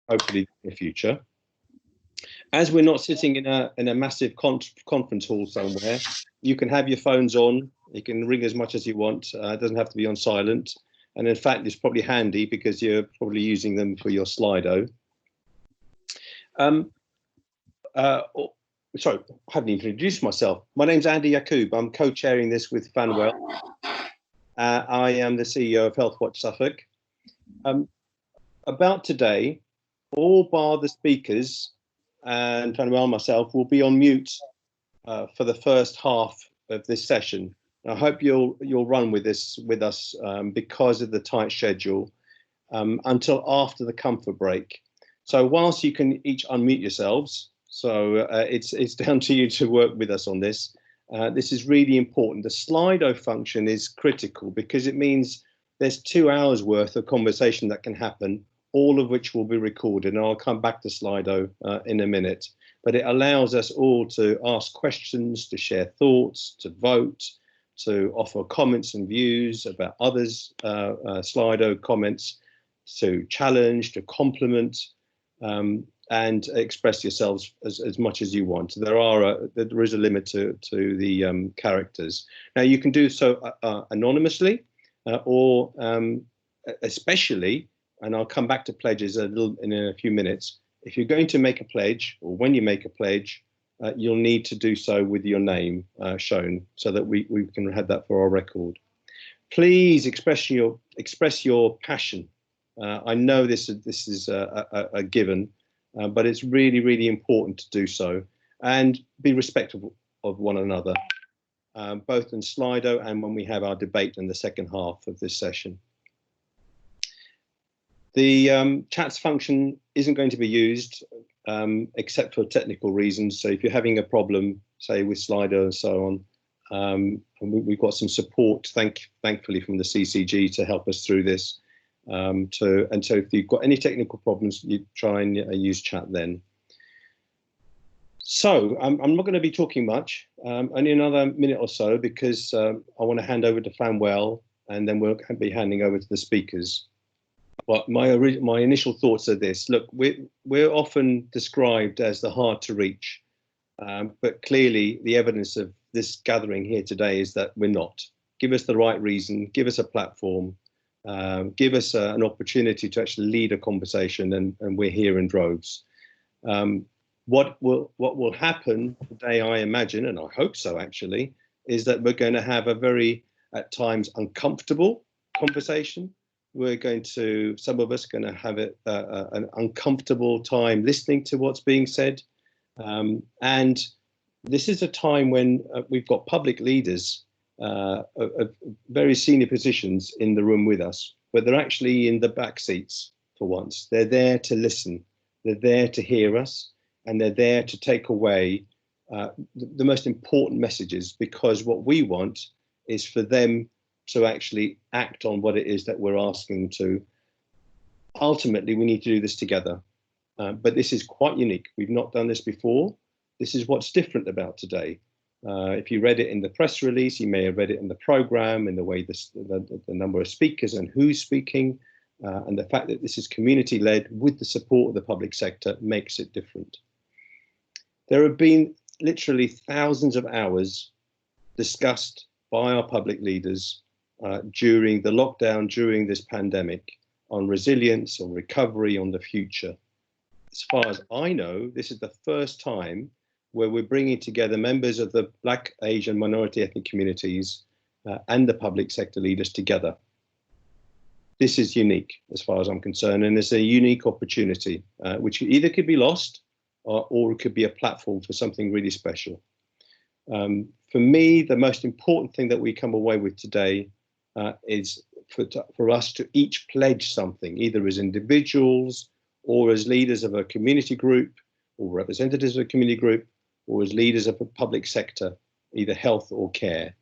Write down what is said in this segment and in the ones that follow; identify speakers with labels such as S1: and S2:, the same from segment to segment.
S1: hopefully in the future. As we're not sitting in a massive conference hall somewhere, you can have your phones on. You can ring as much as you want. It doesn't have to be on silent. And in fact, it's probably handy because you're probably using them for your Slido. Sorry, I haven't even introduced myself. My name's Andy Yacoub. I'm co-chairing this with Fanwell. I am the CEO of Healthwatch Suffolk. About today, all bar the speakers and Fanwell and myself will be on mute for the first half of this session. I hope you'll run with this with us because of the tight schedule until after the comfort break. So whilst you can each unmute yourselves, so it's down to you to work with us on this. This is really important. The Slido function is critical because it means there's 2 hours worth of conversation that can happen, all of which will be recorded. And I'll come back to Slido in a minute. But it allows us all to ask questions, to share thoughts, to vote, to offer comments and views about others' Slido comments, to challenge, to compliment, and express yourselves as much as you want. There is a limit to the characters. Now you can do so anonymously or especially, and I'll come back to pledges in a few minutes. If you're going to make a pledge, or when you make a pledge, you'll need to do so with your name shown so that we can have that for our record. Please express your passion. I know this is a given, but it's really, really important to do so and be respectful of one another, both in Slido and when we have our debate in the second half of this session. The chats function isn't going to be used except for technical reasons. So if you're having a problem, say with Slido and so on, and we've got some support, thankfully, from the CCG to help us through this. And so if you've got any technical problems, you try and use chat then. So I'm not going to be talking much, only another minute or so, because I want to hand over to Fanwell, and then we'll be handing over to the speakers. Well, my initial thoughts are this. Look, we're often described as the hard to reach, but clearly the evidence of this gathering here today is that we're not. Give us the right reason, give us a platform, give us an opportunity to actually lead a conversation, and we're here in droves. What will happen today, I imagine, and I hope so actually, is that we're going to have a very, at times, uncomfortable conversation. Some of us are going to have an uncomfortable time listening to what's being said. And this is a time when we've got public leaders of very senior positions in the room with us, but they're actually in the back seats for once. They're there to listen. They're there to hear us, and they're there to take away the most important messages, because what we want is for them to actually act on what it is that we're asking them to. Ultimately, we need to do this together. But this is quite unique. We've not done this before. This is what's different about today. If you read it in the press release, you may have read it in the program, in the way the number of speakers and who's speaking, and the fact that this is community-led with the support of the public sector makes it different. There have been literally thousands of hours discussed by our public leaders during the lockdown, during this pandemic, on resilience, on recovery, on the future. As far as I know, this is the first time where we're bringing together members of the Black, Asian, minority ethnic communities and the public sector leaders together. This is unique as far as I'm concerned, and it's a unique opportunity, which either could be lost or it could be a platform for something really special. For me, the most important thing that we come away with today is for us to each pledge something, either as individuals or as leaders of a community group or representatives of a community group or as leaders of a public sector, either health or care.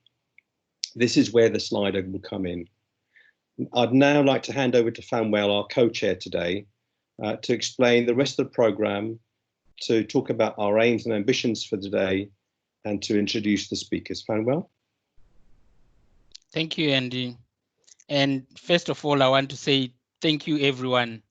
S1: This is where the Slido will come in. I'd now like to hand over to Fanwell, our co-chair today, to explain the rest of the programme, to talk about our aims and ambitions for today, and to introduce the speakers. Fanwell?
S2: Thank you, Andy. And first of all, I want to say thank you, everyone.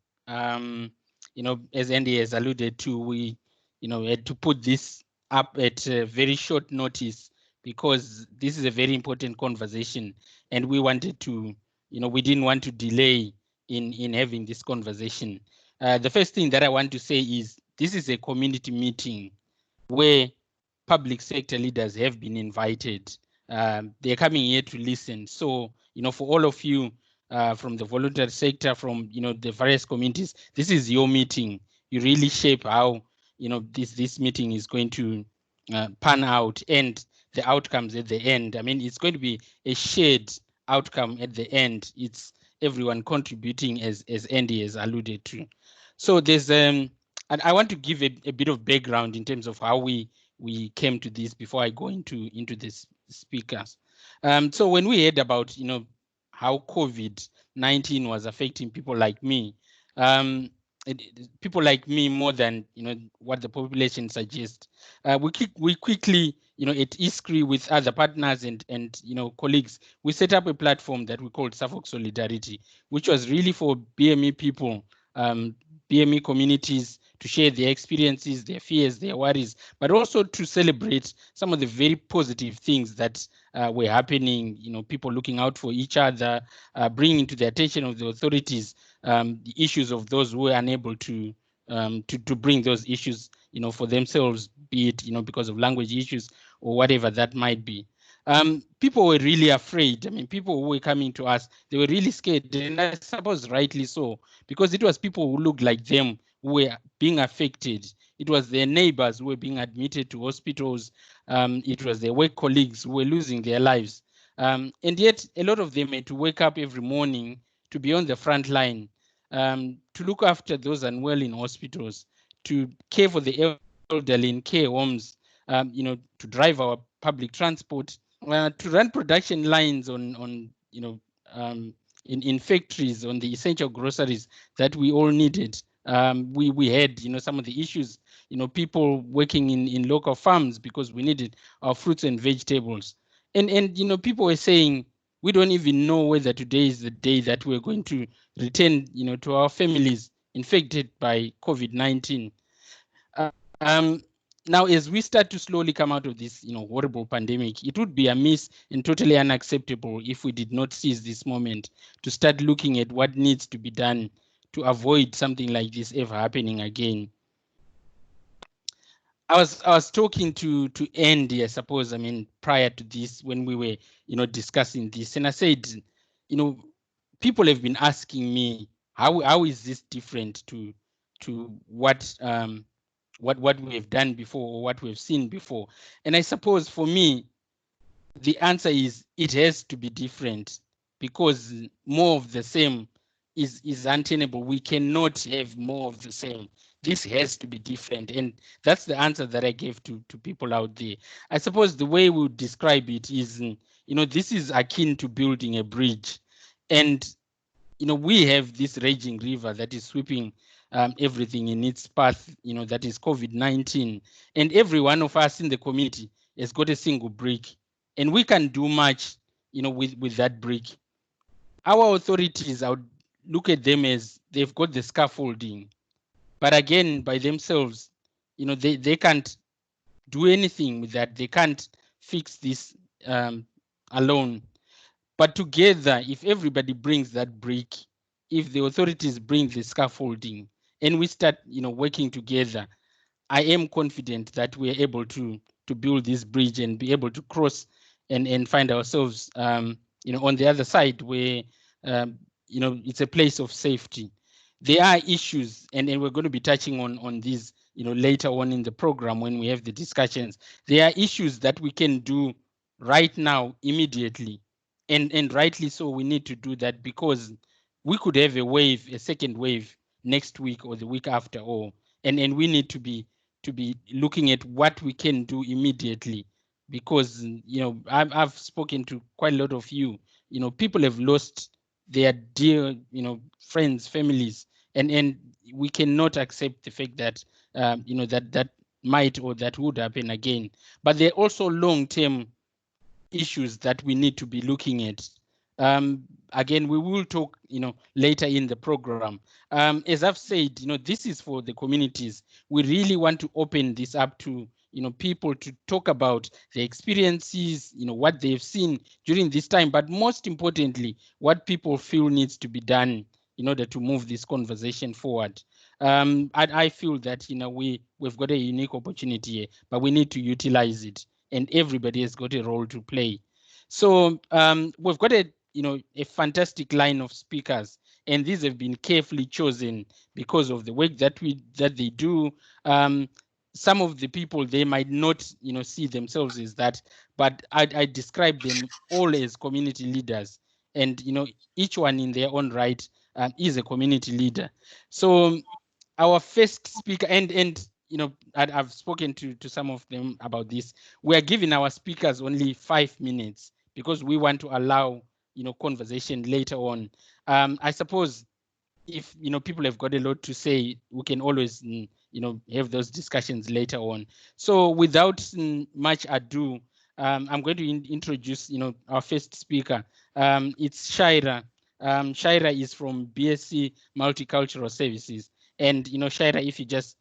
S2: as Andy has alluded to, we, had to put this up at very short notice because this is a very important conversation, and we wanted to, we didn't want to delay in having this conversation. The first thing that I want to say is this is a community meeting where public sector leaders have been invited. They're coming here to listen. So, for all of you from the voluntary sector, from the various communities, this is your meeting. You really shape how this meeting is going to pan out and the outcomes at the end. I mean, it's going to be a shared outcome at the end. It's everyone contributing, as Andy has alluded to. So there's and I want to give a bit of background in terms of how we came to this before I go into this speakers. So when we heard about how COVID-19 was affecting people like me, people like me more than what the population suggests, we quickly at ISCRI with other partners and colleagues, we set up a platform that we called Suffolk Solidarity, which was really for BME people, BME communities, to share their experiences, their fears, their worries, but also to celebrate some of the very positive things that were happening. People looking out for each other, bringing to the attention of the authorities the issues of those who were unable to bring those issues, for themselves, be it because of language issues or whatever that might be. People were really afraid. I mean, people who were coming to us, they were really scared, and I suppose rightly so, because it was people who looked like them who were being affected. It was their neighbors who were being admitted to hospitals. It was their work colleagues who were losing their lives. And yet, a lot of them had to wake up every morning to be on the front line, to look after those unwell in hospitals, to care for the elderly in care homes, to drive our public transport, to run production lines on in factories, on the essential groceries that we all needed. We had some of the issues, people working in local farms because we needed our fruits and vegetables, and people were saying we don't even know whether today is the day that we're going to return to our families infected by COVID-19. Um, Now, as we start to slowly come out of this, horrible pandemic, it would be amiss and totally unacceptable if we did not seize this moment to start looking at what needs to be done to avoid something like this ever happening again. I was talking to Andy, I suppose, I mean, prior to this, when we were, discussing this, and I said, people have been asking me, how is this different to what we have done before or what we've seen before? And I suppose for me, the answer is it has to be different, because more of the same is untenable. We cannot have more of the same. This has to be different. And that's the answer that I gave to people out there. I suppose the way we would describe it is, this is akin to building a bridge. And we have this raging river that is sweeping everything in its path, that is COVID-19. And every one of us in the community has got a single brick, and we can do much, with that brick. Our authorities, I would look at them as they've got the scaffolding, but again, by themselves, they can't do anything with that. They can't fix this alone. But together, if everybody brings that brick, if the authorities bring the scaffolding, and we start, working together, I am confident that we are able to build this bridge and be able to cross and find ourselves, on the other side where, it's a place of safety. There are issues, and we're going to be touching on these, later on in the program when we have the discussions. There are issues that we can do right now, immediately, and rightly so. We need to do that because we could have a second wave next week or the week after, and we need to be looking at what we can do immediately, because I've spoken to quite a lot of you. People have lost their dear friends, families, and we cannot accept the fact that that might or that would happen again. But there are also long-term issues that we need to be looking at. Again, we will talk, later in the program. As I've said, this is for the communities. We really want to open this up to, people to talk about their experiences, what they've seen during this time, but most importantly, what people feel needs to be done in order to move this conversation forward. I feel that, we've got a unique opportunity here, but we need to utilize it, and everybody has got a role to play. So we've got a fantastic line of speakers, and these have been carefully chosen because of the work that they do. Some of the people, they might not see themselves as that, but I describe them all as community leaders, and each one in their own right is a community leader. So our first speaker, and I've spoken to some of them about this. We are giving our speakers only 5 minutes because we want to allow conversation later on. I suppose if people have got a lot to say, we can always have those discussions later on. So without much ado, I'm going to introduce our first speaker. It's Shaira. Shaira is from BSc Multicultural Services. And Shaira, if you just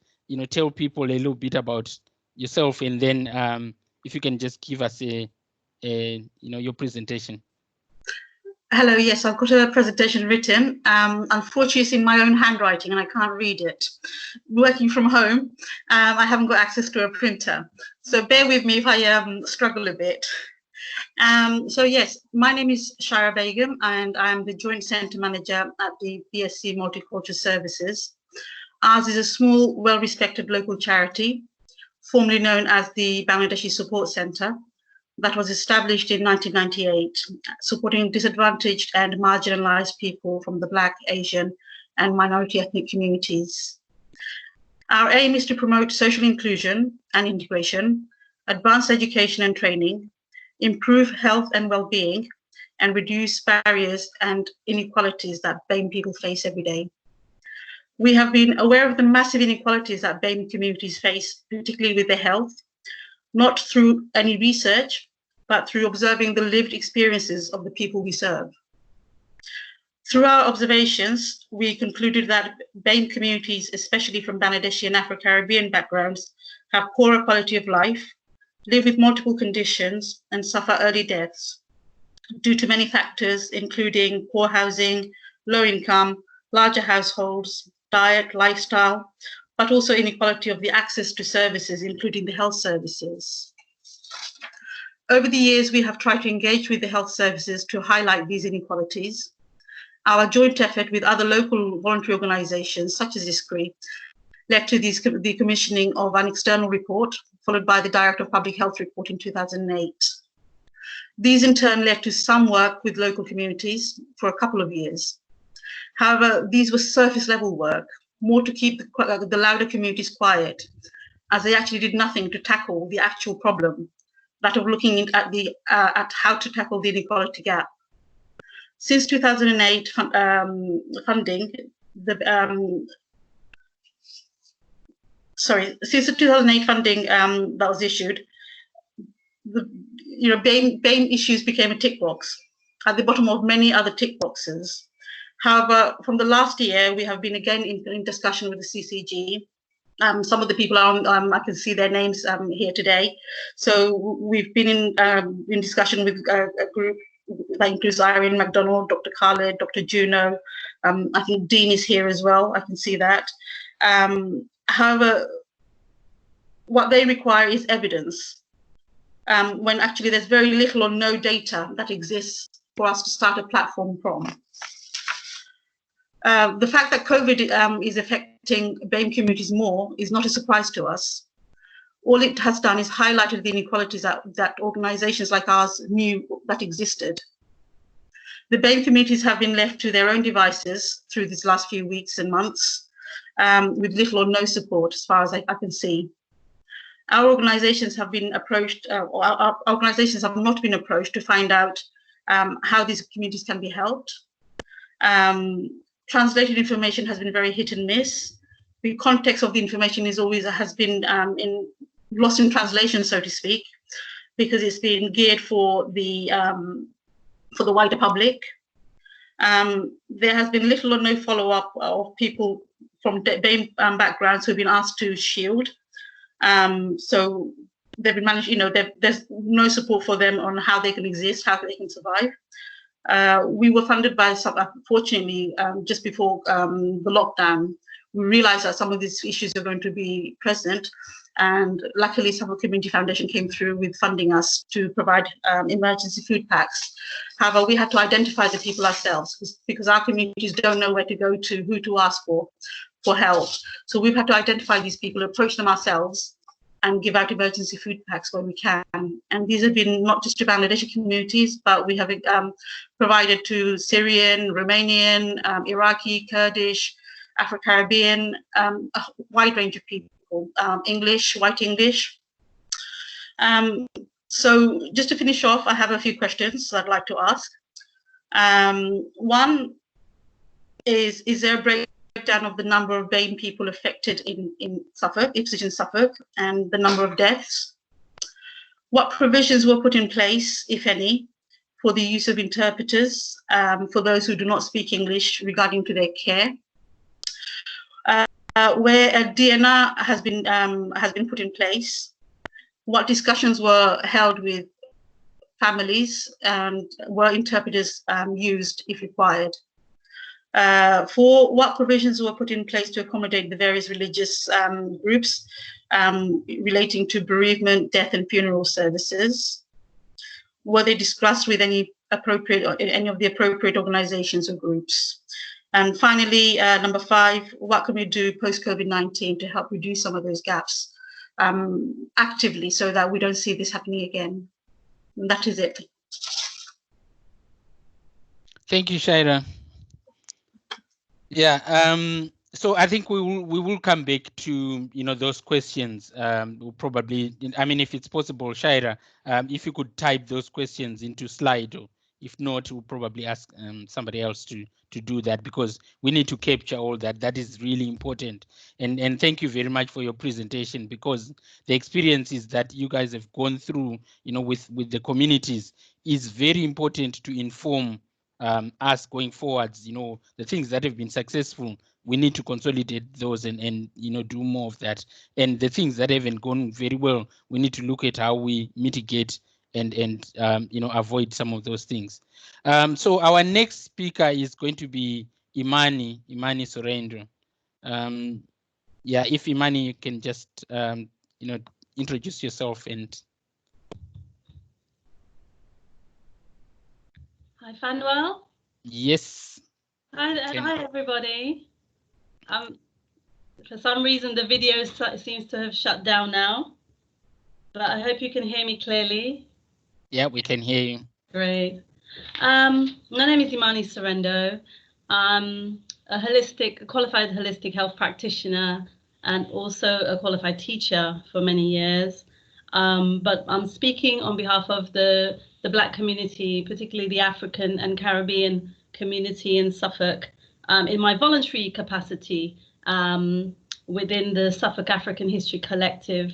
S2: tell people a little bit about yourself, and then if you can just give us your presentation.
S3: Hello, yes, I've got a presentation written. Unfortunately, it's in my own handwriting and I can't read it. Working from home, I haven't got access to a printer. So bear with me if I struggle a bit. So yes, my name is Shaira Begum and I'm the Joint Centre Manager at the BSc Multicultural Services. Ours is a small, well-respected local charity, formerly known as the Bangladeshi Support Centre, that was established in 1998, supporting disadvantaged and marginalized people from the Black, Asian, and minority ethnic communities. Our aim is to promote social inclusion and integration, advance education and training, improve health and well-being, and reduce barriers and inequalities that BAME people face every day. We have been aware of the massive inequalities that BAME communities face, particularly with their health, not through any research, but through observing the lived experiences of the people we serve. Through our observations, we concluded that BAME communities, especially from Bangladeshi and Afro-Caribbean backgrounds, have poorer quality of life, live with multiple conditions, and suffer early deaths due to many factors, including poor housing, low income, larger households, diet, lifestyle, but also inequality of the access to services, including the health services. Over the years, we have tried to engage with the health services to highlight these inequalities. Our joint effort with other local voluntary organizations, such as ISCRI, led to the commissioning of an external report, followed by the Director of Public Health report in 2008. These in turn led to some work with local communities for a couple of years. However, these were surface level work, more to keep the louder communities quiet, as they actually did nothing to tackle the actual problem, that of looking at how to tackle the inequality gap. Since 2008 funding, since the 2008 funding that was issued, BAME issues became a tick box at the bottom of many other tick boxes. However, from the last year, we have been again in discussion with the CCG. Some of the people are on, I can see their names here today. So we've been in discussion with a group that includes Irene MacDonald, Dr. Khaled, Dr. Juno. I think Dean is here as well. I can see that. However, what they require is evidence, when actually there's very little or no data that exists for us to start a platform from. The fact that COVID is affecting BAME communities more is not a surprise to us. All it has done is highlighted the inequalities that organizations like ours knew that existed. The BAME communities have been left to their own devices through these last few weeks and months, with little or no support, as far as I can see. Our organizations have been approached, or our organizations have not been approached to find out how these communities can be helped. Translated information has been very hit and miss. The context of the information has been lost in translation, so to speak, because it's been geared for the for the wider public. There has been little or no follow-up of people from BAME backgrounds who've been asked to shield. So they've been managed, there's no support for them on how they can exist, how they can survive. We were funded by unfortunately, just before the lockdown, we realized that some of these issues are going to be present. And luckily, Suffolk Community Foundation came through with funding us to provide emergency food packs. However, we had to identify the people ourselves because our communities don't know where to go to, who to ask for help. So we've had to identify these people, approach them ourselves, and give out emergency food packs when we can. And these have been not just to Bangladeshi communities, but we have provided to Syrian, Romanian, Iraqi, Kurdish, Afro-Caribbean, a wide range of people, English, white English. So just to finish off, I have a few questions I'd like to ask. One is there a breakdown of the number of BAME people affected in Suffolk, Ipswich and Suffolk, and the number of deaths? What provisions were put in place, if any, for the use of interpreters for those who do not speak English regarding to their care? Where a DNR has been put in place, what discussions were held with families, and were interpreters used if required? For what provisions were put in place to accommodate the various religious groups relating to bereavement, death, and funeral services? Were they discussed with any of the appropriate organizations or groups? And finally, number 5, what can we do post-COVID-19 to help reduce some of those gaps actively so that we don't see this happening again? And that is it.
S2: Thank you, Shaira. Yeah, so I think we will come back to those questions. We'll probably, if it's possible, Shaira, if you could type those questions into Slido. If not, we'll probably ask somebody else to do that, because we need to capture all that. That is really important. And thank you very much for your presentation, because the experiences that you guys have gone through, with the communities is very important to inform us going forwards. The things that have been successful, we need to consolidate those and do more of that. And the things that haven't gone very well, we need to look at how we mitigate and avoid some of those things. So our next speaker is going to be Imani Surendra. Yeah, if Imani, you can just introduce yourself. And
S4: hi, Fanwell.
S2: Yes.
S4: Hi everybody. For some reason the video seems to have shut down now, but I hope you can hear me clearly.
S2: Yeah, we can hear you.
S4: Great. My name is Imani Surendra. I'm a qualified holistic health practitioner and also a qualified teacher for many years. But I'm speaking on behalf of the Black community, particularly the African and Caribbean community in Suffolk, in my voluntary capacity within the Suffolk African History Collective,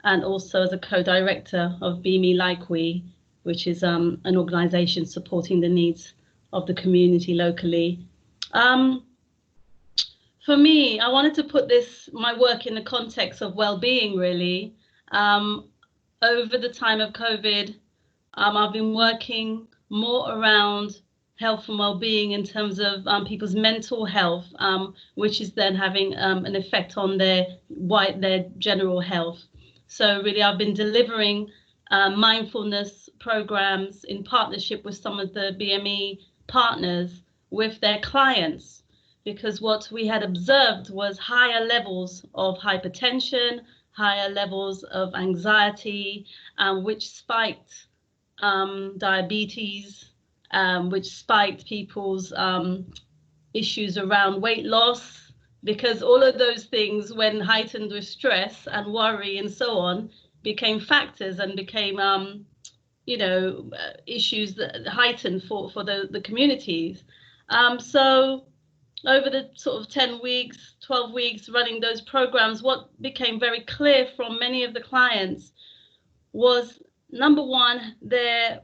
S4: and also as a co-director of Be Me Like We, which is an organization supporting the needs of the community locally. For me, I wanted to put my work in the context of well-being, really. Over the time of COVID, I've been working more around health and well-being in terms of people's mental health, which is then having an effect on their general health. So really, I've been delivering mindfulness programs in partnership with some of the BME partners with their clients, because what we had observed was higher levels of hypertension, higher levels of anxiety, which spiked diabetes, which spiked people's issues around weight loss, because all of those things, when heightened with stress and worry and so on, became factors and became issues that heightened for the communities. So over the sort of 10 weeks, 12 weeks running those programs, what became very clear from many of the clients was, number one, their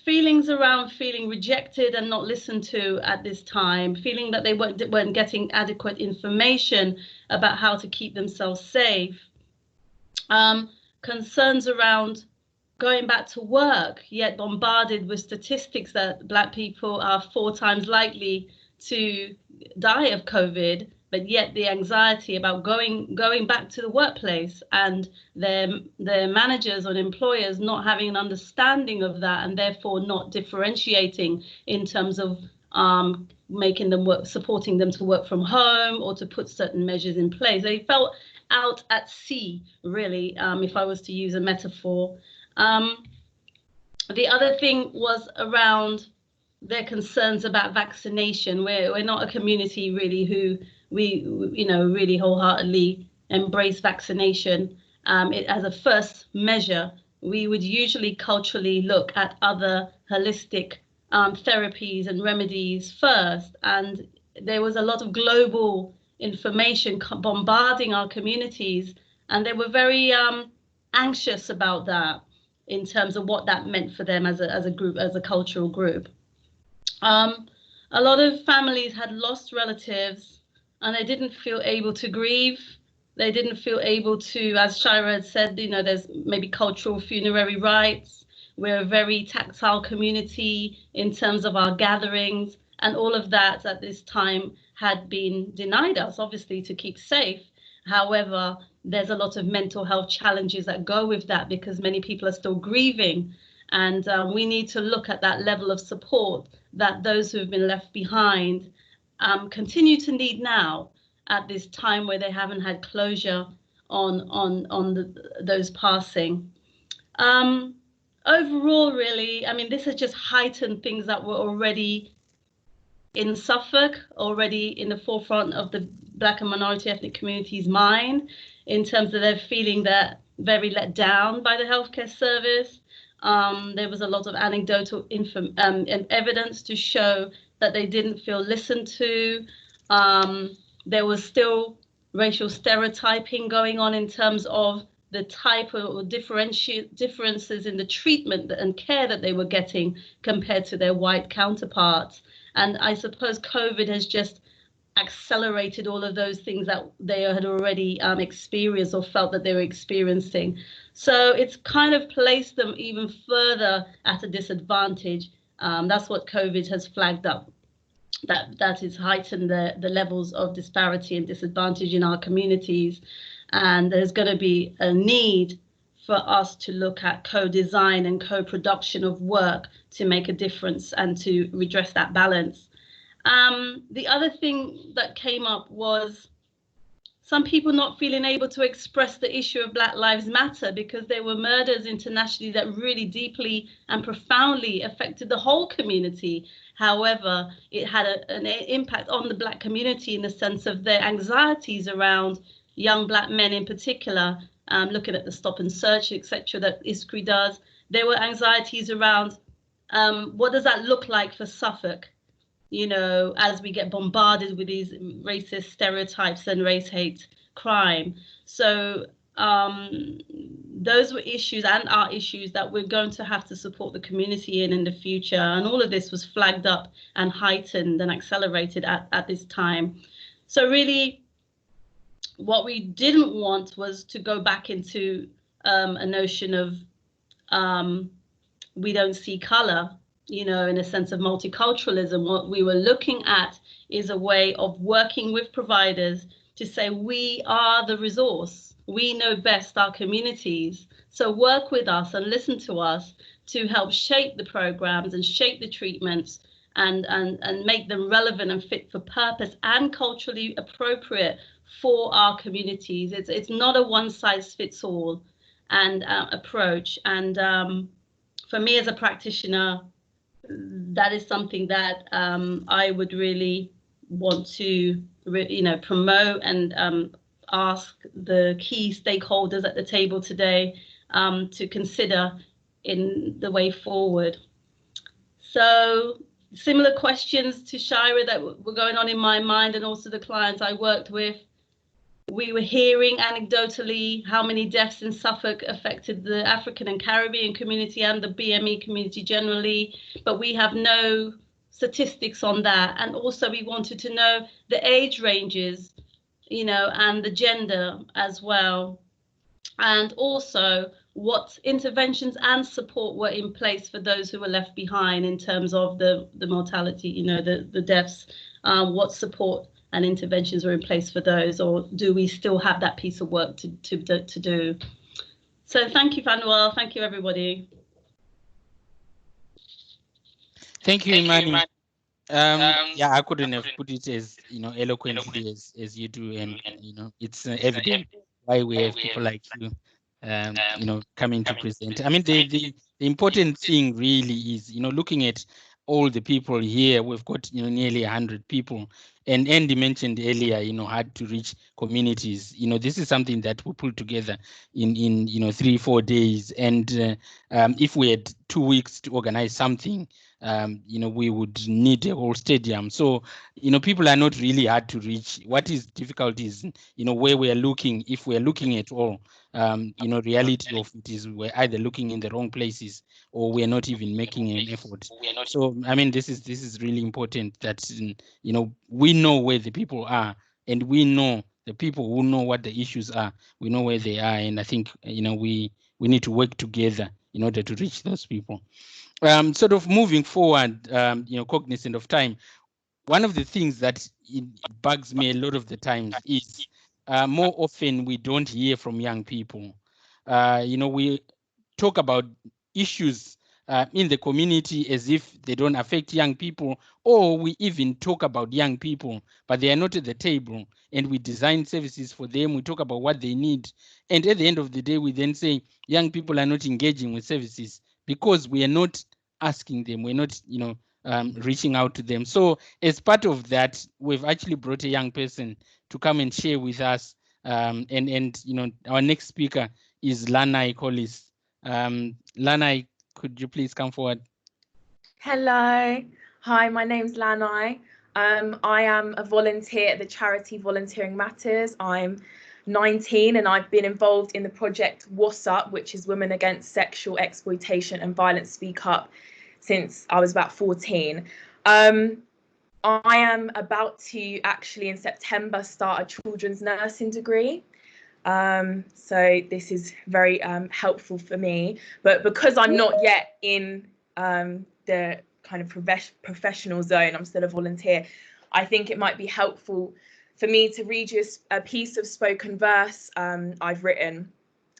S4: feelings around feeling rejected and not listened to at this time, feeling that they weren't getting adequate information about how to keep themselves safe, concerns around going back to work, yet bombarded with statistics that Black people are 4 times likely to die of COVID, but yet the anxiety about going back to the workplace, and their managers or employers not having an understanding of that, and therefore not differentiating in terms of making them work, supporting them to work from home or to put certain measures in place. They felt out at sea, really, if I was to use a metaphor. The other thing was around their concerns about vaccination. We're not a community really who we really wholeheartedly embrace vaccination. As a first measure, we would usually culturally look at other holistic therapies and remedies first. And there was a lot of global information bombarding our communities, and they were very anxious about that in terms of what that meant for them as a group, as a cultural group. A lot of families had lost relatives and they didn't feel able to grieve. They didn't feel able to, as Shira had said, there's maybe cultural funerary rites. We're a very tactile community in terms of our gatherings, and all of that at this time had been denied us, obviously, to keep safe. However, there's a lot of mental health challenges that go with that because many people are still grieving. And we need to look at that level of support that those who have been left behind continue to need now at this time where they haven't had closure on those passing. Overall, really, I mean, this has just heightened things that were already in Suffolk, already in the forefront of the Black and minority ethnic community's mind, in terms of their feeling that very let down by the healthcare service. There was a lot of anecdotal evidence to show that they didn't feel listened to. There was still racial stereotyping going on in terms of the type of differences in the treatment and care that they were getting compared to their white counterparts. And I suppose COVID has just accelerated all of those things that they had already experienced or felt that they were experiencing. So it's kind of placed them even further at a disadvantage. That's what COVID has flagged up, that has heightened the levels of disparity and disadvantage in our communities. And there's going to be a need for us to look at co-design and co-production of work to make a difference and to redress that balance. The other thing that came up was some people not feeling able to express the issue of Black Lives Matter because there were murders internationally that really deeply and profoundly affected the whole community. However, it had an impact on the Black community in the sense of their anxieties around young Black men in particular, looking at the stop and search, etc., that ISCRI does. There were anxieties around what does that look like for Suffolk? As we get bombarded with these racist stereotypes and race hate crime. So those were issues and are issues that we're going to have to support the community in the future. And all of this was flagged up and heightened and accelerated at this time. So really, what we didn't want was to go back into a notion of we don't see color, in a sense of multiculturalism. What we were looking at is a way of working with providers to say, we are the resource. We know best our communities. So work with us and listen to us to help shape the programs and shape the treatments and make them relevant and fit for purpose and culturally appropriate for our communities. It's not a one size fits all and approach. And for me as a practitioner, that is something that I would really want to, promote and ask the key stakeholders at the table today to consider in the way forward. So similar questions to Shira that were going on in my mind and also the clients I worked with. We were hearing anecdotally how many deaths in Suffolk affected the African and Caribbean community and the BME community generally, but we have no statistics on that. And also we wanted to know the age ranges, you know, and the gender as well. And also what interventions and support were in place for those who were left behind in terms of the mortality, you know, the deaths, what support and interventions are in place for those, or do we still have that piece of work to do? So thank you, Fanuel. Thank you, everybody.
S2: Thank you, Imani. Yeah, I couldn't have put it as, you know, eloquently as you do, and you know, it's evident why we have people like you, you know, coming to present. I mean, the important thing really is, you know, looking at all the people here. We've got, you know, nearly 100 people, and Andy mentioned earlier, you know, hard to reach communities. You know, this is something that we pulled together in you know 3-4 days, and if we had 2 weeks to organize something, you know, we would need a whole stadium. So, you know, people are not really hard to reach. What is difficult is, you know, where we are looking, if we are looking at all, you know, reality of it is we're either looking in the wrong places or we're not even making an effort. So, I mean, this is really important that, you know, we know where the people are, and we know the people who know what the issues are, we know where they are. And I think, you know, we need to work together in order to reach those people. Sort of moving forward, you know, cognizant of time, one of the things that it bugs me a lot of the times is more often we don't hear from young people. You know, we talk about issues in the community as if they don't affect young people, or we even talk about young people, but they are not at the table, and we design services for them. We talk about what they need. And at the end of the day, we then say young people are not engaging with services because we are not asking them. We're not, you know, reaching out to them. So as part of that, we've actually brought a young person to come and share with us. And you know, our next speaker is Lanai Collis. Lanai, could you please come forward?
S5: Hello. Hi, my name's Lanai. I am a volunteer at the charity Volunteering Matters. I'm 19 and I've been involved in the project What's Up, which is Women Against Sexual Exploitation and Violence Speak Up, since I was about 14. I am about to actually in September start a children's nursing degree. So this is very helpful for me, but because I'm not yet in the kind of professional zone, I'm still a volunteer, I think it might be helpful for me to read you a piece of spoken verse I've written,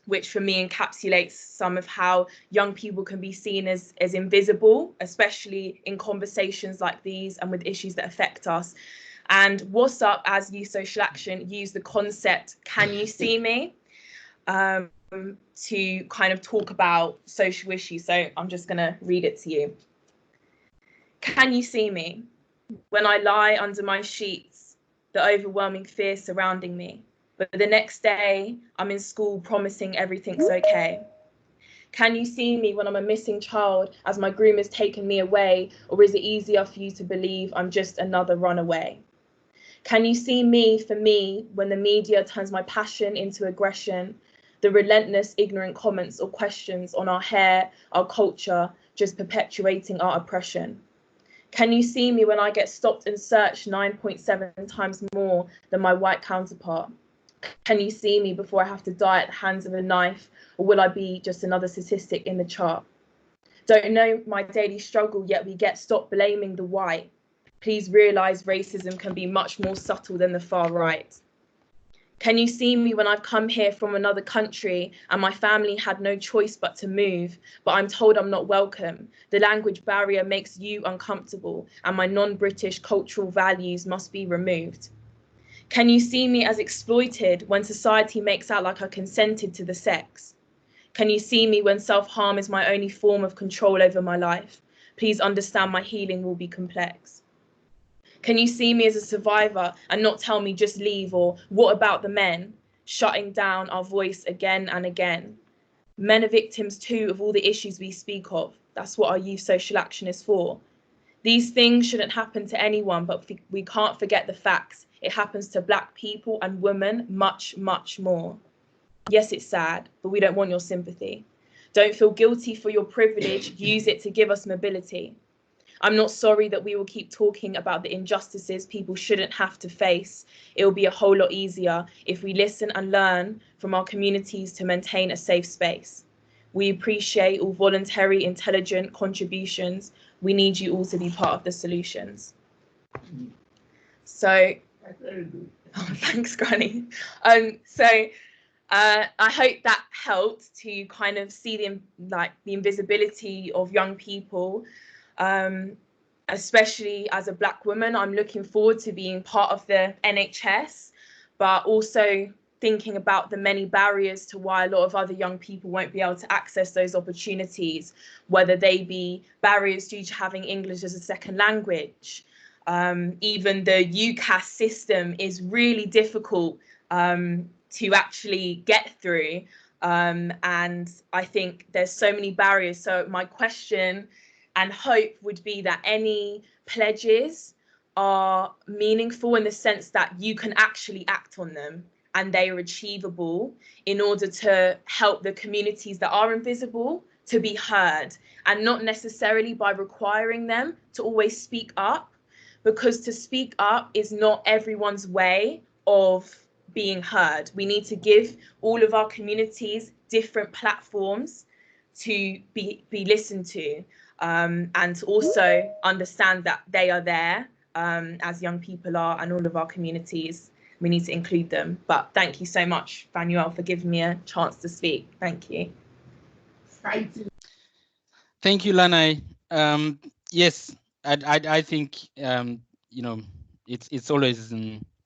S5: which for me encapsulates some of how young people can be seen as invisible, especially in conversations like these and with issues that affect us. And What's Up, as Youth Social Action, use the concept, can you see me, to kind of talk about social issues. So I'm just going to read it to you. Can you see me when I lie under my sheets, the overwhelming fear surrounding me? But the next day, I'm in school promising everything's okay. Can you see me when I'm a missing child as my groom has taken me away? Or is it easier for you to believe I'm just another runaway? Can you see me for me when the media turns my passion into aggression? The relentless, ignorant comments or questions on our hair, our culture, just perpetuating our oppression? Can you see me when I get stopped and searched 9.7 times more than my white counterpart? Can you see me before I have to die at the hands of a knife, or will I be just another statistic in the chart? Don't know my daily struggle, yet we get stopped blaming the white. Please realise racism can be much more subtle than the far right. Can you see me when I've come here from another country and my family had no choice but to move, but I'm told I'm not welcome? The language barrier makes you uncomfortable and my non-British cultural values must be removed. Can you see me as exploited when society makes out like I consented to the sex? Can you see me when self-harm is my only form of control over my life? Please understand my healing will be complex. Can you see me as a survivor and not tell me just leave, or what about the men? Shutting down our voice again and again. Men are victims too of all the issues we speak of. That's what our youth social action is for. These things shouldn't happen to anyone, but we can't forget the facts. It happens to Black people and women much, much more. Yes, it's sad, but we don't want your sympathy. Don't feel guilty for your privilege. Use it to give us mobility. I'm not sorry that we will keep talking about the injustices people shouldn't have to face. It will be a whole lot easier if we listen and learn from our communities to maintain a safe space. We appreciate all voluntary, intelligent contributions. We need you all to be part of the solutions. So, oh, thanks, Granny. I hope that helped to kind of see the invisibility of young people, especially as a Black woman. I'm looking forward to being part of the NHS, but also thinking about the many barriers to why a lot of other young people won't be able to access those opportunities, whether they be barriers due to having English as a second language. Even the UCAS system is really difficult to actually get through. And I think there's so many barriers. So my question and hope would be that any pledges are meaningful in the sense that you can actually act on them and they are achievable in order to help the communities that are invisible to be heard, and not necessarily by requiring them to always speak up, because to speak up is not everyone's way of being heard. We need to give all of our communities different platforms to be listened to, and also understand that they are there as young people are, and all of our communities, we need to include them. But thank you so much, Fanuel, for giving me a chance to speak. Thank you.
S2: Thank you, Lanai. Yes, I think you know, it's always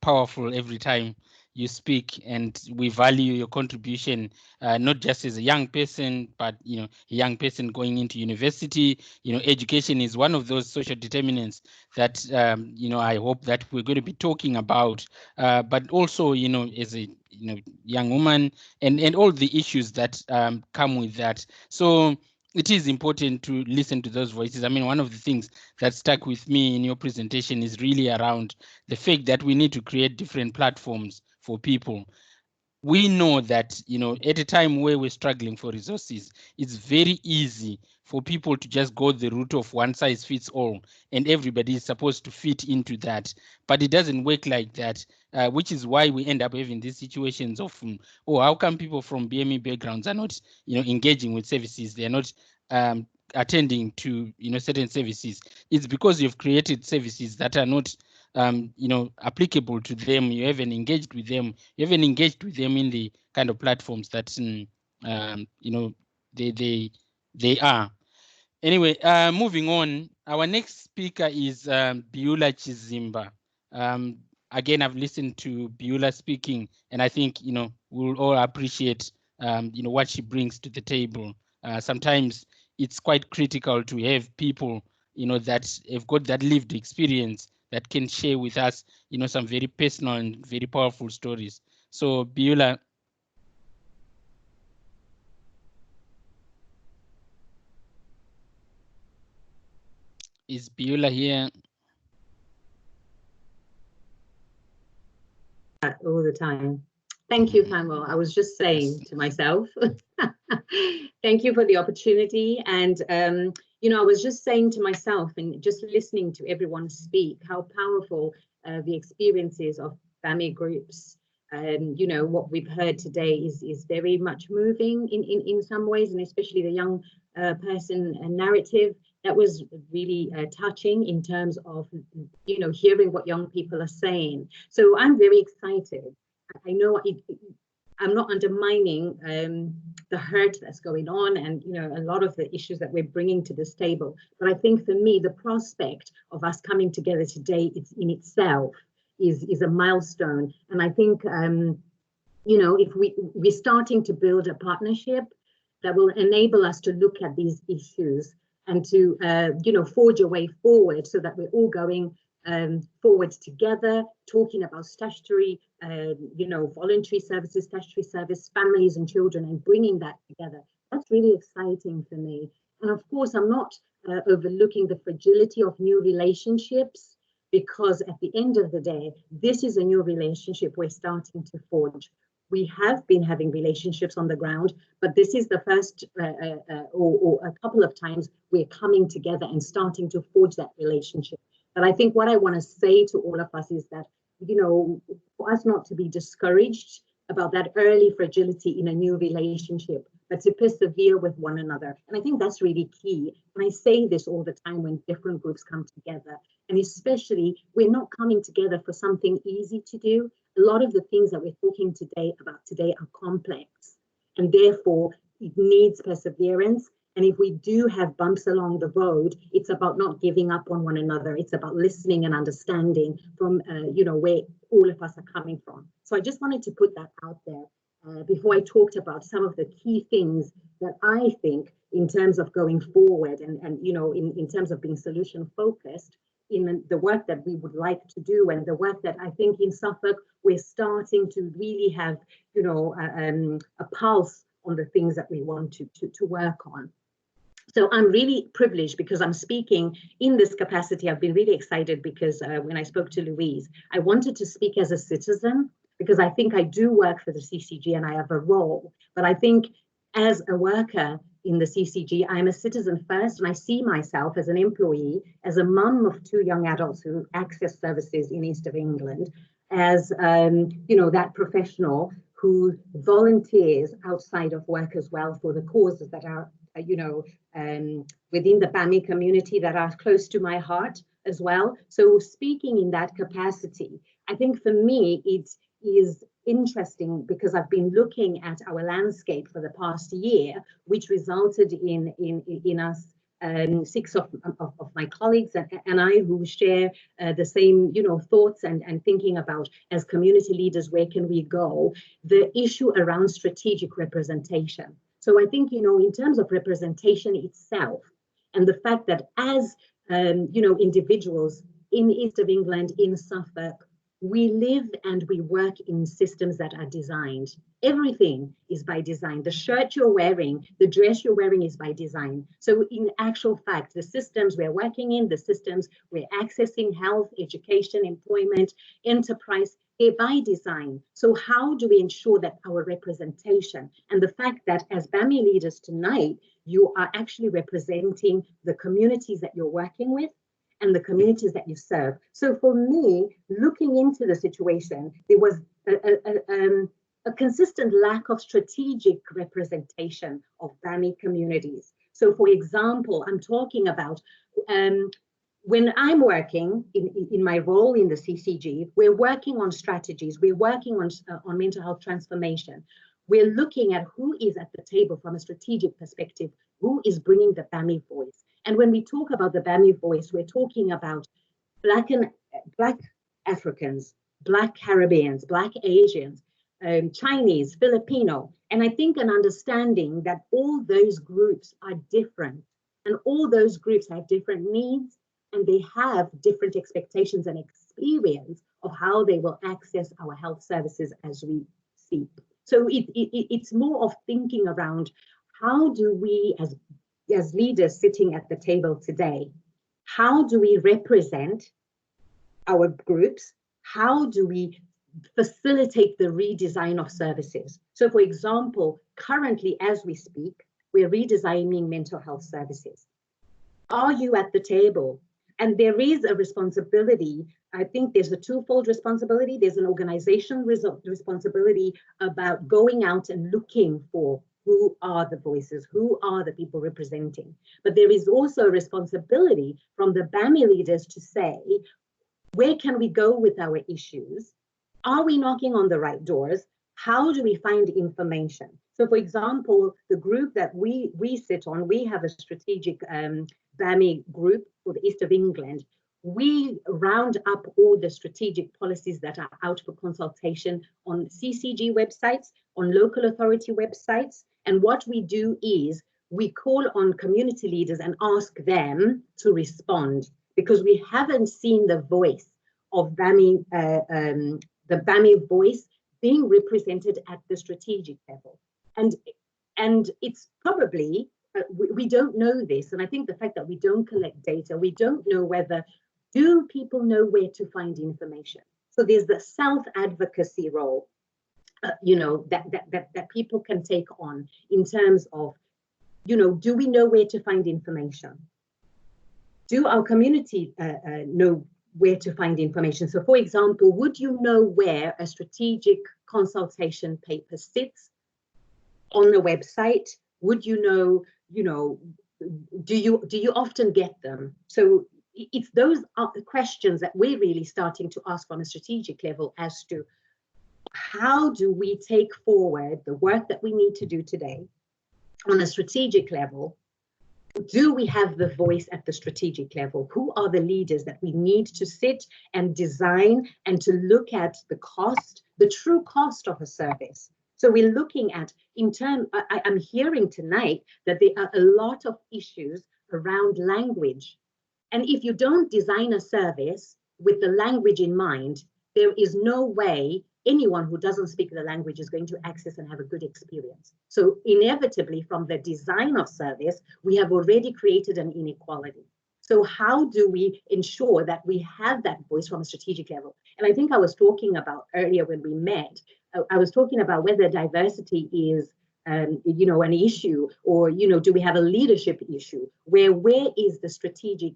S2: powerful every time you speak, and we value your contribution, not just as a young person, but you know, a young person going into university. You know, education is one of those social determinants that you know, I hope that we're going to be talking about, but also, you know, as a young woman, and all the issues that come with that. So it is important to listen to those voices. I mean, one of the things that stuck with me in your presentation is really around the fact that we need to create different platforms for people. We know that, you know, at a time where we're struggling for resources, it's very easy for people to just go the route of one size fits all, and everybody is supposed to fit into that. But it doesn't work like that, which is why we end up having these situations of, oh, how come people from BME backgrounds are not, you know, engaging with services? They're not attending to, you know, certain services. It's because you've created services that are not you know, applicable to them. You haven't engaged with them. You haven't engaged with them in the kind of platforms that you know, they are. Anyway, moving on. Our next speaker is Biula Chizimba. Again, I've listened to Biula speaking, and I think, you know, we'll all appreciate you know, what she brings to the table. Sometimes it's quite critical to have people, you know, that have got that lived experience that can share with us, you know, some very personal and very powerful stories. So Biula. Is Biula here?
S6: All the time. Thank you, Fanuel. I was just saying to myself, thank you for the opportunity. And, you know, I was just saying to myself, and just listening to everyone speak, how powerful the experiences of family groups. You know, what we've heard today is very much moving in some ways, and especially the young person narrative. That was really touching in terms of, you know, hearing what young people are saying. So I'm very excited. I know I'm not undermining the hurt that's going on, and, you know, a lot of the issues that we're bringing to this table. But I think for me, the prospect of us coming together today, it's in itself is a milestone. And I think, you know, if we're starting to build a partnership that will enable us to look at these issues and to, you know, forge a way forward so that we're all going forward together, talking about statutory, you know, voluntary services, statutory service, families and children, and bringing that together. That's really exciting for me. And of course, I'm not overlooking the fragility of new relationships, because at the end of the day, this is a new relationship we're starting to forge. We have been having relationships on the ground, but this is the first or a couple of times we're coming together and starting to forge that relationship. But I think what I want to say to all of us is that, you know, for us not to be discouraged about that early fragility in a new relationship, but to persevere with one another. And I think that's really key. And I say this all the time when different groups come together, and especially we're not coming together for something easy to do. A lot of the things that we're talking about today are complex, and therefore it needs perseverance. And if we do have bumps along the road, it's about not giving up on one another. It's about listening and understanding from, you know, where all of us are coming from. So I just wanted to put that out there before I talked about some of the key things that I think in terms of going forward and you know, in terms of being solution focused in the work that we would like to do, and the work that I think in Suffolk we're starting to really have, you know, a pulse on the things that we want to work on. So I'm really privileged because I'm speaking in this capacity. I've been really excited because when I spoke to Louise, I wanted to speak as a citizen, because I think I do work for the CCG and I have a role. But I think as a worker in the CCG, I'm a citizen first, and I see myself as an employee, as a mum of 2 young adults who access services in East of England, as you know, that professional who volunteers outside of work as well for the causes that are, you know, within the BAMI community that are close to my heart as well. So speaking in that capacity, I think for me, it is interesting because I've been looking at our landscape for the past year, which resulted in us, 6 of my colleagues and I who share the same, you know, thoughts and thinking about, as community leaders, where can we go? The issue around strategic representation. So I think, you know, in terms of representation itself, and the fact that as, you know, individuals in East of England, in Suffolk, we live and we work in systems that are designed. Everything is by design. The shirt you're wearing, the dress you're wearing is by design. So in actual fact, the systems we're working in, the systems we're accessing, health, education, employment, enterprise, they're by design. So how do we ensure that our representation, and the fact that as BAMI leaders tonight, you are actually representing the communities that you're working with and the communities that you serve. So for me, looking into the situation, there was a consistent lack of strategic representation of BAMI communities. So for example, I'm talking about when I'm working in my role in the CCG, we're working on strategies, we're working on mental health transformation. We're looking at who is at the table from a strategic perspective, who is bringing the BAMI voice. And when we talk about the BAMI voice, we're talking about Black Africans, Black Caribbeans, Black Asians, Chinese, Filipino. And I think an understanding that all those groups are different, and all those groups have different needs, and they have different expectations and experience of how they will access our health services as we speak. So it's more of thinking around, how do we as leaders sitting at the table today, how do we represent our groups? How do we facilitate the redesign of services? So for example, currently as we speak, we're redesigning mental health services. Are you at the table? And there is a responsibility. I think there's a twofold responsibility. There's an organizational responsibility about going out and looking for who are the voices, who are the people representing. But there is also a responsibility from the BAMI leaders to say, where can we go with our issues? Are we knocking on the right doors? How do we find information? So for example, the group that we sit on, we have a strategic BAMI group for the East of England. We round up all the strategic policies that are out for consultation on CCG websites, on local authority websites. And what we do is we call on community leaders and ask them to respond, because we haven't seen the voice of BAMI, the BAMI voice being represented at the strategic level. And it's probably, we don't know this. And I think the fact that we don't collect data, we don't know whether Do people know where to find information? So there's the self-advocacy role, that people can take on in terms of, do we know where to find information? Do our community know where to find information? So for example, would you know where a strategic consultation paper sits on the website? Would you know, do you often get them? So it's those questions that we're really starting to ask on a strategic level as to how do we take forward the work that we need to do today on a strategic level. Do we have the voice at the strategic level? Who are the leaders that we need to sit and design and to look at the cost, the true cost of a service? So we're looking at, I'm hearing tonight that there are a lot of issues around language. And if you don't design a service with the language in mind, there is no way anyone who doesn't speak the language is going to access and have a good experience. So inevitably, from the design of service, we have already created an inequality. So how do we ensure that we have that voice from a strategic level? And I think I was talking about earlier when we met, I was talking about whether diversity is an issue, or, do we have a leadership issue? Where is the strategic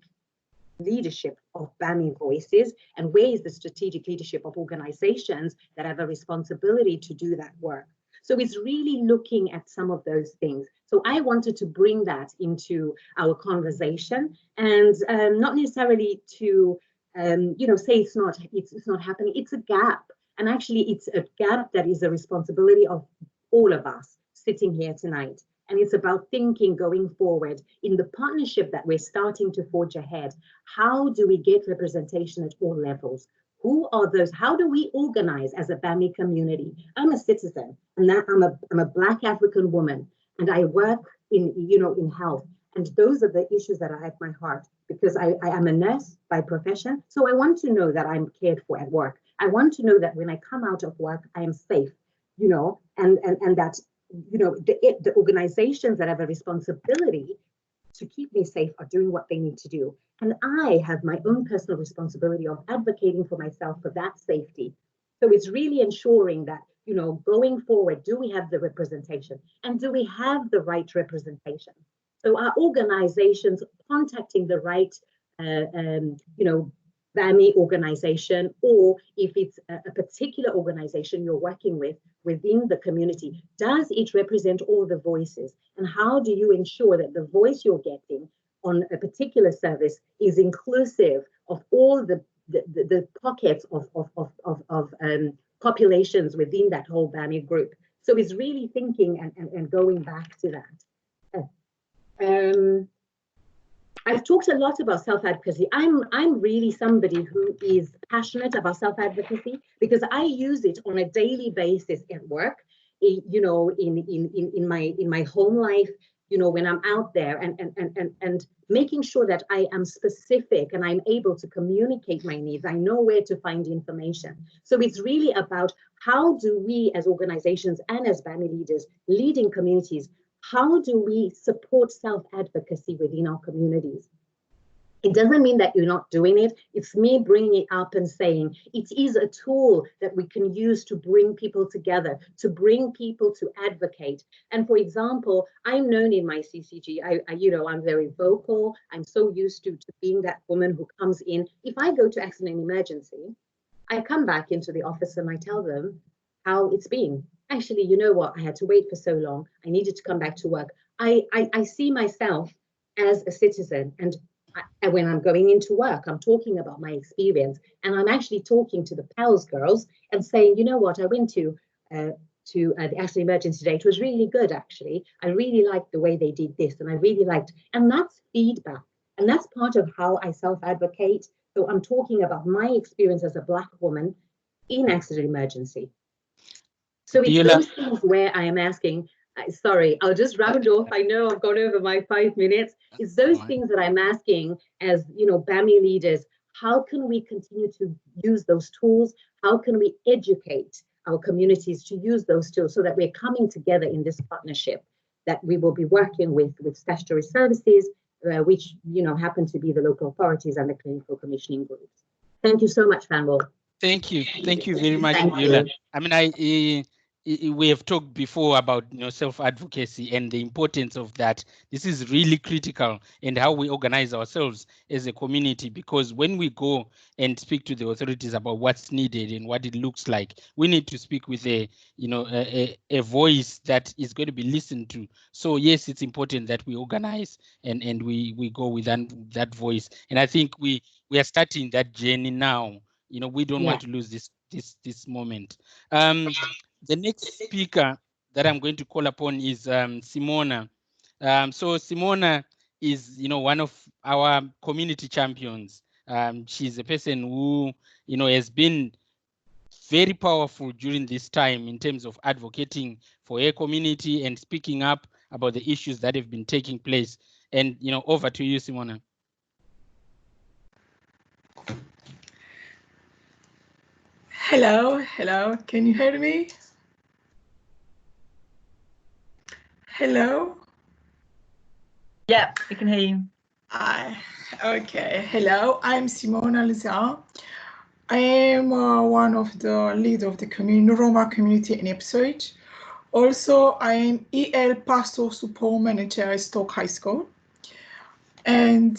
S6: leadership of BAMI voices, and where is the strategic leadership of organizations that have a responsibility to do that work? So it's really looking at some of those things. So I wanted to bring that into our conversation, and not necessarily to say it's not happening. It's a gap, and actually it's a gap that is a responsibility of all of us sitting here tonight. And it's about thinking going forward in the partnership that we're starting to forge ahead. How do we get representation at all levels? Who are those? How do we organize as a BAMI community? I'm a citizen, and I'm a Black African woman, and I work in health. And those are the issues that are at my heart, because I am a nurse by profession. So I want to know that I'm cared for at work. I want to know that when I come out of work, I am safe, and that the organizations that have a responsibility to keep me safe are doing what they need to do. And I have my own personal responsibility of advocating for myself for that safety. So it's really ensuring that, going forward, do we have the representation, and do we have the right representation? So our organizations contacting the right, BAMI organization, or if it's a particular organization you're working with within the community, does it represent all the voices? And how do you ensure that the voice you're getting on a particular service is inclusive of all the pockets of populations within that whole BAMI group? So it's really thinking and going back to that. I've talked a lot about self-advocacy. I'm really somebody who is passionate about self-advocacy, because I use it on a daily basis at work, in my home life, when I'm out there, and making sure that I am specific and I'm able to communicate my needs. I know where to find information. So it's really about how do we as organizations and as BAMI leaders leading communities, how do we support self-advocacy within our communities? It doesn't mean that you're not doing it. It's me bringing it up and saying it is a tool that we can use to bring people together, to bring people to advocate. And for example, I'm known in my CCG, I'm very vocal. I'm so used to being that woman who comes in. If I go to accident and emergency, I come back into the office and I tell them how it's been. Actually, you know what? I had to wait for so long. I needed to come back to work. I see myself as a citizen, and when I'm going into work, I'm talking about my experience, and I'm actually talking to the PALS girls and saying, you know what? I went to the accident emergency today. It was really good, actually. I really liked the way they did this, and I really liked, and that's feedback, and that's part of how I self-advocate. So I'm talking about my experience as a Black woman in accident emergency. So it's those things where I am asking, sorry, I'll just round off. I know I've gone over my 5 minutes. It's those things that I'm asking as, BAMI leaders, how can we continue to use those tools? How can we educate our communities to use those tools so that we're coming together in this partnership, that we will be working with statutory services which happen to be the local authorities and the clinical commissioning groups. Thank you so much, Fanwell.
S2: Thank you very much,
S6: Thank
S2: Viola.
S6: you.
S2: I mean, we have talked before about self-advocacy and the importance of that. This is really critical, and how we organize ourselves as a community, because when we go and speak to the authorities about what's needed and what it looks like, we need to speak with a voice that is going to be listened to. So yes, it's important that we organize and we go with that voice. And I think we are starting that journey now. We don't want to lose this moment. The next speaker that I'm going to call upon is Simona. So Simona is, one of our community champions. She's a person who, has been very powerful during this time in terms of advocating for her community and speaking up about the issues that have been taking place. And, over to you, Simona.
S7: Hello, can you hear me? Hello?
S8: Yeah, we can hear you.
S7: Okay, hello, I'm Simona Liza. I am one of the lead of the Roma community in Ipswich. Also, I am EL Pastor Support Manager at Stoke High School. And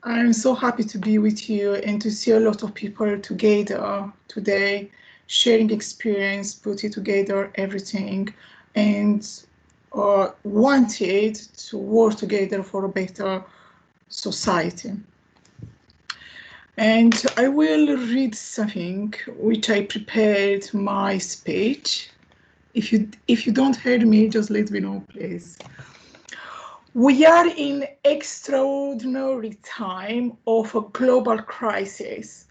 S7: I'm so happy to be with you and to see a lot of people together today, sharing experience, putting together everything, and wanted to work together for a better society. And I will read something which I prepared my speech. If you don't hear me, just let me know, please. We are in extraordinary time of a global crisis.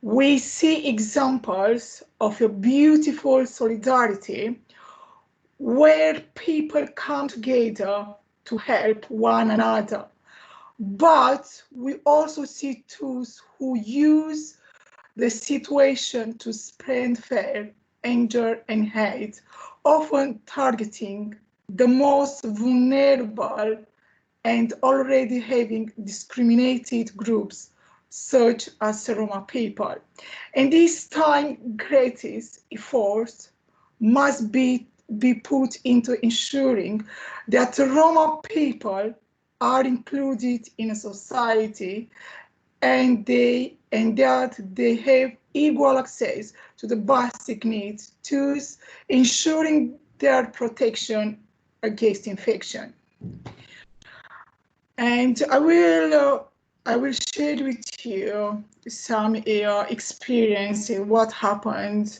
S7: We see examples of a beautiful solidarity where people come together to help one another. But we also see those who use the situation to spread fear, anger, and hate, often targeting the most vulnerable and already having discriminated groups, such as Roma people. And this time, greatest efforts must be put into ensuring that Roma people are included in a society and that they have equal access to the basic needs, thus ensuring their protection against infection. And I will share with you some experience in what happened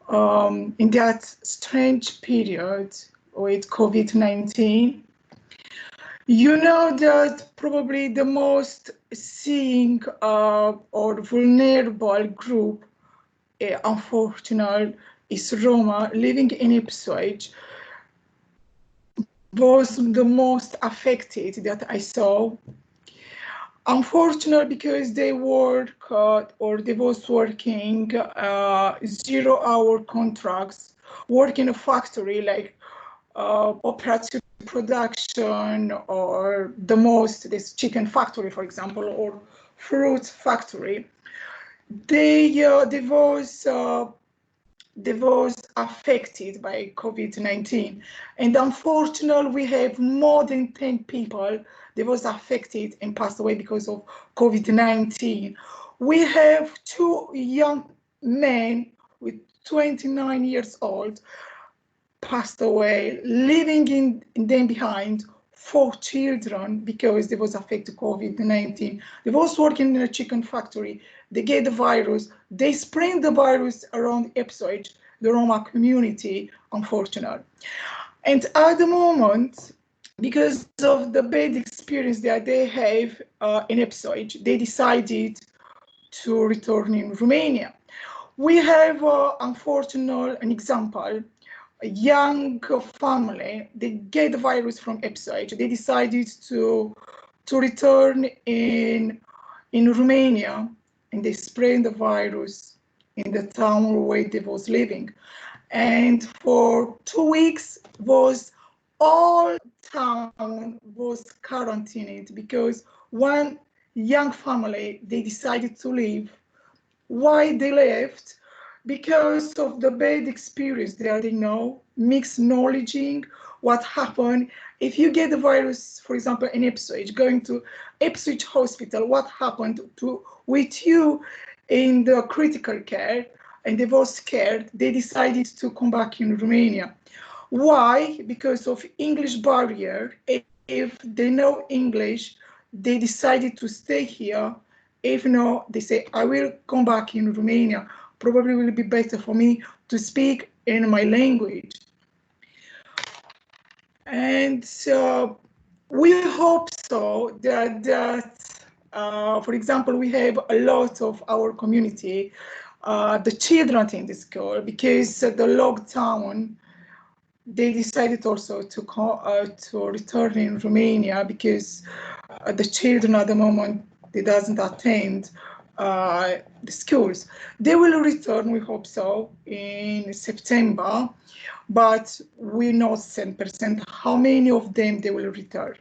S7: in that strange period with COVID-19. You know that probably the most seeing or vulnerable group, unfortunately, is Roma living in Ipswich. Was the most affected that I saw. Unfortunately, because they work or they was working 0-hour contracts, work in a factory like operative production or this chicken factory, for example, or fruit factory. They was affected by COVID-19. And unfortunately, we have more than 10 people that was affected and passed away because of COVID-19. We have 2 young men with 29 years old passed away, leaving in them behind 4 children because they was affected COVID-19. They was working in a chicken factory. They get the virus. They spread the virus around Ipswich, the Roma community, unfortunately. And at the moment, because of the bad experience that they have in Ipswich, they decided to return in Romania. We have, unfortunately, an example. A young family, they get the virus from Ipswich. They decided to return in Romania, and they spread the virus in the town where they was living. And for 2 weeks was all town was quarantined because one young family, they decided to leave. Why they left? Because of the bad experience there, they know, mixed knowledging what happened. If you get the virus, for example, in Ipswich, going to Ipswich Hospital, what happened to with you in the critical care, and they were scared, they decided to come back in Romania. Why? Because of English barrier. If they know English, they decided to stay here. If no, they say, I will come back in Romania. Probably will be better for me to speak in my language. And so we hope so that for example, we have a lot of our community, the children in the school, because the lockdown, they decided also to return in Romania because the children at the moment, they doesn't attend the schools. They will return, we hope so, in September, but we know 10% how many of them they will return.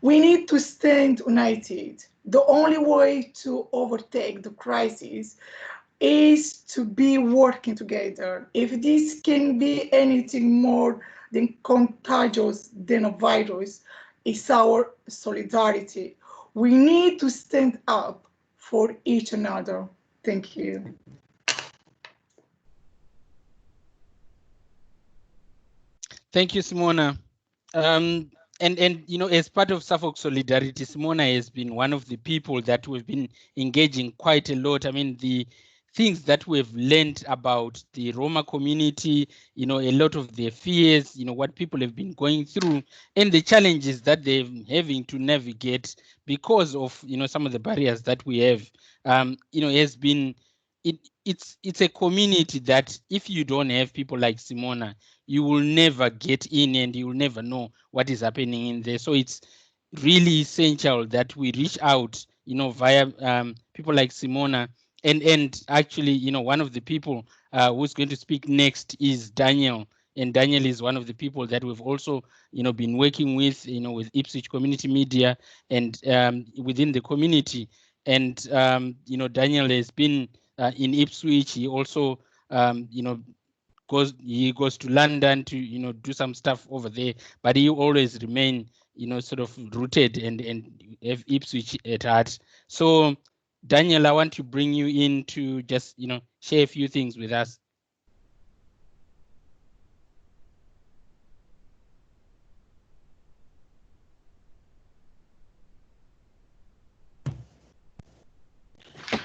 S7: We need to stand united. The only way to overtake the crisis is to be working together. If this can be anything more than contagious than a virus, it's our solidarity. We need to stand up for each another. Thank you.
S2: Thank you, Simona. And you know, as part of Suffolk Solidarity, Simona has been one of the people that we've been engaging quite a lot. I mean, the things that we've learned about the Roma community, you know, a lot of their fears, you know, what people have been going through and the challenges that they're having to navigate because of, you know, some of the barriers that we have, you know, has been, it's a community that if you don't have people like Simona, you will never get in and you will never know what is happening in there. So it's really essential that we reach out, you know, via people like Simona. And actually, you know, one of the people who's going to speak next is Daniel. And Daniel is one of the people that we've also, you know, been working with, you know, with Ipswich Community Media and within the community. And, you know, Daniel has been in Ipswich. He also, you know, he goes to London to, you know, do some stuff over there, but he always remain, you know, sort of rooted and have Ipswich at heart. So Daniel, I want to bring you in to just, you know, share a few things with us.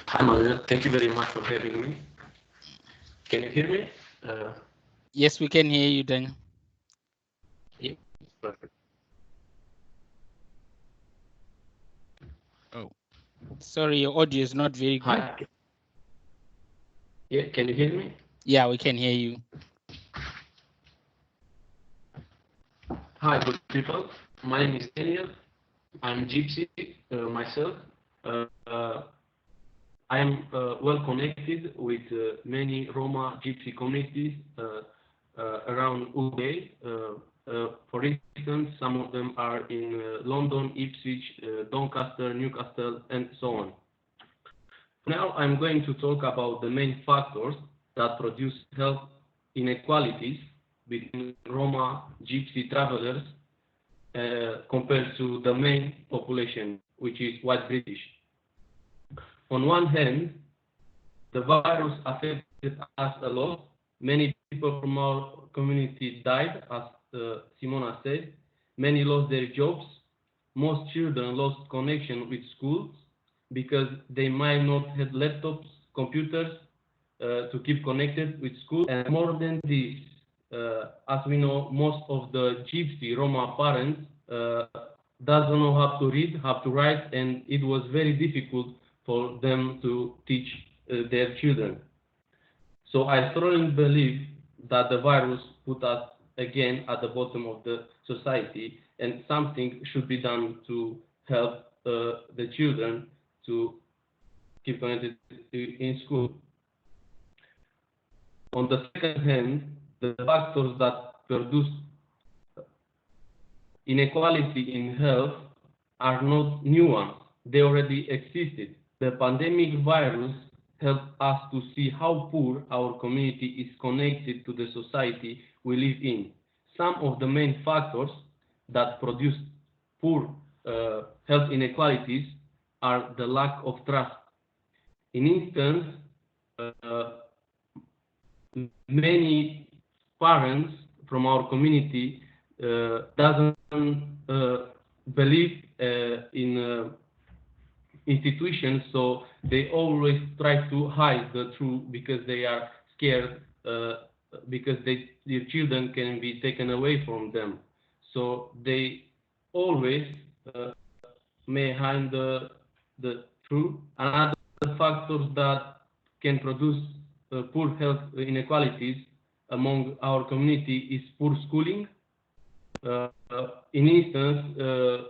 S9: Hi, Manuel. Thank you very much for having me. Can you hear me?
S2: Yes, we can hear you, Daniel.
S9: Yeah, perfect.
S2: Oh, sorry, your audio is not very good.
S9: Hi. Yeah, can you hear me?
S2: Yeah, we can hear you.
S9: Hi, good people. My name is Daniel. I'm Gypsy myself. I am well connected with many Roma Gypsy communities around UK. For instance, some of them are in London, Ipswich, Doncaster, Newcastle, and so on. Now I'm going to talk about the main factors that produce health inequalities between Roma Gypsy travelers compared to the main population, which is white British. On one hand, the virus affected us a lot. Many people from our community died, as Simona said. Many lost their jobs. Most children lost connection with schools because they might not have laptops, computers to keep connected with school. And more than this, as we know, most of the Gypsy Roma parents doesn't know how to read, how to write, and it was very difficult for them to teach their children. So I strongly believe that the virus put us again at the bottom of the society, and something should be done to help the children to keep connected in school. On the second hand, the factors that produce inequality in health are not new ones. They already existed. The pandemic virus helped us to see how poor our community is connected to the society we live in. Some of the main factors that produce poor health inequalities are the lack of trust. In instance, many parents from our community doesn't believe in institutions, so they always try to hide the truth because they are scared because their children can be taken away from them. So they always may hide the truth. Another factor that can produce poor health inequalities among our community is poor schooling. In instance,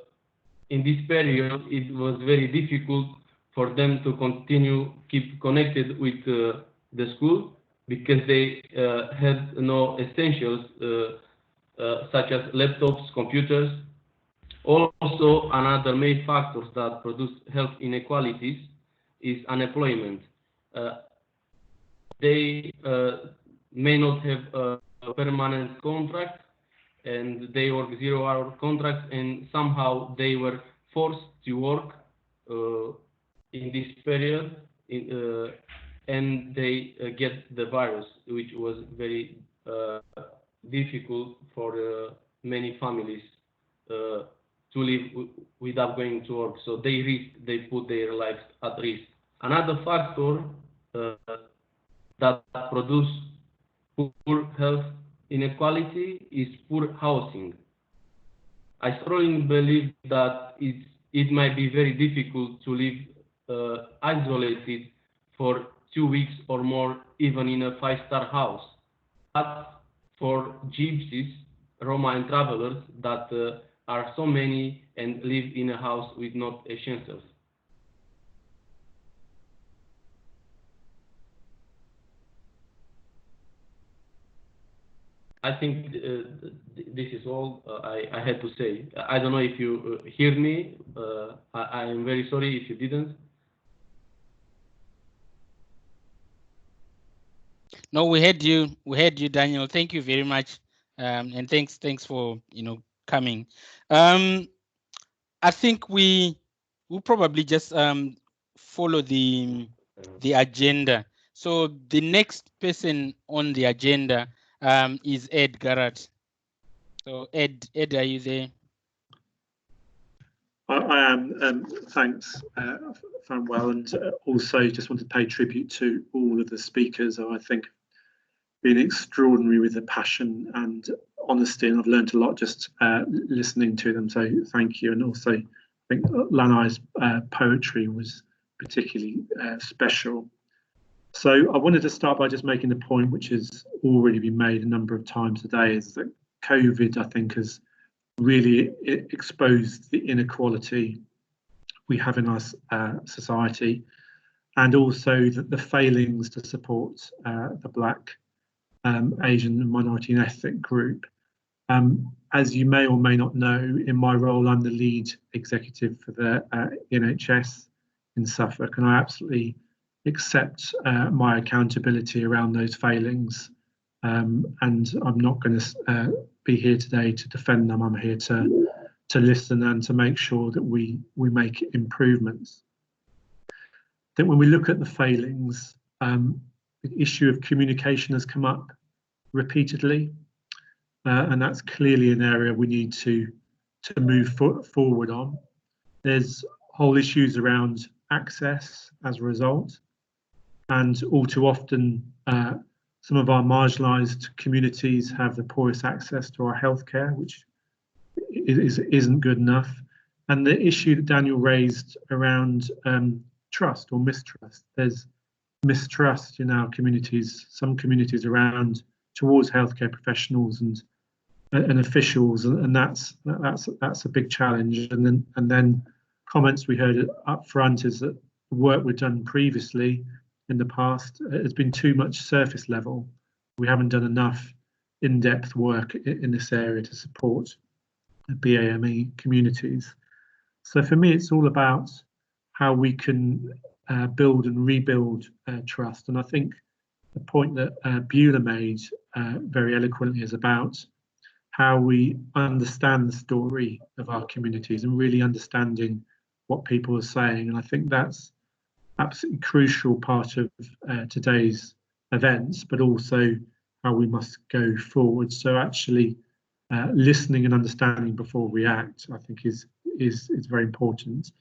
S9: in this period, it was very difficult for them to keep connected with the school because they had no essentials such as laptops, computers. Also, another main factor that produce health inequalities is unemployment. They may not have a permanent contract, and they work 0-hour contracts, and somehow they were forced to work in this period, and they get the virus, which was very difficult for many families to live without going to work. So they put their lives at risk. Another factor that produce poor health inequality is poor housing. I strongly believe that it might be very difficult to live isolated for 2 weeks or more, even in a 5-star house. But for gypsies, Roma and travelers that are so many and live in a house with not essentials. I think this is all I had to say. I don't know if you hear me. I am very sorry if you didn't.
S2: No, we heard you. We heard you, Daniel. Thank you very much, and thanks for coming. I think we will probably just follow the agenda. So the next person on the agenda is Ed Garrett. So Ed, are you there?
S10: I am. Thanks, Fanwell, and also just want to pay tribute to all of the speakers. I think been extraordinary with the passion and honesty, and I've learned a lot just listening to them. So thank you, and also I think Lanai's poetry was particularly special. So I wanted to start by just making the point, which has already been made a number of times today, is that COVID, I think, has really exposed the inequality we have in our society, and also the failings to support the Black, Asian, minority and ethnic group. As you may or may not know, in my role, I'm the lead executive for the NHS in Suffolk, and I absolutely accept my accountability around those failings. And I'm not going to be here today to defend them. I'm here to listen and to make sure that we make improvements. I think when we look at the failings, the issue of communication has come up repeatedly, and that's clearly an area we need to move forward on. There's whole issues around access as a result, and all too often some of our marginalised communities have the poorest access to our healthcare, which isn't good enough. And the issue that Daniel raised around trust or mistrust. There's mistrust in our communities, some communities around towards healthcare professionals and officials, and that's a big challenge. And then comments we heard up front is that the work we've done previously in the past has been too much surface level. We haven't done enough in-depth work in this area to support BAME communities. So for me, it's all about how we can build and rebuild trust. And I think the point that Beulah made very eloquently is about how we understand the story of our communities and really understanding what people are saying. And I think that's absolutely crucial part of today's events, but also how we must go forward. So actually listening and understanding before we act, I think is very important.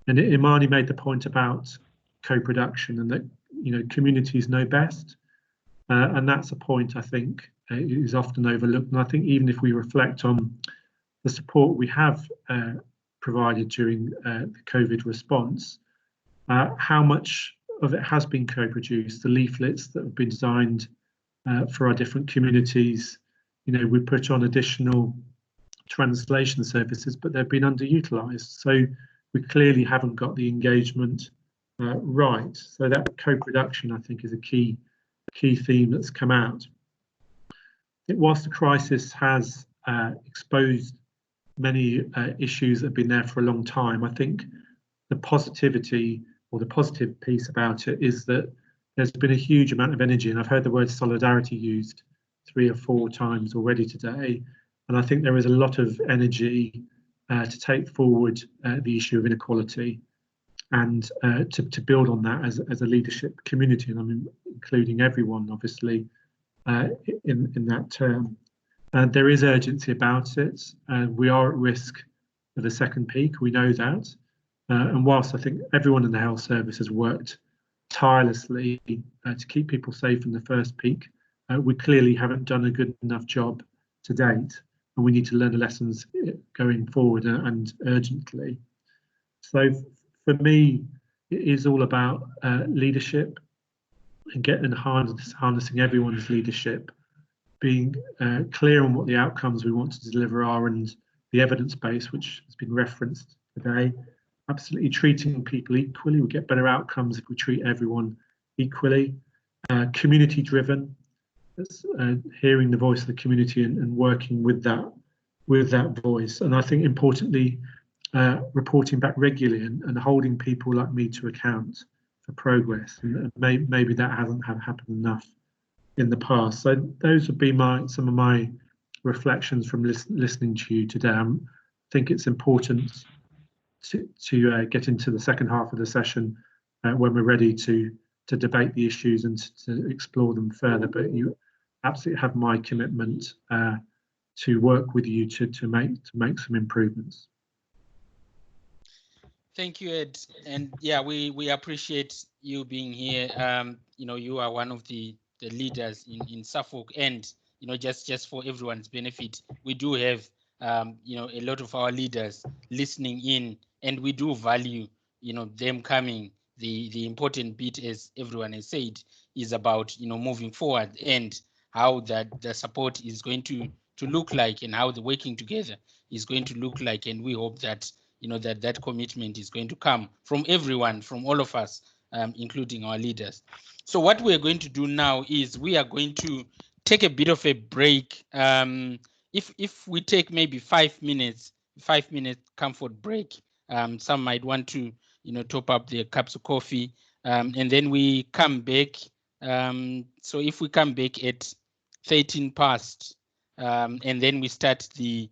S10: And Imani made the point about co-production and that communities know best, and that's a point I think is often overlooked. And I think even if we reflect on the support we have provided during the COVID response, how much of it has been co-produced, the leaflets that have been designed for our different communities. We put on additional translation services, but they've been underutilized. So we clearly haven't got the engagement right. So that co-production, I think, is a key theme that's come out. Whilst the crisis has exposed many issues that have been there for a long time, I think the positivity or the positive piece about it is that there's been a huge amount of energy, and I've heard the word solidarity used 3 or 4 times already today, and I think there is a lot of energy to take forward the issue of inequality and to build on that as a leadership community, and I'm including everyone obviously in that term. There is urgency about it. We are at risk of a second peak, we know that. And whilst I think everyone in the health service has worked tirelessly to keep people safe in the first peak, we clearly haven't done a good enough job to date, and we need to learn the lessons going forward and urgently. So for me, it is all about leadership and getting harnessing everyone's leadership, being clear on what the outcomes we want to deliver are, and the evidence base, which has been referenced today. Absolutely treating people equally. We get better outcomes if we treat everyone equally. Community driven, hearing the voice of the community and working with that voice. And I think importantly, reporting back regularly and holding people like me to account for progress. And maybe that hasn't happened enough in the past. So those would be some of my reflections from listening to you today. I think it's important to get into the second half of the session when we're ready to debate the issues and to explore them further. But you absolutely have my commitment to work with you to make some improvements.
S2: Thank you, Ed. And yeah, we appreciate you being here. You are one of the leaders in Suffolk, and just for everyone's benefit, we do have a lot of our leaders listening in, and we do value them coming. The important bit, as everyone has said, is about moving forward and how that the support is going to look like, and how the working together is going to look like. And we hope that that commitment is going to come from everyone, from all of us, including our leaders. So what we're going to do now is we are going to take a bit of a break. If we take maybe 5 minutes comfort break, some might want to top up their cups of coffee, and then we come back. So if we come back at 13 past, and then we start the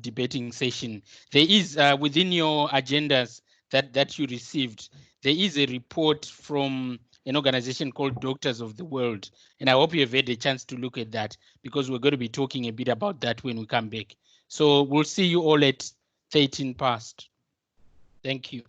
S2: debating session. There is within your agendas that you received, there is a report from an organization called Doctors of the World, and I hope you have had a chance to look at that, because we're going to be talking a bit about that when we come back. So we'll see you all at 13 past. Thank you.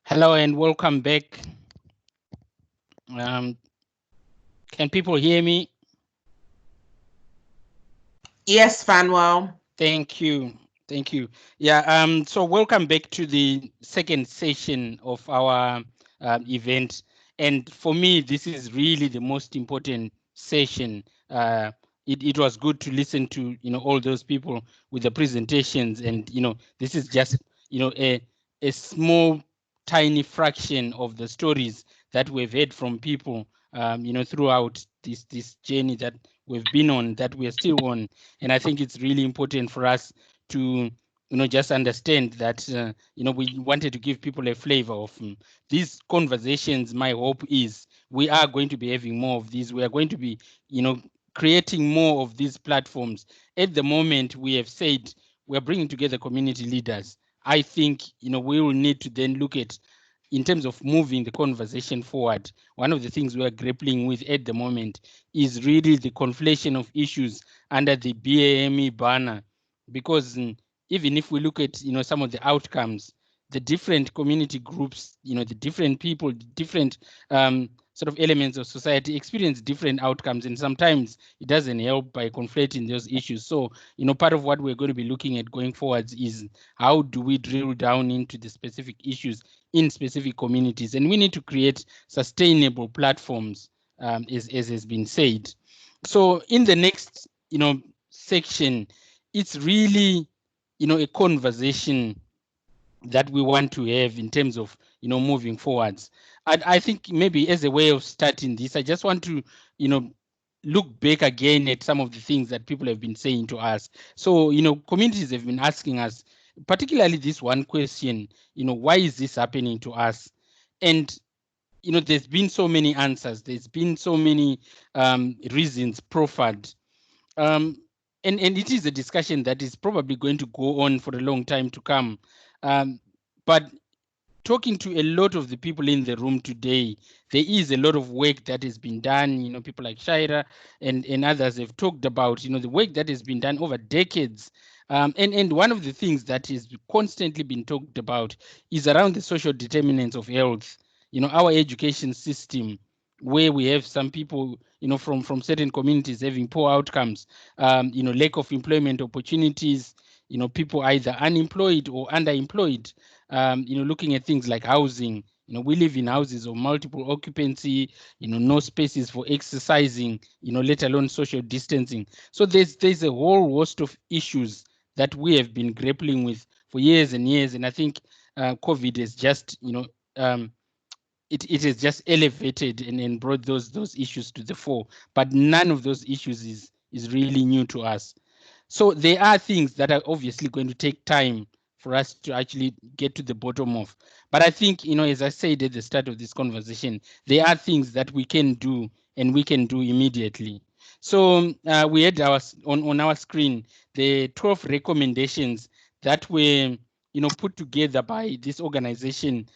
S2: Hello and welcome back. Can people hear me?
S11: Yes, Fanwell.
S2: Thank you. Thank you. Yeah, so welcome back to the second session of our event. And for me, this is really the most important session. It was good to listen to, all those people with the presentations. And, this is just, a small, tiny fraction of the stories that we've heard from people, throughout this journey that we've been on, that we're still on. And I think it's really important for us to just understand that we wanted to give people a flavor of these conversations. My hope is we are going to be having more of these. We are going to be creating more of these platforms. At the moment, we have said we're bringing together community leaders. I think we will need to then look at, in terms of moving the conversation forward, one of the things we are grappling with at the moment is really the conflation of issues under the BAME banner, because even if we look at some of the outcomes, the different community groups, the different people, different sort of elements of society experience different outcomes, and sometimes it doesn't help by conflating those issues. So part of what we're going to be looking at going forwards is how do we drill down into the specific issues in specific communities, and we need to create sustainable platforms, as has been said. So in the next section, it's really a conversation that we want to have in terms of moving forwards. I think maybe as a way of starting this, I just want to look back again at some of the things that people have been saying to us. So communities have been asking us, particularly this one question, why is this happening to us? And there's been so many answers, there's been so many reasons proffered. And it is a discussion that is probably going to go on for a long time to come. But talking to a lot of the people in the room today, there is a lot of work that has been done. People like Shaira and others have talked about, the work that has been done over decades. And one of the things that has constantly been talked about is around the social determinants of health. Our education system, where we have some people, from certain communities having poor outcomes, lack of employment opportunities, people either unemployed or underemployed, looking at things like housing. We live in houses of multiple occupancy, no spaces for exercising, let alone social distancing. So there's a whole host of issues that we have been grappling with for years and years. And I think COVID has just, it has just elevated and brought those issues to the fore. But none of those issues is really new to us. So there are things that are obviously going to take time for us to actually get to the bottom of. But I think, as I said at the start of this conversation, there are things that we can do, and we can do immediately. So we had on our screen the 12 recommendations that were put together by this organization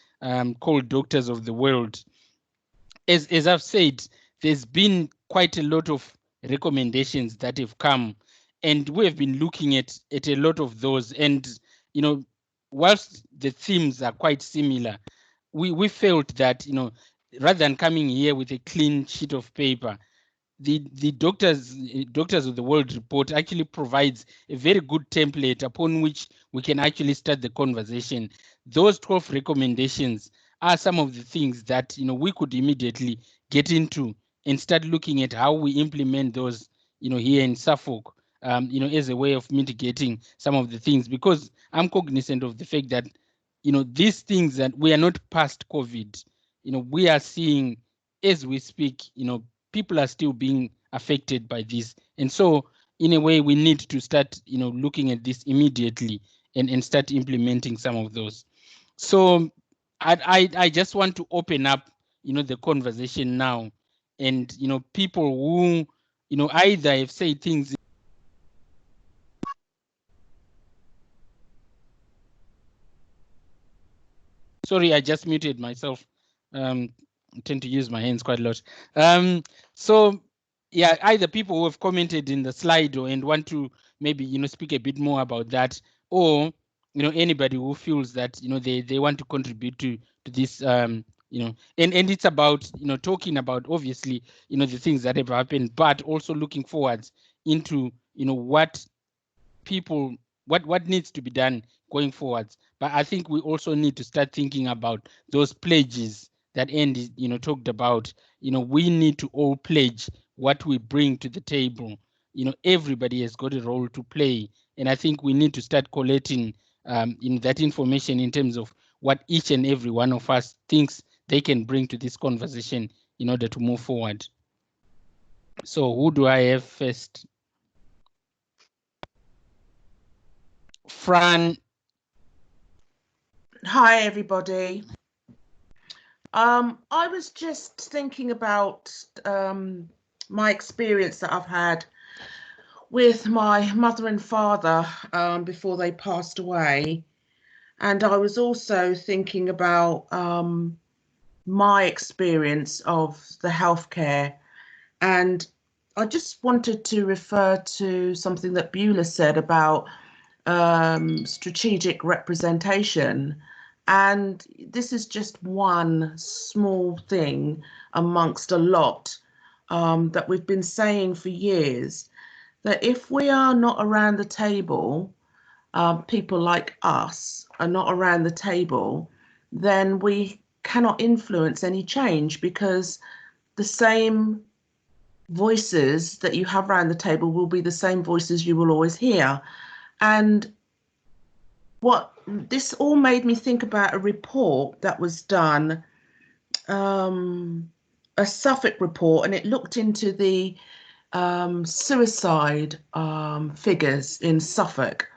S2: called Doctors of the World. As I've said, there's been quite a lot of recommendations that have come, and we have been looking at a lot of those. And whilst the themes are quite similar, we felt that rather than coming here with a clean sheet of paper, the Doctors of the World report actually provides a very good template upon which we can actually start the conversation. Those 12 recommendations are some of the things that we could immediately get into and start looking at how we implement those here in Suffolk, as a way of mitigating some of the things, because I'm cognizant of the fact that these things, that we are not past COVID. We are seeing, as we speak, people are still being affected by this. And so in a way, we need to start looking at this immediately and start implementing some of those. So I just want to open up the conversation now, and people who either have said things. Sorry, I just muted myself. I tend to use my hands quite a lot. So yeah, either people who have commented in the slide and want to maybe speak a bit more about that, or anybody who feels that they want to contribute to this, you know, and it's about, you know, talking about obviously, you know, the things that have happened, but also looking forwards into, you know, what people, what needs to be done going forwards. But I think we also need to start thinking about those pledges that Andy, you know, talked about. You know, we need to all pledge what we bring to the table. You know, everybody has got a role to play, and I think we need to start collating in that information in terms of what each and every one of us thinks they can bring to this conversation in order to move forward. So who do I have first? Fran.
S11: Hi, everybody. I was just thinking about my experience that I've had with my mother and father before they passed away. And I was also thinking about my experience of the healthcare. And I just wanted to refer to something that Beulah said about strategic representation. And this is just one small thing amongst a lot that we've been saying for years, that if we are not around the table, people like us are not around the table, then we cannot influence any change, because the same voices that you have around the table will be the same voices you will always hear. And what this all made me think about a report that was done, a Suffolk report, and it looked into the suicide figures in Suffolk.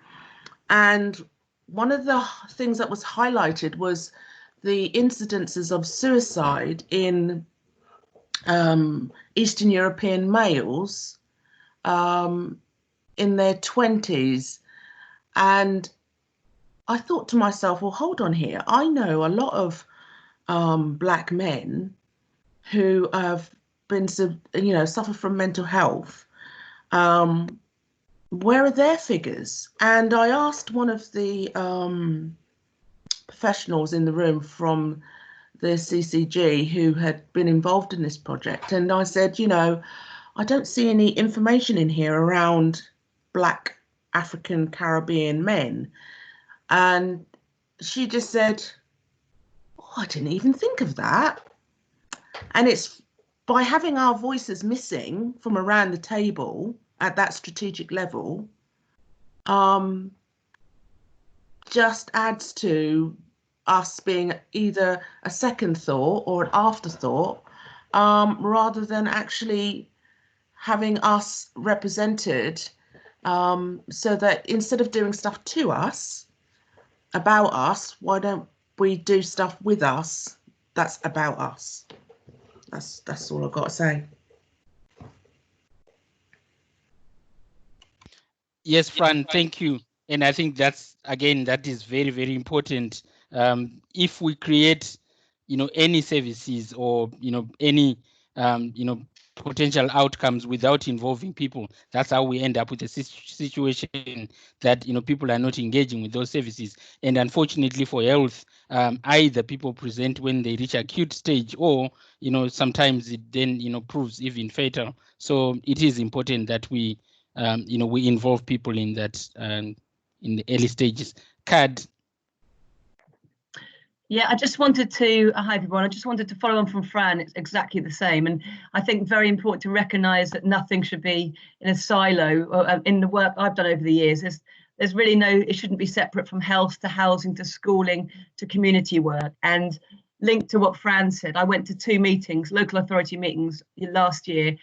S11: And one of the things that was highlighted was the incidences of suicide in Eastern European males in their 20s. And I thought to myself, well, hold on here. I know a lot of Black men who have been, you know, suffer from mental health. Where are their figures? And I asked one of the professionals in the room from the CCG who had been involved in this project, and I said, you know, I don't see any information in here around Black African Caribbean men. And she just said, oh, I didn't even think of that. And it's by having our voices missing from around the table at that strategic level, just adds to us being either a second thought or an afterthought, rather than actually having us represented, so that instead of doing stuff to us, about us, why don't we do stuff with us that's about us? That's all I've got to say.
S2: Yes, Fran, thank you. And I think that's, again, that is very, very important. If we create, you know, any services or, you know, any, you know, potential outcomes without involving people, that's how we end up with a situation that, you know, people are not engaging with those services. And unfortunately for health, either people present when they reach acute stage, or, you know, sometimes it then, you know, proves even fatal. So it is important that we, you know, we involve people in that, in the early stages. Cad.
S8: Yeah, I just wanted to, hi everyone, I just wanted to follow on from Fran. It's exactly the same. And I think very important to recognise that nothing should be in a silo. Or, in the work I've done over the years, there's really no, it shouldn't be separate from health to housing to schooling to community work. And linked to what Fran said, I went to 2 meetings, local authority meetings last year,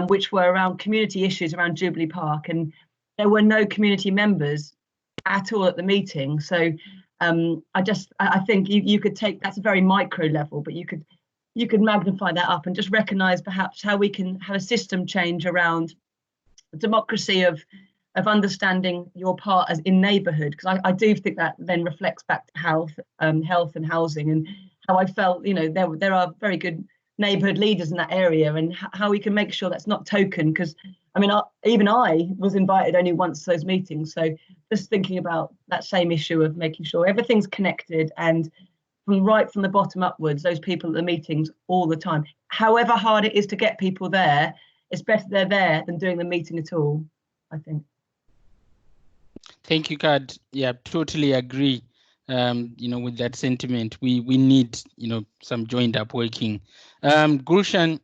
S8: which were around community issues around Jubilee Park. And there were no community members at all at the meeting. So I think you could take, that's a very micro level, but you could magnify that up and just recognise perhaps how we can have a system change around the democracy of understanding your part as in neighbourhood, because I do think that then reflects back to health and housing, and how I felt, you know, there are very good neighbourhood leaders in that area, and how we can make sure that's not token, because I mean, even I was invited only once to those meetings. So just thinking about that same issue of making sure everything's connected, and right from the bottom upwards, those people at the meetings all the time. However hard it is to get people there, it's better they're there than doing the meeting at all, I think.
S2: Thank you, Kad. Yeah, totally agree. With that sentiment, we need, some joined up working. Gulshan.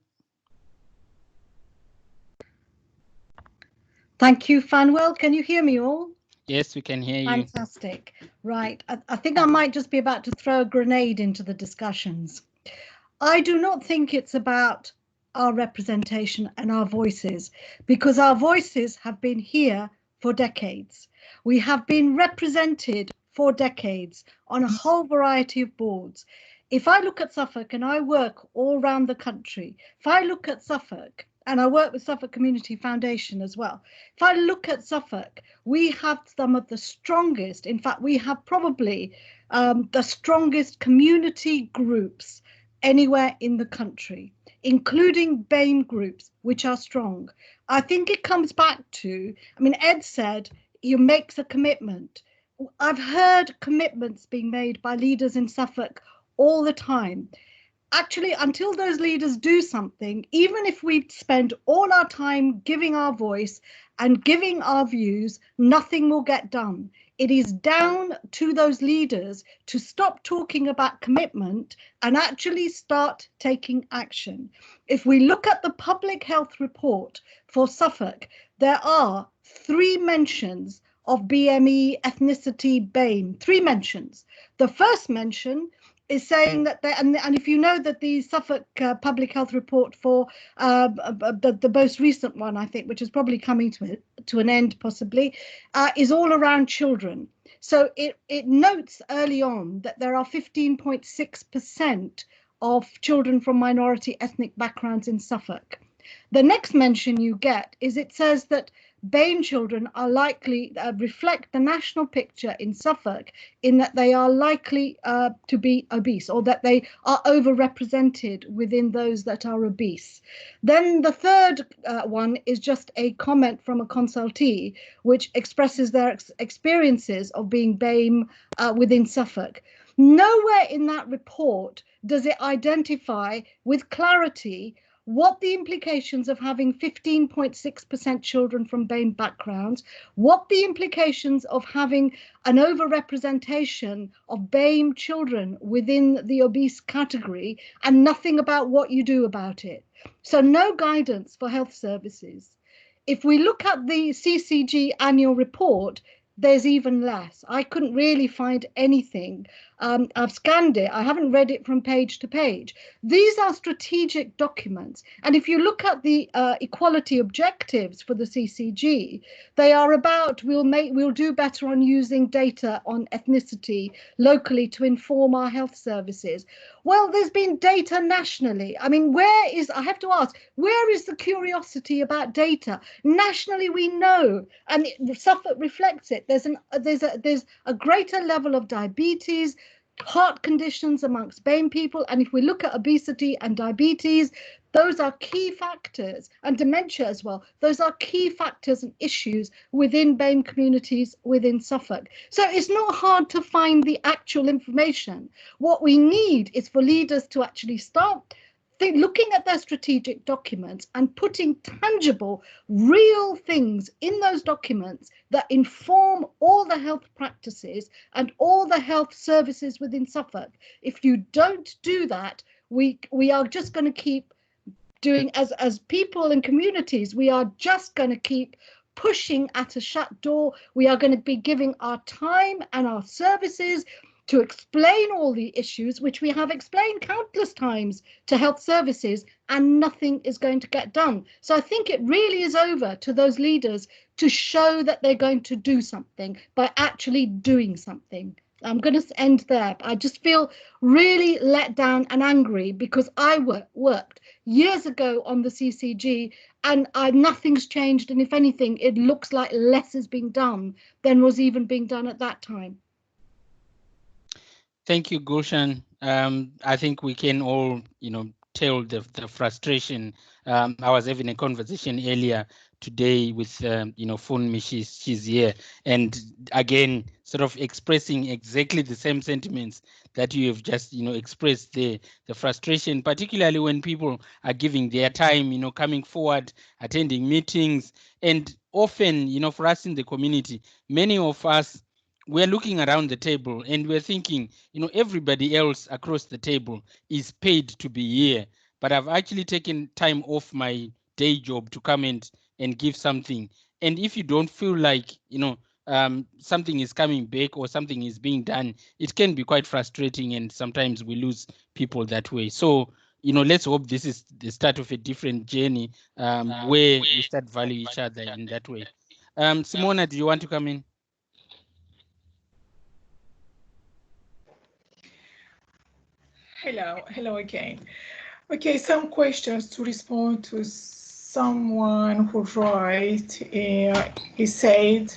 S12: Thank you, Fanwell. Can you hear me all?
S2: Yes, we can hear you.
S12: Fantastic. Right. I think I might just be about to throw a grenade into the discussions. I do not think it's about our representation and our voices, because our voices have been here for decades. We have been represented for decades on a whole variety of boards. If I look at Suffolk, and I work all around the country, if I look at Suffolk, and I work with Suffolk Community Foundation as well, if I look at Suffolk, we have some of the strongest, in fact, we have probably the strongest community groups anywhere in the country, including BAME groups, which are strong. I think it comes back to, Ed said, he makes a commitment. I've heard commitments being made by leaders in Suffolk all the time. Actually, until those leaders do something, even if we spend all our time giving our voice and giving our views, nothing will get done. It is down to those leaders to stop talking about commitment and actually start taking action. If we look at the public health report for Suffolk, there are 3 mentions of BME, ethnicity, BAME, 3 mentions. The first mention is saying that, and if you know that the Suffolk public health report for the most recent one, I think, which is probably coming to an end possibly, is all around children. So it notes early on that there are 15.6% of children from minority ethnic backgrounds in Suffolk. The next mention you get is it says that BAME children are likely reflect the national picture in Suffolk in that they are likely to be obese, or that they are overrepresented within those that are obese. Then the third one is just a comment from a consultee which expresses their experiences of being BAME within Suffolk. Nowhere in that report does it identify with clarity what the implications of having 15.6% children from BAME backgrounds, what the implications of having an overrepresentation of BAME children within the obese category, and nothing about what you do about it. So no guidance for health services. If we look at the CCG annual report, there's even less. I couldn't really find anything. I've scanned it. I haven't read it from page to page. These are strategic documents. And if you look at the equality objectives for the CCG, they are about we'll do better on using data on ethnicity locally to inform our health services. Well, there's been data nationally. I have to ask, where is the curiosity about data? Nationally, we know, and Suffolk reflects it. There's a greater level of diabetes, heart conditions amongst BAME people. And if we look at obesity and diabetes, those are key factors, and dementia as well. Those are key factors and issues within BAME communities within Suffolk. So it's not hard to find the actual information. What we need is for leaders to actually start looking at their strategic documents and putting tangible, real things in those documents that inform all the health practices and all the health services within Suffolk. If you don't do that, we are just going to keep doing, as people and communities, we are just going to keep pushing at a shut door. We are going to be giving our time and our services to explain all the issues, which we have explained countless times to health services, and nothing is going to get done. So I think it really is over to those leaders to show that they're going to do something by actually doing something. I'm going to end there. I just feel really let down and angry because I worked years ago on the CCG, and nothing's changed. And if anything, it looks like less is being done than was even being done at that time.
S2: Thank you, Gulshan. I think we can all, tell the frustration. I was having a conversation earlier today with Funmi. She's here, and again sort of expressing exactly the same sentiments that you have just expressed there. The frustration, particularly when people are giving their time, coming forward, attending meetings, and often for us in the community, many of us, we're looking around the table and we're thinking, everybody else across the table is paid to be here, but I've actually taken time off my day job to come and give something. And if you don't feel like, something is coming back or something is being done, it can be quite frustrating, and sometimes we lose people that way. So, let's hope this is the start of a different journey where we start valuing each other in that way. Simona, do you want to come in?
S7: Hello again. Okay, some questions to respond to someone who wrote. He said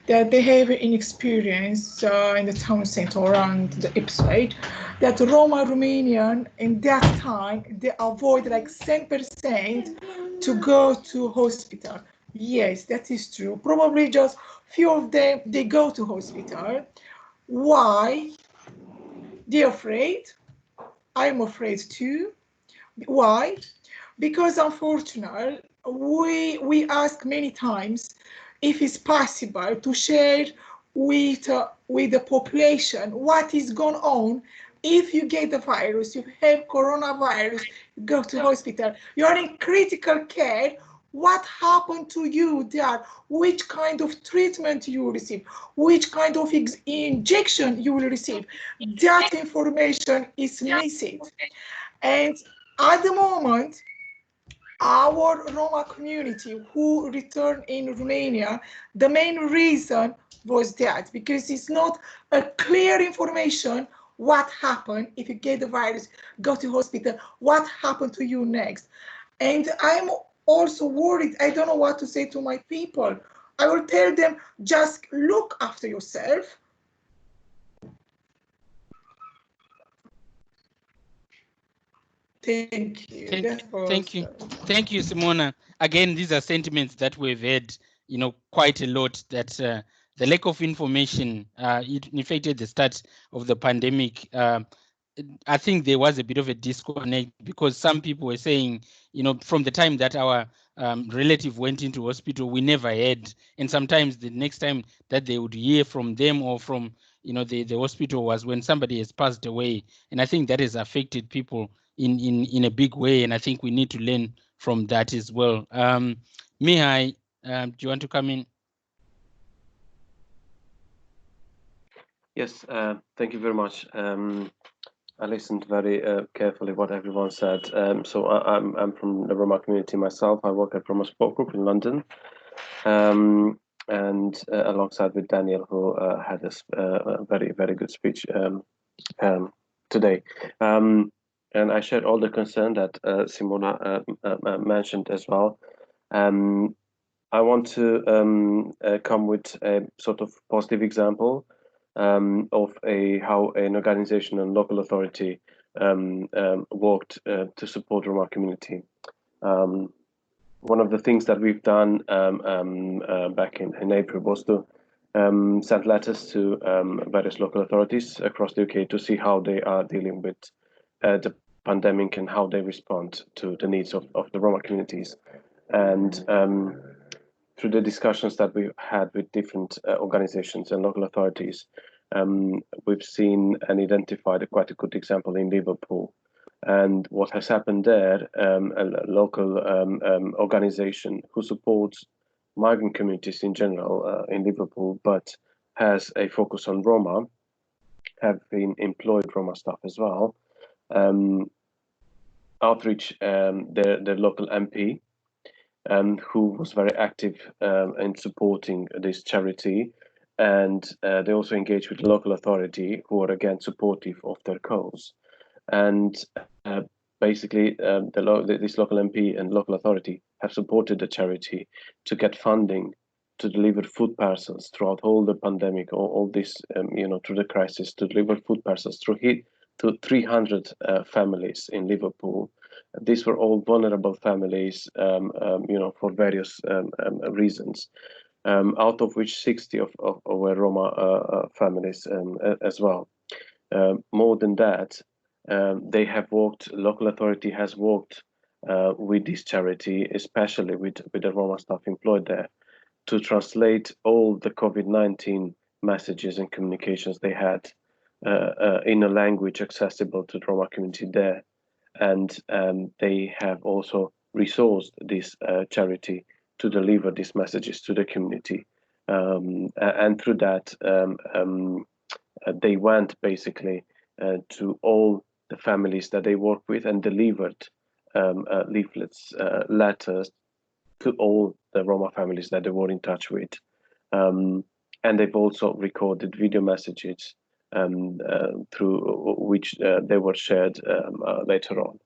S7: that they have an experience in the town center around the episode that Roma Romanian in that time they avoid like 10% to go to hospital. Yes, that is true. Probably just few of them they go to hospital. Why? They're afraid. I'm afraid too. Why? Because unfortunately, we ask many times if it's possible to share with the population what is going on. If you get the virus, you have coronavirus, you go to hospital, you're in critical care. What happened to you there? Which kind of treatment you will receive? Which kind of injection you will receive? That information is missing. And at the moment, our Roma community who returned in Romania, the main reason was that because it's not a clear information what happened if you get the virus, go to hospital, what happened to you next. And I'm also worried, I don't know what to say to my people. I will tell them, just look after yourself. Thank you.
S2: Thank you, Simona. Again, these are sentiments that we've had, quite a lot. That the lack of information, it affected the start of the pandemic. I think there was a bit of a disconnect because some people were saying, from the time that our relative went into hospital, we never had, and sometimes the next time that they would hear from them or from the hospital was when somebody has passed away, and I think that has affected people in a big way, and I think we need to learn from that as well. Mihai, do you want to come in?
S13: Yes, thank you very much. I listened very carefully what everyone said. So I'm from the Roma community myself. I work at Roma Support Group in London, and alongside with Daniel, who had a very good speech today. And I shared all the concern that Simona mentioned as well. I want to come with a sort of positive example of how an organization and local authority worked to support Roma community. One of the things that we've done back in April was to send letters to various local authorities across the UK to see how they are dealing with the pandemic and how they respond to the needs of the Roma communities. And through the discussions that we've had with different organizations and local authorities, we've seen and identified quite a good example in Liverpool. And what has happened there, a local organization who supports migrant communities in general in Liverpool, but has a focus on Roma, have been employed Roma staff as well, outreach their local MP, who was very active in supporting this charity, and they also engaged with the local authority, who are again supportive of their cause. And basically, this local MP and local authority have supported the charity to get funding to deliver food parcels throughout all the pandemic, all this, through the crisis, to deliver food parcels to 300 families in Liverpool these were all vulnerable families, for various reasons, out of which 60 were Roma families as well. More than that, they have worked, local authority has worked with this charity, especially with the Roma staff employed there, to translate all the COVID-19 messages and communications they had in a language accessible to the Roma community there. And they have also resourced this charity to deliver these messages to the community. And through that, they went basically to all the families that they work with and delivered leaflets, letters to all the Roma families that they were in touch with. And they've also recorded video messages through which they were shared later on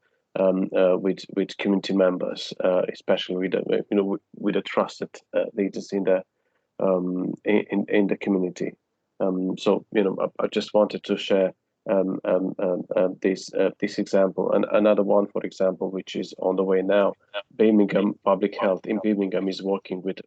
S13: with community members, especially with the trusted leaders in the community. So I just wanted to share this example. And another one, for example, which is on the way now, Birmingham Public Health in Birmingham is working with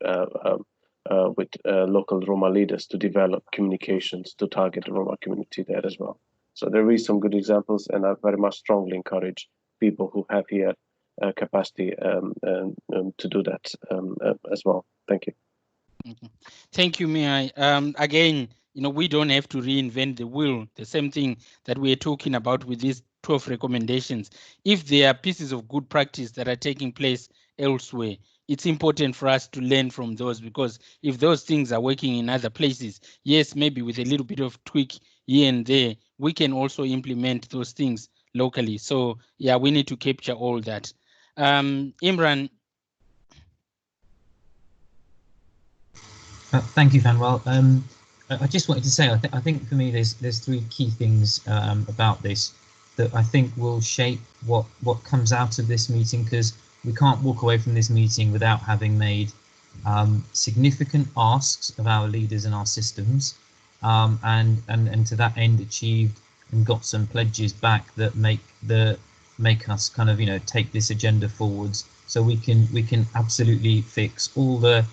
S13: local Roma leaders to develop communications to target the Roma community there as well. So there is some good examples, and I very much strongly encourage people who have here capacity to do that as well. Thank you.
S2: Thank you, Mihai. Again, we don't have to reinvent the wheel. The same thing that we're talking about with these 12 recommendations. If there are pieces of good practice that are taking place elsewhere, it's important for us to learn from those, because if those things are working in other places, yes, maybe with a little bit of tweak here and there, we can also implement those things locally. So yeah, we need to capture all that. Imran.
S14: Thank you, Fanuel. I just wanted to say, I think for me, there's three key things about this that I think will shape what comes out of this meeting, because we can't walk away from this meeting without having made significant asks of our leaders and our systems, and to that end achieved and got some pledges back that make us kind of take this agenda forwards, so we can absolutely fix all the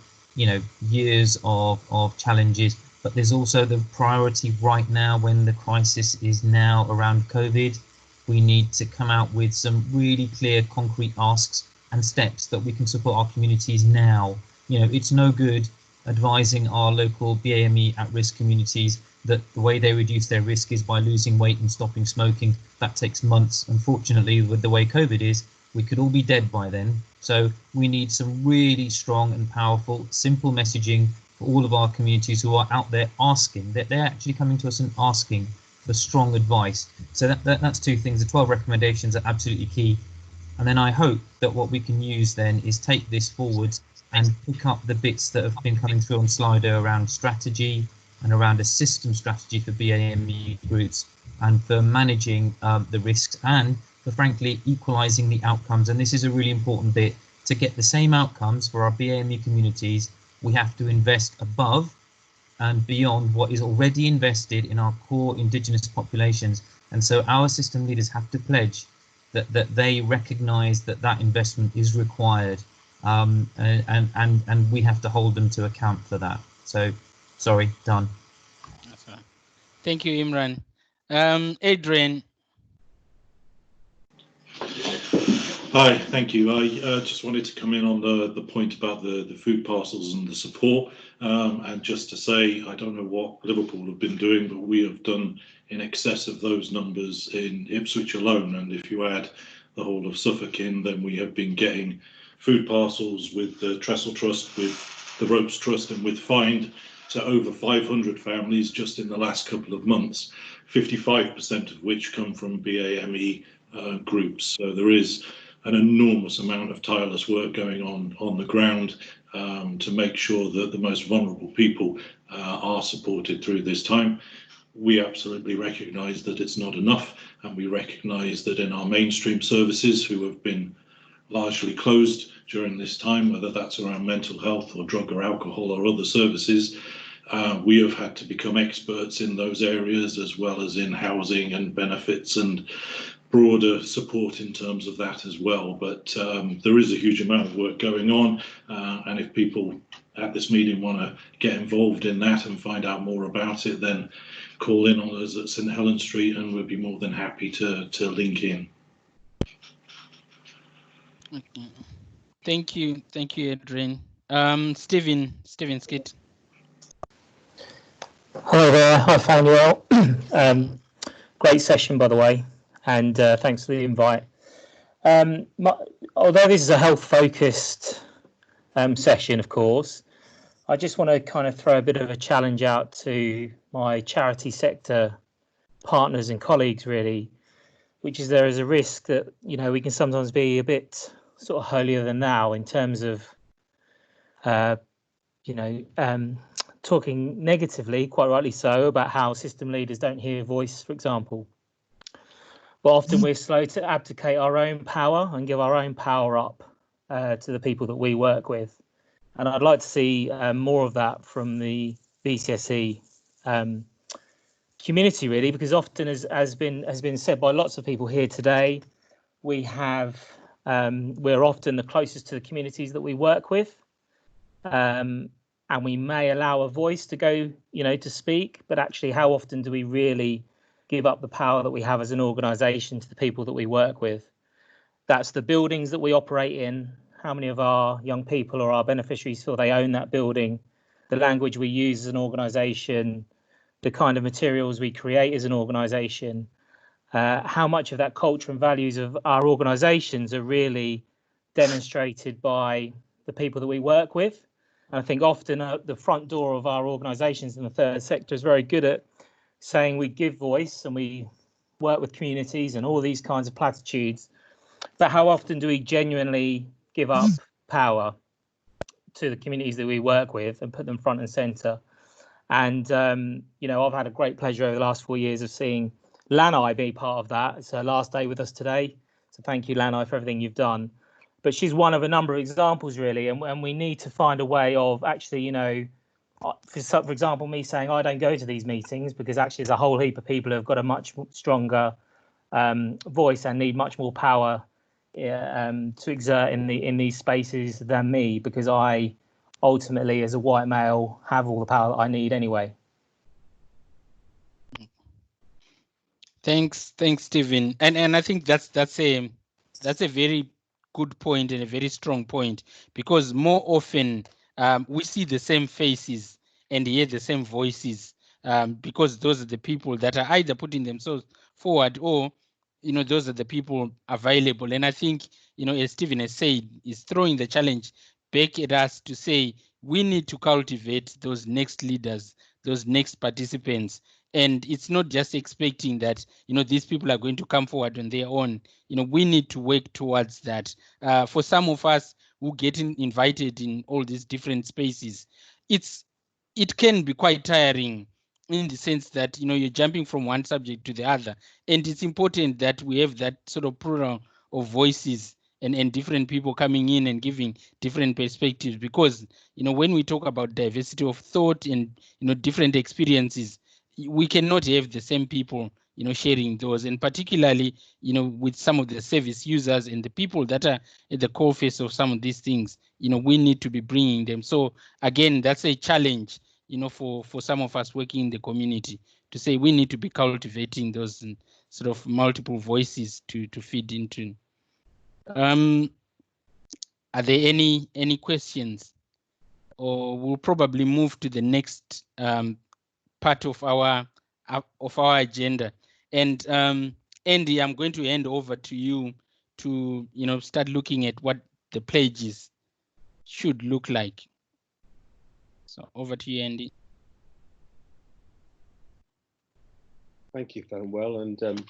S14: years of challenges. But there's also the priority right now, when the crisis is now around COVID. We need to come out with some really clear, concrete asks and steps that we can support our communities now. It's no good advising our local BAME at-risk communities that the way they reduce their risk is by losing weight and stopping smoking. That takes months. Unfortunately, with the way COVID is, we could all be dead by then. So we need some really strong and powerful, simple messaging for all of our communities who are out there asking, that they're actually coming to us and asking for strong advice. So that's two things. The 12 recommendations are absolutely key. And then I hope that what we can use then is take this forward and pick up the bits that have been coming through on Slido around strategy and around a system strategy for BAME groups and for managing the risks and for frankly equalising the outcomes. And this is a really important bit. To get the same outcomes for our BAME communities, we have to invest above and beyond what is already invested in our core Indigenous populations. And so our system leaders have to pledge that they recognise that investment is required, and we have to hold them to account for that. So, sorry, done.
S2: That's right. Thank you, Imran. Adrian.
S15: Hi, thank you. I just wanted to come in on the point about the food parcels and the support, and just to say, I don't know what Liverpool have been doing, but we have done in excess of those numbers in Ipswich alone. And if you add the whole of Suffolk in, then we have been getting food parcels with the Trestle Trust, with the Ropes Trust, and with Find to over 500 families just in the last couple of months, 55% of which come from BAME groups. So there is an enormous amount of tireless work going on the ground to make sure that the most vulnerable people are supported through this time. We absolutely recognise that it's not enough, and we recognise that in our mainstream services, who have been largely closed during this time, whether that's around mental health or drug or alcohol or other services, we have had to become experts in those areas, as well as in housing and benefits and broader support in terms of that as well. But there is a huge amount of work going on, and if people at this meeting want to get involved in that and find out more about it, then call in on us at St Helens Street and we'll be more than happy to link in.
S2: Okay. Thank you, Adrian. Stephen Skit.
S16: Hello there, hi Fanuel. Great session, by the way, and thanks for the invite. Although this is a health-focused session, of course, I just want to kind of throw a bit of a challenge out to my charity sector partners and colleagues, really, which is there is a risk that, you know, we can sometimes be a bit sort of holier than thou in terms of, talking negatively, quite rightly so, about how system leaders don't hear voice, for example. But often we're slow to abdicate our own power and give our own power up to the people that we work with. And I'd like to see more of that from the BCSE community, really, because often, as has been said by lots of people here today, we're often the closest to the communities that we work with. And we may allow a voice to go, to speak, but actually how often do we really give up the power that we have as an organisation to the people that we work with? That's the buildings that we operate in. How many of our young people or our beneficiaries feel they own that building? The language we use as an organisation, the kind of materials we create as an organisation, how much of that culture and values of our organisations are really demonstrated by the people that we work with. And I think often the front door of our organisations in the third sector is very good at saying we give voice and we work with communities and all these kinds of platitudes. But how often do we genuinely give up power to the communities that we work with and put them front and centre? And, I've had a great pleasure over the last 4 years of seeing Lanai be part of that. It's her last day with us today. So thank you, Lanai, for everything you've done. But she's one of a number of examples, really, and we need to find a way of actually, for example, me saying I don't go to these meetings because actually there's a whole heap of people who have got a much stronger voice and need much more power to exert in these spaces than me, because I ultimately, as a white male, have all the power that I need anyway.
S2: Thanks, Stephen. And I think that's a very good point and a very strong point, because more often we see the same faces and hear the same voices, because those are the people that are either putting themselves forward or, those are the people available. And I think, as Stephen has said, is throwing the challenge back at us to say we need to cultivate those next leaders, those next participants. And it's not just expecting that, these people are going to come forward on their own. We need to work towards that. For some of us who get invited in all these different spaces, it can be quite tiring, in the sense that, you're jumping from one subject to the other. And it's important that we have that sort of plural of voices and different people coming in and giving different perspectives, because, when we talk about diversity of thought and, different experiences, we cannot have the same people, sharing those, and particularly, with some of the service users and the people that are at the core face of some of these things, we need to be bringing them. So again, that's a challenge, for some of us working in the community, to say we need to be cultivating those sort of multiple voices to feed into. Are there any questions, or we'll probably move to the next part of our agenda? And Andy, I'm going to hand over to you to start looking at what the pledges should look like. So over to you, Andy.
S1: Thank you, Fanuel, and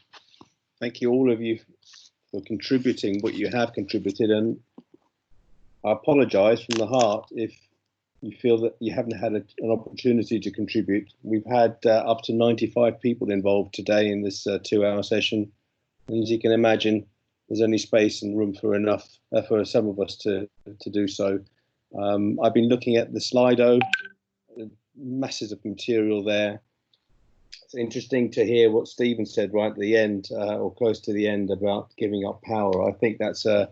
S1: thank you all of you for contributing what you have contributed. And I apologise from the heart if you feel that you haven't had an opportunity to contribute. We've had up to 95 people involved today in this 2-hour session. And as you can imagine, there's only space and room for enough for some of us to do so. I've been looking at the Slido, masses of material there. It's interesting to hear what Stephen said right at the end, or close to the end, about giving up power. I think that's a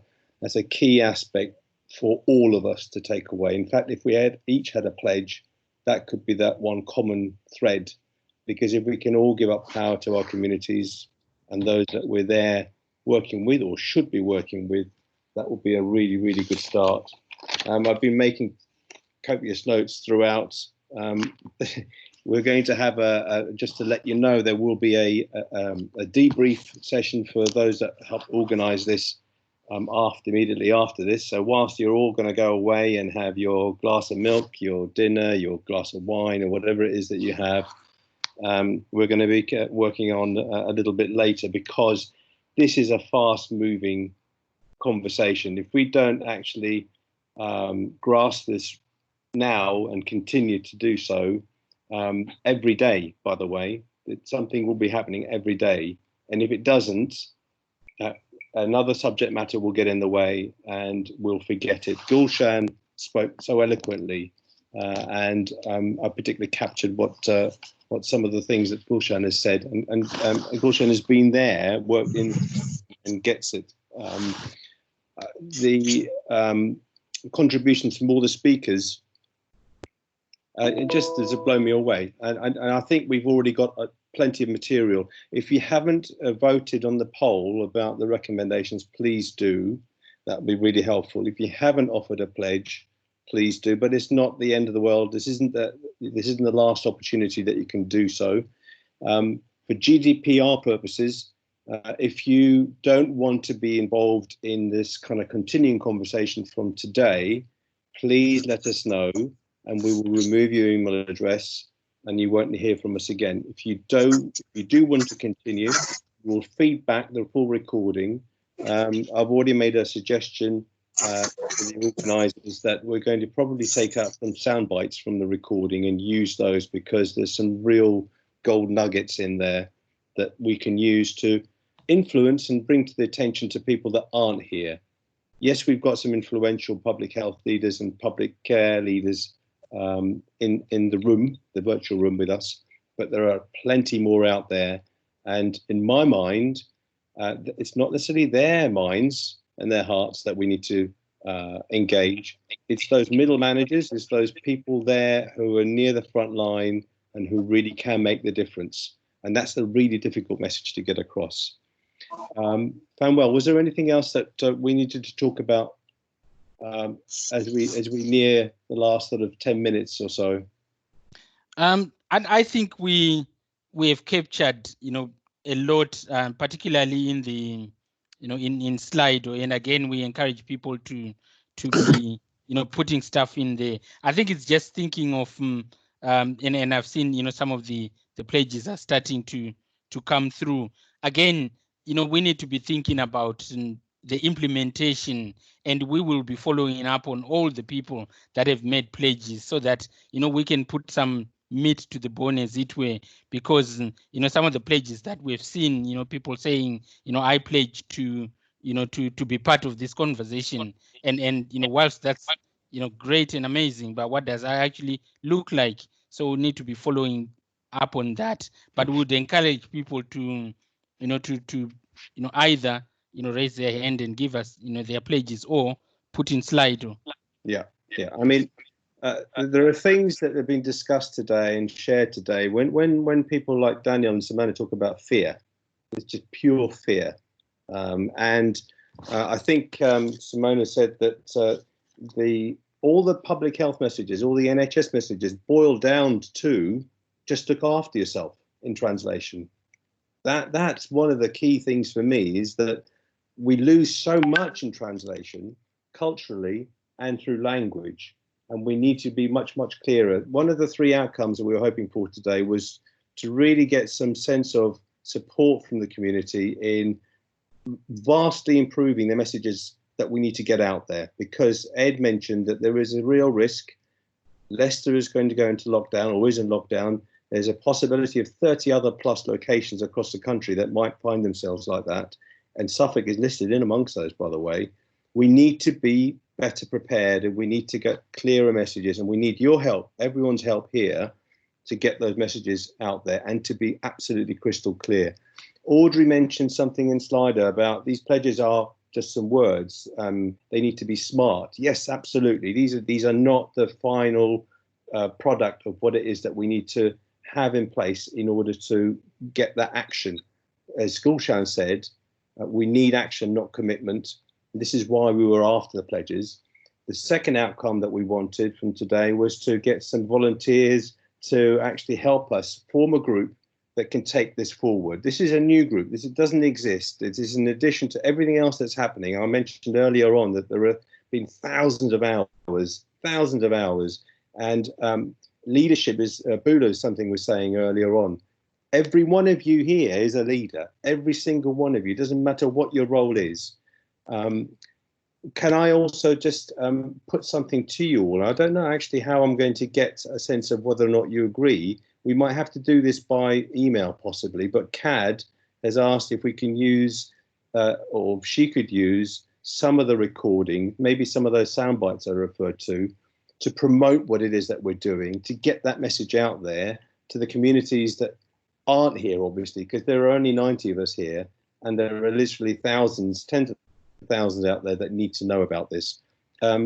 S1: key aspect for all of us to take away. In fact, if we had each had a pledge, that could be that one common thread, because if we can all give up power to our communities and those that we're there working with or should be working with, that will be a really, really good start. I've been making copious notes throughout. We're going to have just to let you know, there will be a debrief session for those that help organise this immediately after this. So whilst you're all going to go away and have your glass of milk, your dinner, your glass of wine, or whatever it is that you have, we're going to be working on a little bit later, because this is a fast-moving conversation. If we don't actually grasp this now and continue to do so, every day, by the way, something will be happening every day. And if it doesn't, another subject matter will get in the way and we'll forget it. Gulshan spoke so eloquently, and I particularly captured what some of the things that Gulshan has said. And Gulshan has been there, worked in, and gets it. The contributions from all the speakers, it just has blown me away, and I think we've already got plenty of material. If you haven't voted on the poll about the recommendations, please do. That would be really helpful. If you haven't offered a pledge, please do. But it's not the end of the world. This isn't the last opportunity that you can do so. For GDPR purposes, if you don't want to be involved in this kind of continuing conversation from today, please let us know, and we will remove your email address and you won't hear from us again. If you do want to continue, we'll feed back the full recording. I've already made a suggestion to the organisers that we're going to probably take out some sound bites from the recording and use those, because there's some real gold nuggets in there that we can use to influence and bring to the attention to people that aren't here. Yes, we've got some influential public health leaders and public care leaders in the room, the virtual room with us, but there are plenty more out there. And in my mind, it's not necessarily their minds and their hearts that we need to engage. It's those middle managers, it's those people there who are near the front line and who really can make the difference. And that's a really difficult message to get across. Fanwell, was there anything else that we needed to talk about as we near the last sort of 10 minutes or so?
S2: And I think we have captured, a lot, particularly in the, in Slido. And again, we encourage people to be, putting stuff in there. I think it's just thinking of, and I've seen, some of the pledges are starting to come through. Again, we need to be thinking about the implementation, and we will be following up on all the people that have made pledges, so that we can put some meat to the bone, as it were, because some of the pledges that we've seen, people saying, I pledge to to be part of this conversation, and whilst that's great and amazing, but what does that actually look like? So we need to be following up on that, but we would encourage people to either raise their hand and give us their pledges, or put in Slido.
S1: Yeah. I mean, there are things that have been discussed today and shared today. When people like Daniel and Simona talk about fear, it's just pure fear. And I think Simona said that all the public health messages, all the NHS messages, boil down to just look after yourself, in translation. That's one of the key things for me, is that we lose so much in translation, culturally and through language, and we need to be much, much clearer. One of the three outcomes that we were hoping for today was to really get some sense of support from the community in vastly improving the messages that we need to get out there, because Ed mentioned that there is a real risk. Leicester is going to go into lockdown, or is in lockdown. There's a possibility of 30 other plus locations across the country that might find themselves like that. And Suffolk is listed in amongst those, by the way. We need to be better prepared, and we need to get clearer messages, and we need your help, everyone's help here, to get those messages out there and to be absolutely crystal clear. Audrey mentioned something in Slido about these pledges are just some words. They need to be smart. Yes, absolutely. These are not the final product of what it is that we need to have in place in order to get that action. As Gulshan said, we need action, not commitment. This is why we were after the pledges. The second outcome that we wanted from today was to get some volunteers to actually help us form a group that can take this forward. This is a new group. It doesn't exist. It is in addition to everything else that's happening. I mentioned earlier on that there have been thousands of hours, and leadership is, Bula, something was saying earlier on. Every one of you here is a leader. Every single one of you. Doesn't matter what your role is. Can I also just put something to you all? I don't know actually how I'm going to get a sense of whether or not you agree. We might have to do this by email possibly, but CAD has asked if we can use, or she could use some of the recording, maybe some of those sound bites I referred to promote what it is that we're doing, to get that message out there to the communities that aren't here, obviously, because there are only 90 of us here, and there are literally thousands, tens of thousands out there that need to know about this.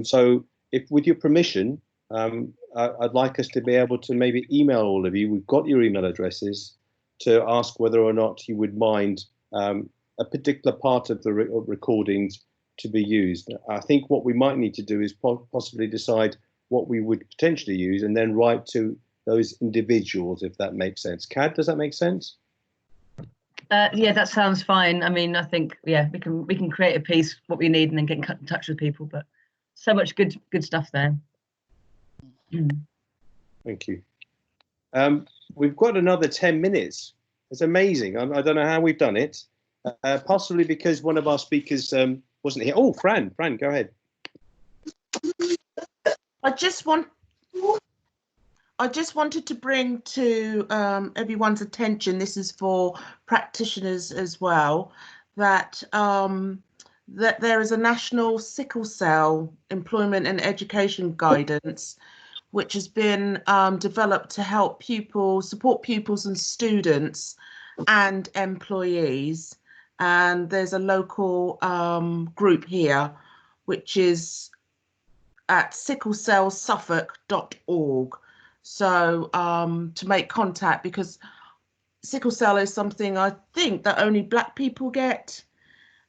S1: So if, with your permission, I'd like us to be able to maybe email all of you, we've got your email addresses, to ask whether or not you would mind a particular part of the recordings to be used. I think what we might need to do is possibly decide what we would potentially use and then write to those individuals, if that makes sense. Kat, does that make sense?
S8: Yeah, that sounds fine. I mean, I think, yeah, we can create a piece, what we need, and then get in touch with people. But so much good stuff there.
S1: Thank you. We've got another 10 minutes. It's amazing. I don't know how we've done it. Possibly because one of our speakers wasn't here. Oh, Fran, go ahead.
S11: I just wanted to bring to everyone's attention, this is for practitioners as well, that that there is a national sickle cell employment and education guidance, which has been developed to help support pupils and students and employees. And there's a local group here, which is at sicklecellsuffolk.org. So to make contact, because sickle cell is something I think that only Black people get.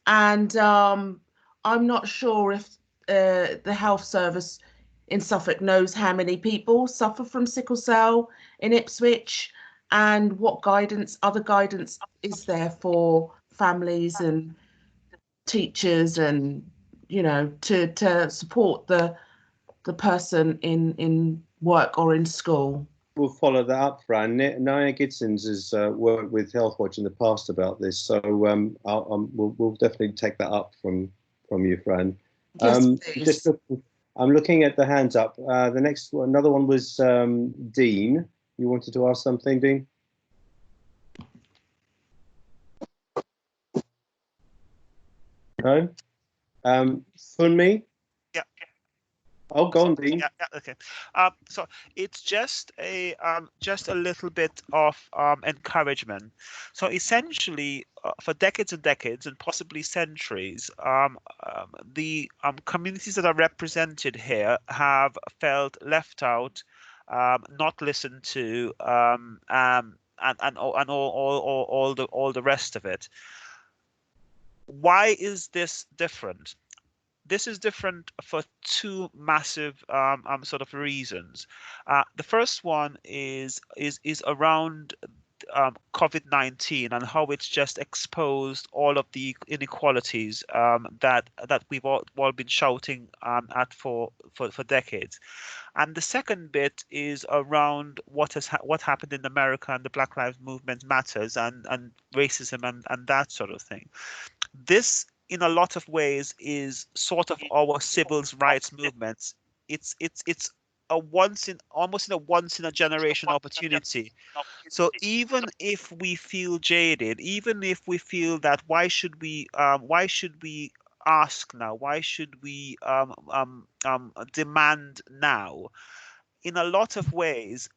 S11: And I'm not sure if the health service in Suffolk knows how many people suffer from sickle cell in Ipswich, and what other guidance is there for families and teachers, and to support the person in work or in school.
S1: We'll follow that up, Fran. Naya Gidsons has worked with Healthwatch in the past about this, so we'll definitely take that up from you, Fran.
S11: Yes, please.
S1: I'm looking at the hands up. The next one, another one was Dean. You wanted to ask something, Dean? No? Funmi?
S17: Yeah.
S1: Oh, go on, Dean.
S17: Yeah, okay. So it's just a little bit of encouragement. So essentially, for decades and decades, and possibly centuries, the communities that are represented here have felt left out, not listened to, and all the rest of it. Why is this different? This is different for two massive sort of reasons. The first one is around COVID-19 and how it's just exposed all of the inequalities that we've all been shouting at for decades. And the second bit is around what happened in America and the Black Lives Movement matters and racism and that sort of thing. This, in a lot of ways, is sort of our civil rights movements. It's almost in a once in a generation opportunity. So even if we feel jaded, even if we feel that why should we ask now? Why should we demand now? In a lot of ways,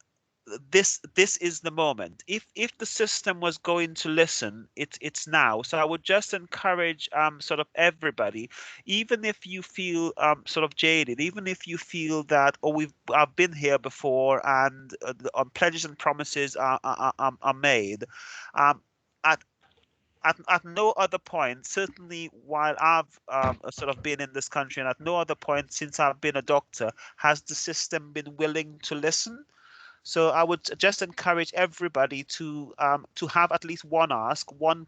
S17: this is the moment. If the system was going to listen, it's now. So I would just encourage sort of everybody, even if you feel sort of jaded, even if you feel that, oh, I've been here before, and pledges and promises are made. At no other point, certainly while I've sort of been in this country, and at no other point since I've been a doctor, has the system been willing to listen. So I would just encourage everybody to have at least one ask, one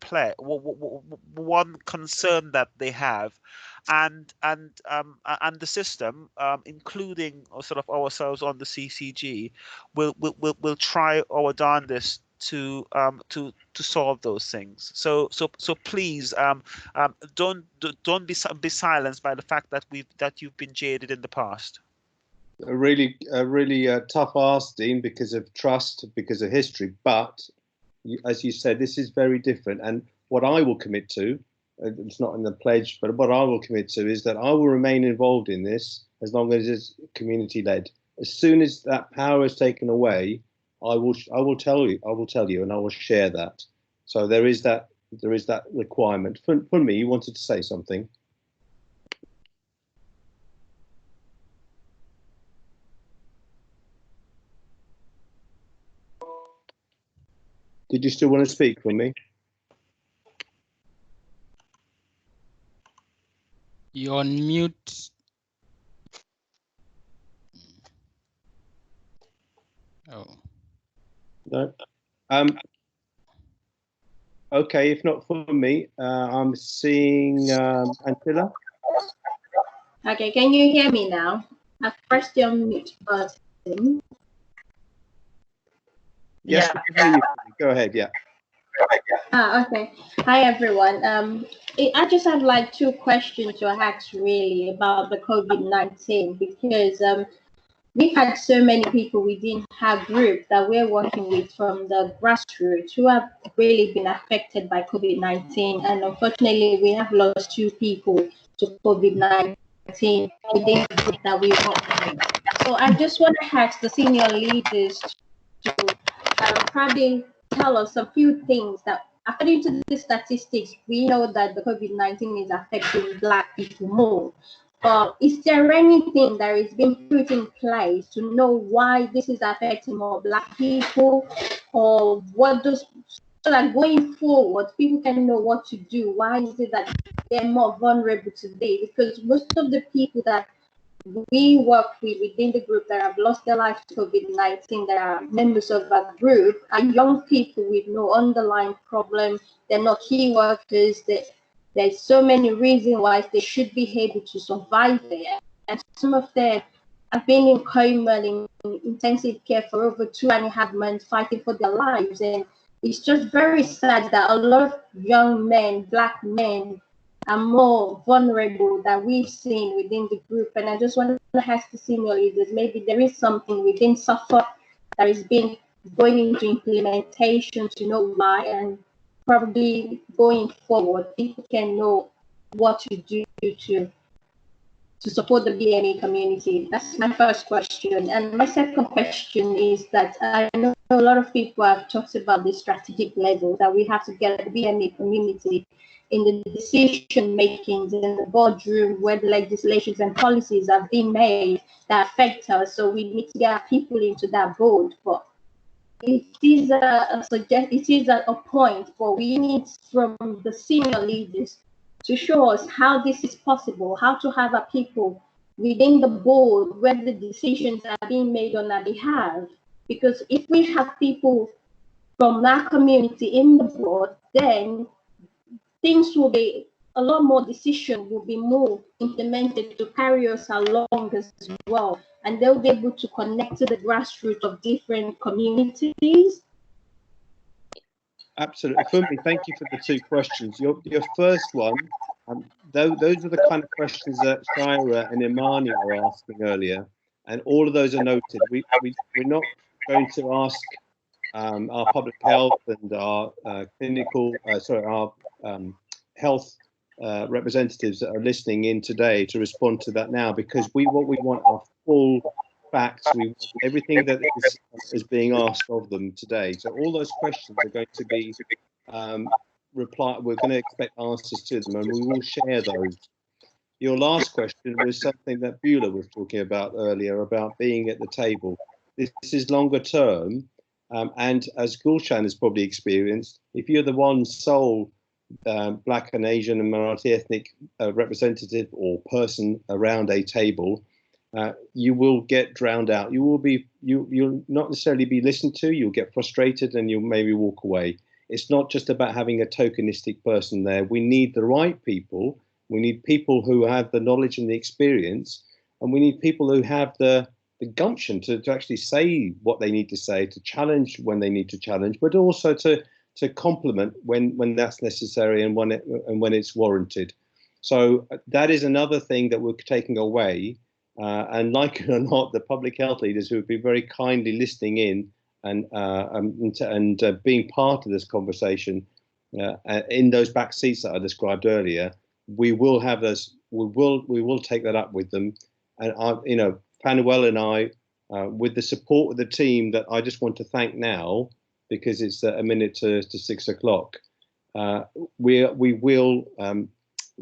S17: one concern that they have, and the system, including sort of ourselves on the CCG, will try our darndest to solve those things. So please don't be silenced by the fact that you've been jaded in the past.
S1: A really tough ask, Dean, because of trust, because of history. But as you said, this is very different. And what I will commit to, it's not in the pledge, but what I will commit to is that I will remain involved in this as long as it's community led. As soon as that power is taken away, I will tell you, and I will share that. So there is that requirement. For me, you wanted to say something. Did you still want to speak for me?
S2: You're on mute. Oh.
S1: No. Okay, if not for me, I'm seeing Antilla.
S18: Okay, can you hear me now? I pressed the unmute button.
S1: Yes, we can hear you. Go ahead, yeah.
S18: Okay. Hi, everyone. I just have like two questions to ask really about the COVID-19, because we've had so many people within our group that we're working with from the grassroots who have really been affected by COVID-19. And unfortunately, we have lost 2 people to COVID-19 within the group that we work with. So I just want to ask the senior leaders to probably tell us a few things that, according to the statistics, we know that the COVID-19 is affecting Black people more. Is there anything that is being put in place to know why this is affecting more Black people, or what does, so that going forward, people can know what to do? Why is it that they're more vulnerable today? Because most of the people that we work with within the group that have lost their life to COVID-19, that are members of our group, are young people with no underlying problem. They're not key workers. There's so many reasons why they should be able to survive there. And some of them have been in coma, in intensive care for over 2.5 months, fighting for their lives. And it's just very sad that a lot of young men, Black men, are more vulnerable that we've seen within the group. And I just want to ask the senior leaders, maybe there is something within Suffolk that is being going into implementation to know why, and probably going forward, people can know what to do to support the BME community. That's my first question. And my second question is that I know a lot of people have talked about the strategic level, that we have to get the BME community in the decision makings in the boardroom where the legislations and policies are being made that affect us. So we need to get people into that board. But it is a point, but we need from the senior leaders to show us how this is possible, how to have our people within the board where the decisions are being made on our behalf. Because if we have people from that community in the board, then things will be, a lot more decision will be more implemented to carry us along as well. And they'll be able to connect to the grassroots of different communities.
S1: Absolutely. Funmi, thank you for the 2 questions. Your first one, those are the kind of questions that Shira and Imani were asking earlier, and all of those are noted. We're not going to ask our public health and our our health representatives that are listening in today to respond to that now, because what we want are full, facts. We want everything that is being asked of them today. So all those questions are going to be reply. We're going to expect answers to them, and we will share those. Your last question was something that Beulah was talking about earlier, about being at the table. This is longer term, and as Gulshan has probably experienced, if you're the one sole Black and Asian and minority ethnic representative or person around a table, you will get drowned out. You'll not necessarily be listened to. You'll get frustrated and you'll maybe walk away. It's not just about having a tokenistic person there. We need the right people. We need people who have the knowledge and the experience, and we need people who have the gumption to actually say what they need to say, to challenge when they need to challenge, but also to complement when that's necessary and when it's warranted. So that is another thing that we're taking away. And like it or not, the public health leaders who have been very kindly listening in and being part of this conversation in those back seats that I described earlier, we will have those. We will take that up with them, and Fanuel and I, with the support of the team that I just want to thank now, because it's a minute to 6 o'clock. We will.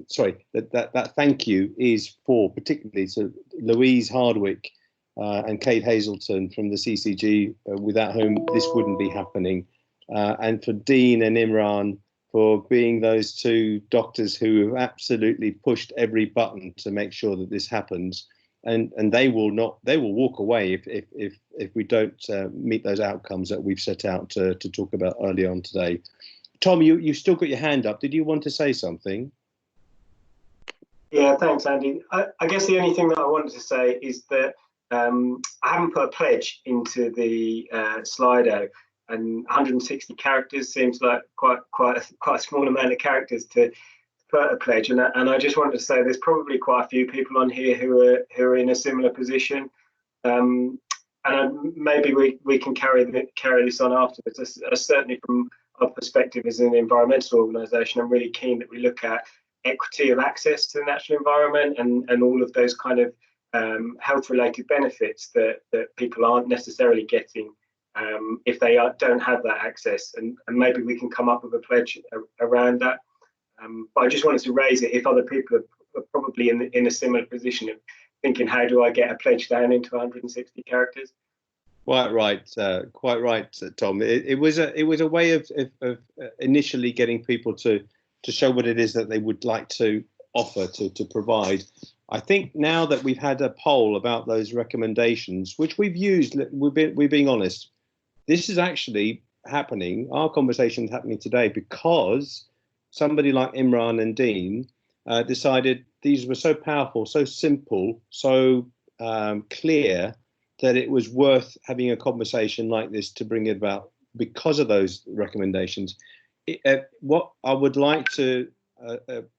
S1: Sorry, that thank you is for particularly to Louise Hardwick and Kate Hazelton from the CCG, without whom this wouldn't be happening, and for Dean and Imran for being those two doctors who have absolutely pushed every button to make sure that this happens, and they will walk away if we don't meet those outcomes that we've set out to talk about early on today. Tom, you still got your hand up. Did you want to say something?
S19: Yeah, thanks, Andy. I guess the only thing that I wanted to say is that I haven't put a pledge into the Slido, and 160 characters seems like quite a small amount of characters to put a pledge. And I just wanted to say there's probably quite a few people on here who are in a similar position, and maybe we can carry this on afterwards. Certainly from our perspective as an environmental organisation, I'm really keen that we look at equity of access to the natural environment and all of those kind of health-related benefits that people aren't necessarily getting if they don't have that access. And maybe we can come up with a pledge around that. But I just wanted to raise it if other people are probably in a similar position of thinking, how do I get a pledge down into 160 characters?
S1: Quite right, Tom. It was a way of initially getting people to show what it is that they would like to offer to provide. I think now that we've had a poll about those recommendations, which we've used, we're being honest, this is actually happening. Our conversation is happening today because somebody like Imran and Dean decided these were so powerful, so simple, so clear that it was worth having a conversation like this to bring it about because of those recommendations. What I would like to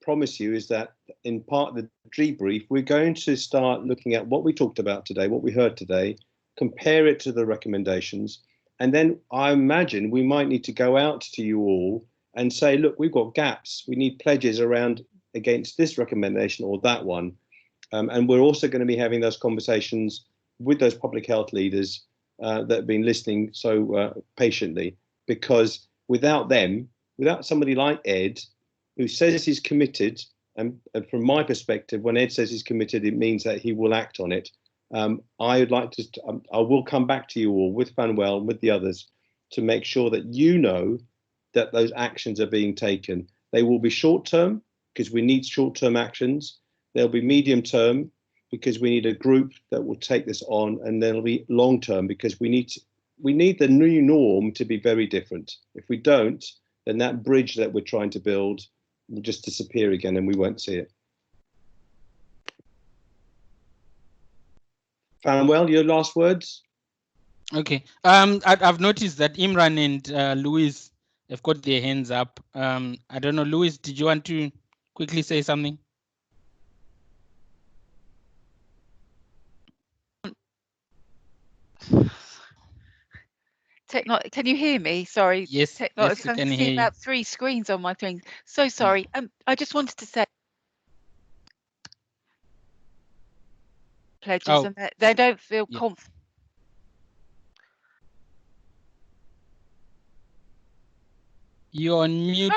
S1: promise you is that in part of the debrief, we're going to start looking at what we talked about today, what we heard today, compare it to the recommendations. And then I imagine we might need to go out to you all and say, look, we've got gaps. We need pledges around against this recommendation or that one. And we're also going to be having those conversations with those public health leaders that have been listening so patiently, because without them, without somebody like Ed, who says he's committed, and from my perspective, when Ed says he's committed, it means that he will act on it. I would like to, I will come back to you all with Fanuel and with the others to make sure that you know that those actions are being taken. They will be short-term because we need short-term actions. They'll be medium-term because we need a group that will take this on, and they'll be long-term because we need the new norm to be very different. If we don't, then that bridge that we're trying to build will just disappear again and we won't see it. Fanuel, your last words?
S2: Okay. I've noticed that Imran and Louis have got their hands up. I don't know, Louis, did you want to quickly say something?
S20: Can you hear me? Sorry.
S2: Yes, yes, we can hear you.
S20: About 3 screens on my thing. So sorry. I just wanted to say. pledges, and they don't feel confident.
S2: You're on mute,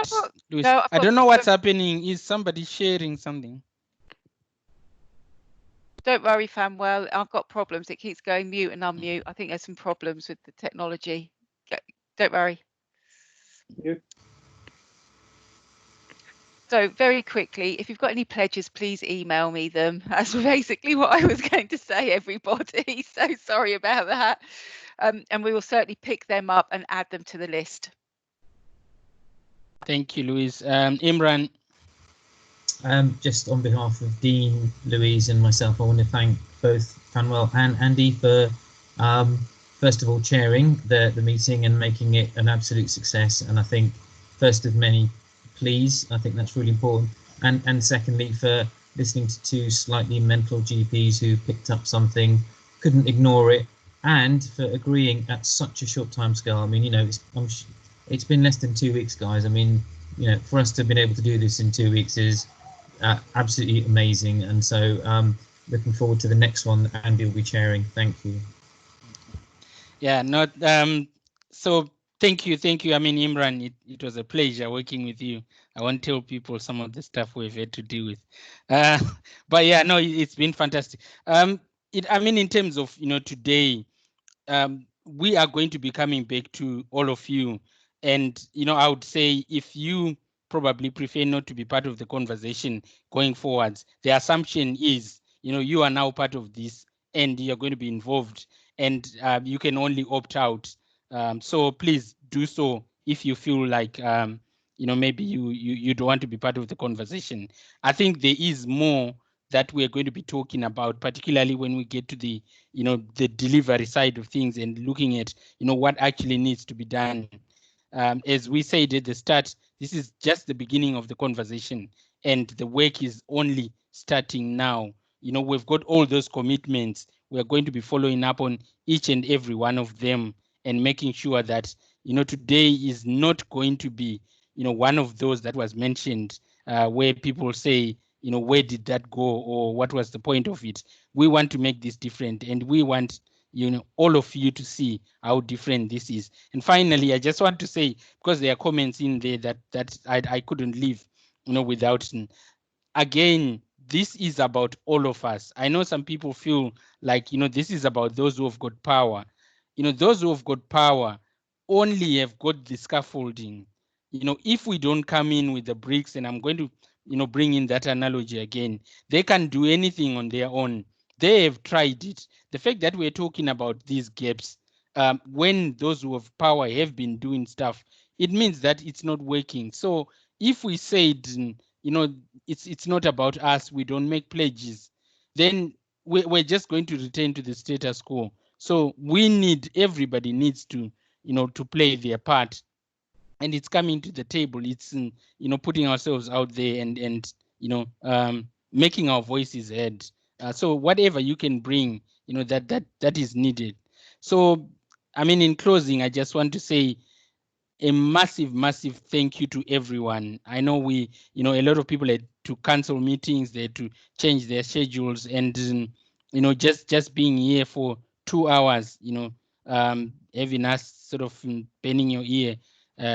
S2: Louise.
S20: No,
S2: I don't know what's happening. Is somebody sharing something?
S20: Don't worry, Fanwell. I've got problems. It keeps going mute and unmute. I think there's some problems with the technology. Don't worry. So very quickly, if you've got any pledges, please email me them. That's basically what I was going to say, everybody. So sorry about that. And we will certainly pick them up and add them to the list.
S2: Thank you, Louise. Imran.
S14: Just on behalf of Dean, Louise and myself, I want to thank both Fanwell and Andy for first of all chairing the meeting and making it an absolute success. And I think first of many please, I think that's really important. And secondly, for listening to two slightly mental GPs who picked up something, couldn't ignore it, and for agreeing at such a short time scale. I mean, you know, it's been less than 2 weeks, guys. I mean, you know, for us to have been able to do this in 2 weeks is absolutely amazing. And so looking forward to the next one that Andy will be chairing. Thank you.
S2: Yeah, not so thank you. I mean, Imran, it was a pleasure working with you. I won't tell people some of the stuff we've had to deal with. But yeah, no, it's been fantastic. I mean, in terms of, you know, today, we are going to be coming back to all of you. And, you know, I would say if you probably prefer not to be part of the conversation going forwards, the assumption is, you know, you are now part of this and you're going to be involved, and you can only opt out. So please do so if you feel like, you know, maybe you don't want to be part of the conversation. I think there is more that we're going to be talking about, particularly when we get to the, you know, the delivery side of things and looking at, you know, what actually needs to be done. As we said at the start, this is just the beginning of the conversation, and the work is only starting now. You know, we've got all those commitments. We're going to be following up on each and every one of them and making sure that, you know, today is not going to be, you know, one of those that was mentioned where people say, you know, where did that go, or what was the point of it? We want to make this different, and we want, you know, all of you to see how different this is. And finally, I just want to say, because there are comments in there that I couldn't leave, you know, without. Again, this is about all of us. I know some people feel like, you know, this is about those who have got power. You know, those who have got power only have got the scaffolding. You know, if we don't come in with the bricks, and I'm going to, you know, bring in that analogy again, they can do anything on their own. They have tried it. The fact that we're talking about these gaps, when those who have power have been doing stuff, it means that it's not working. So if we said, you know, it's not about us, we don't make pledges, then we're just going to return to the status quo. So everybody needs to, you know, to play their part. And it's coming to the table. It's, you know, putting ourselves out there and you know, making our voices heard. So whatever you can bring, you know, that is needed. So, I mean, in closing, I just want to say a massive thank you to everyone. I know you know, a lot of people had to cancel meetings, they had to change their schedules, and you know, just being here for 2 hours, you know, having us sort of bending your ear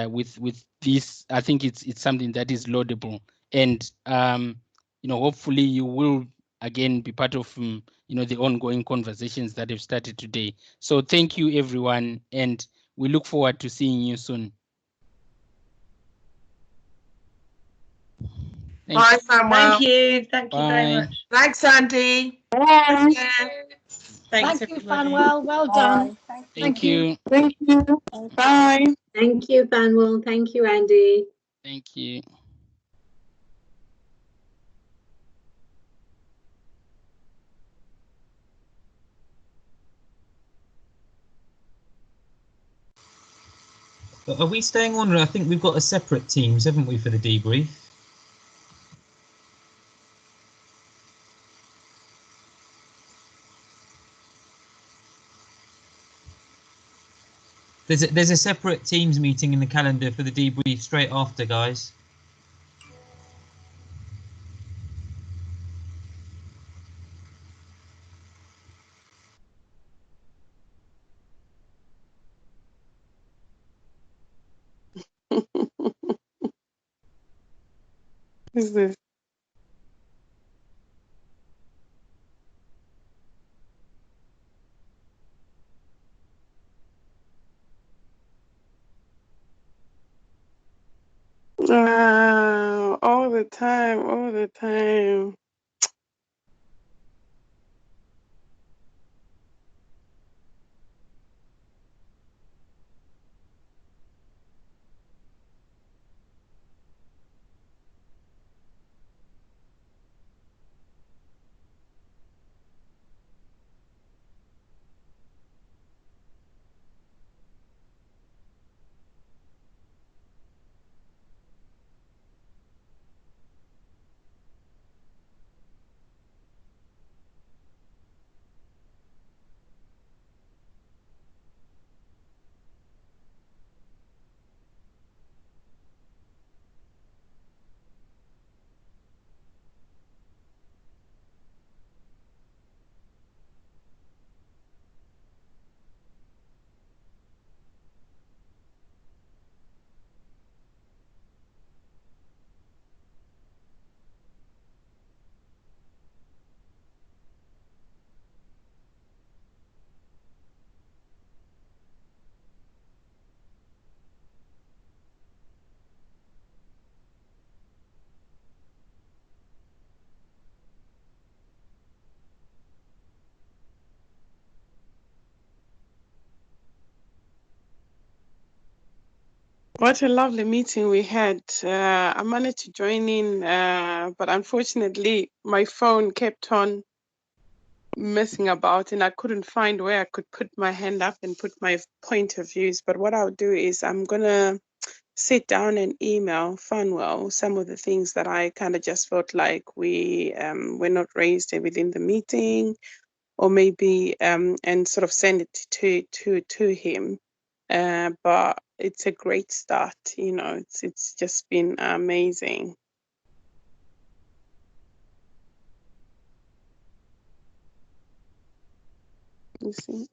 S2: with this, I think it's something that is laudable. And you know, hopefully you will again be part of you know, the ongoing conversations that have started today. So thank you everyone, and we look forward to seeing you soon.
S11: Bye, Samuel.
S8: Thank you. Thank you very much.
S11: Thanks, Andy.
S12: Bye.
S11: Thanks,
S12: Thank you,
S11: everybody.
S12: Fanwell. Well done.
S2: Thank you.
S6: Thank you. Bye. Thank you, Fanwell. Thank you, Andy.
S2: Thank you.
S14: Are we staying on? I think we've got a separate teams, haven't we, for the debrief? There's a separate teams meeting in the calendar for the debrief straight after, guys.
S21: Who's this? All the time, all the time. What a lovely meeting we had. I managed to join in, but unfortunately my phone kept on messing about and I couldn't find where I could put my hand up and put my point of views. But what I'll do is I'm gonna sit down and email Funwell some of the things that I kind of just felt like we were not raised within the meeting, or maybe and sort of send it to him. But it's a great start, you know. It's just been amazing. You see,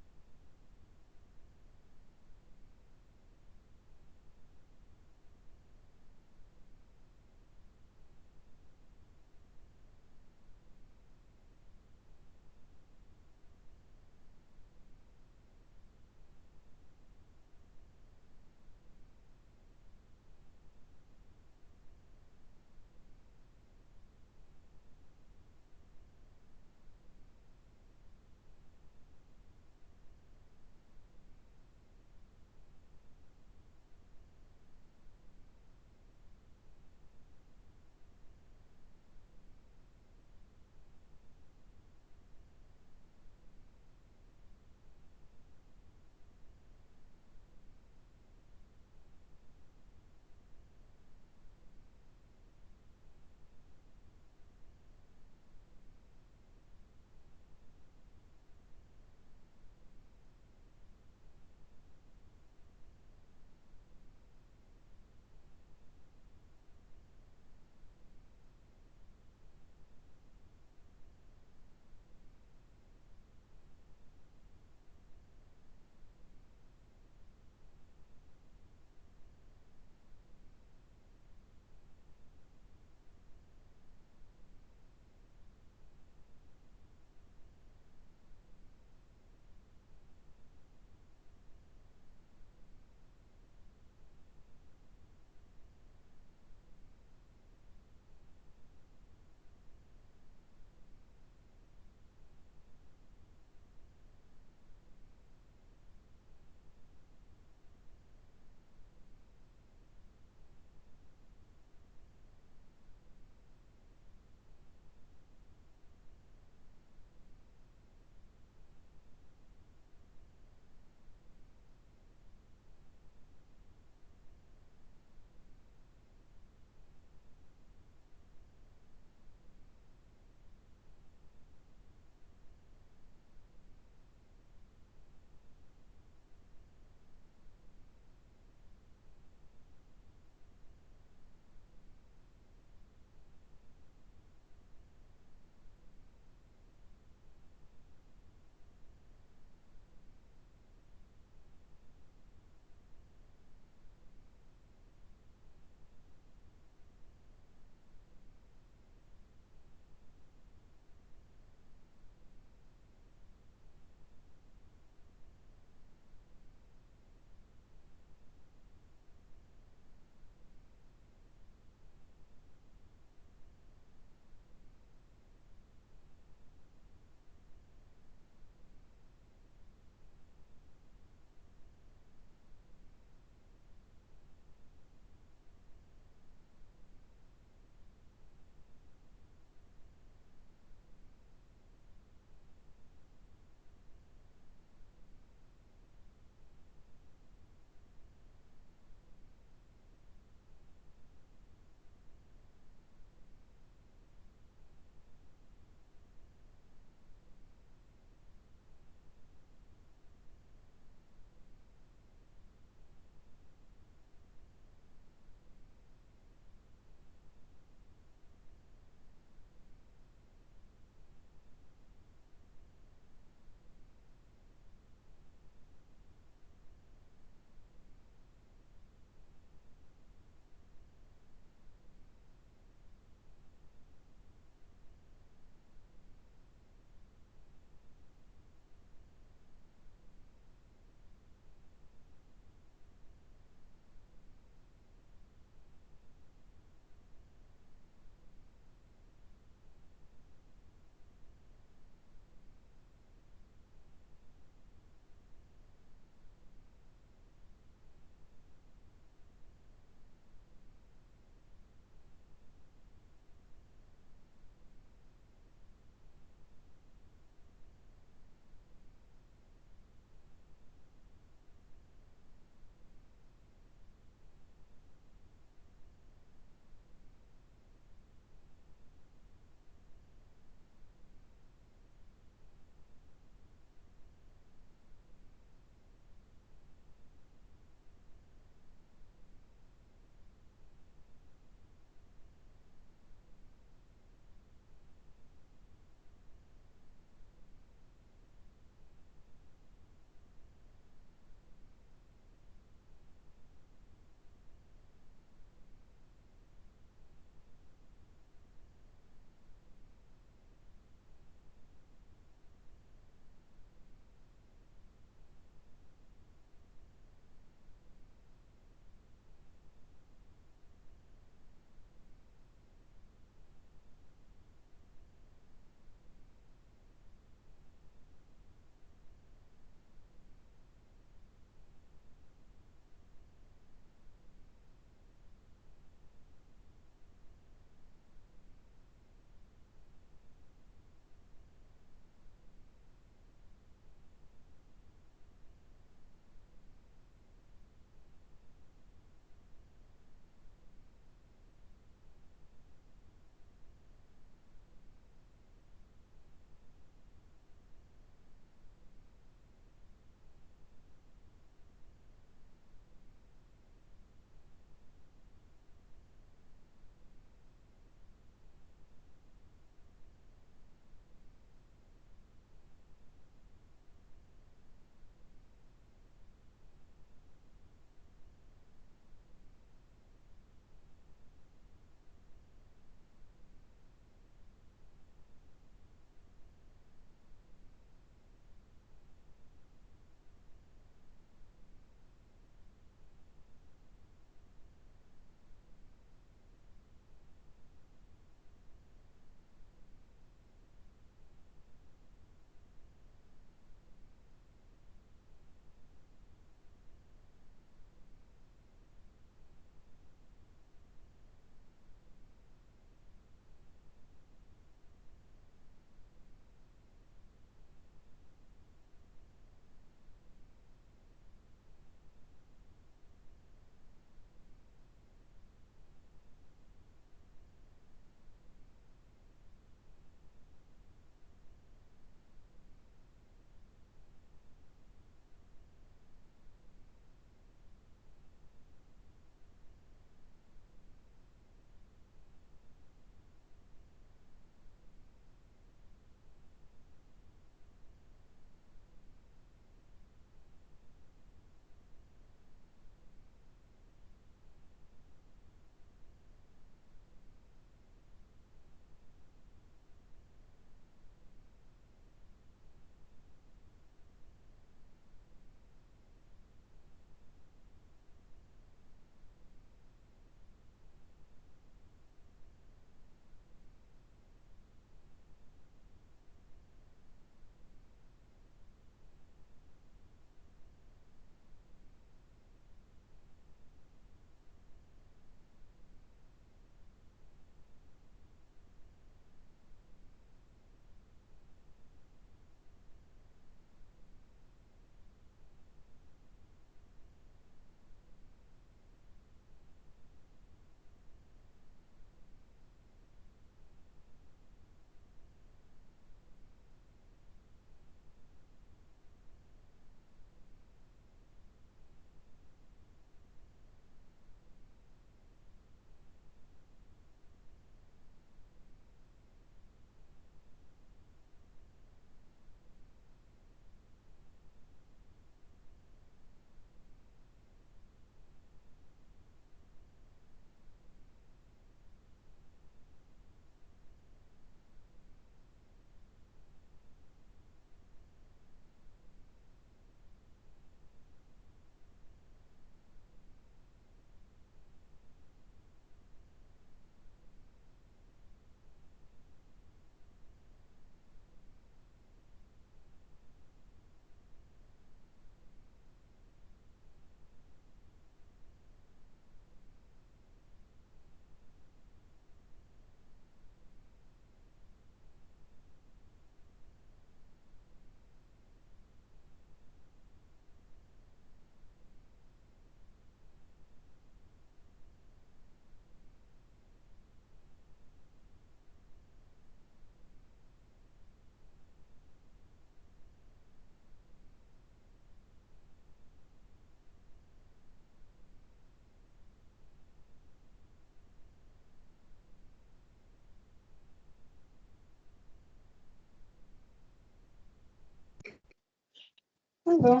S21: Hello.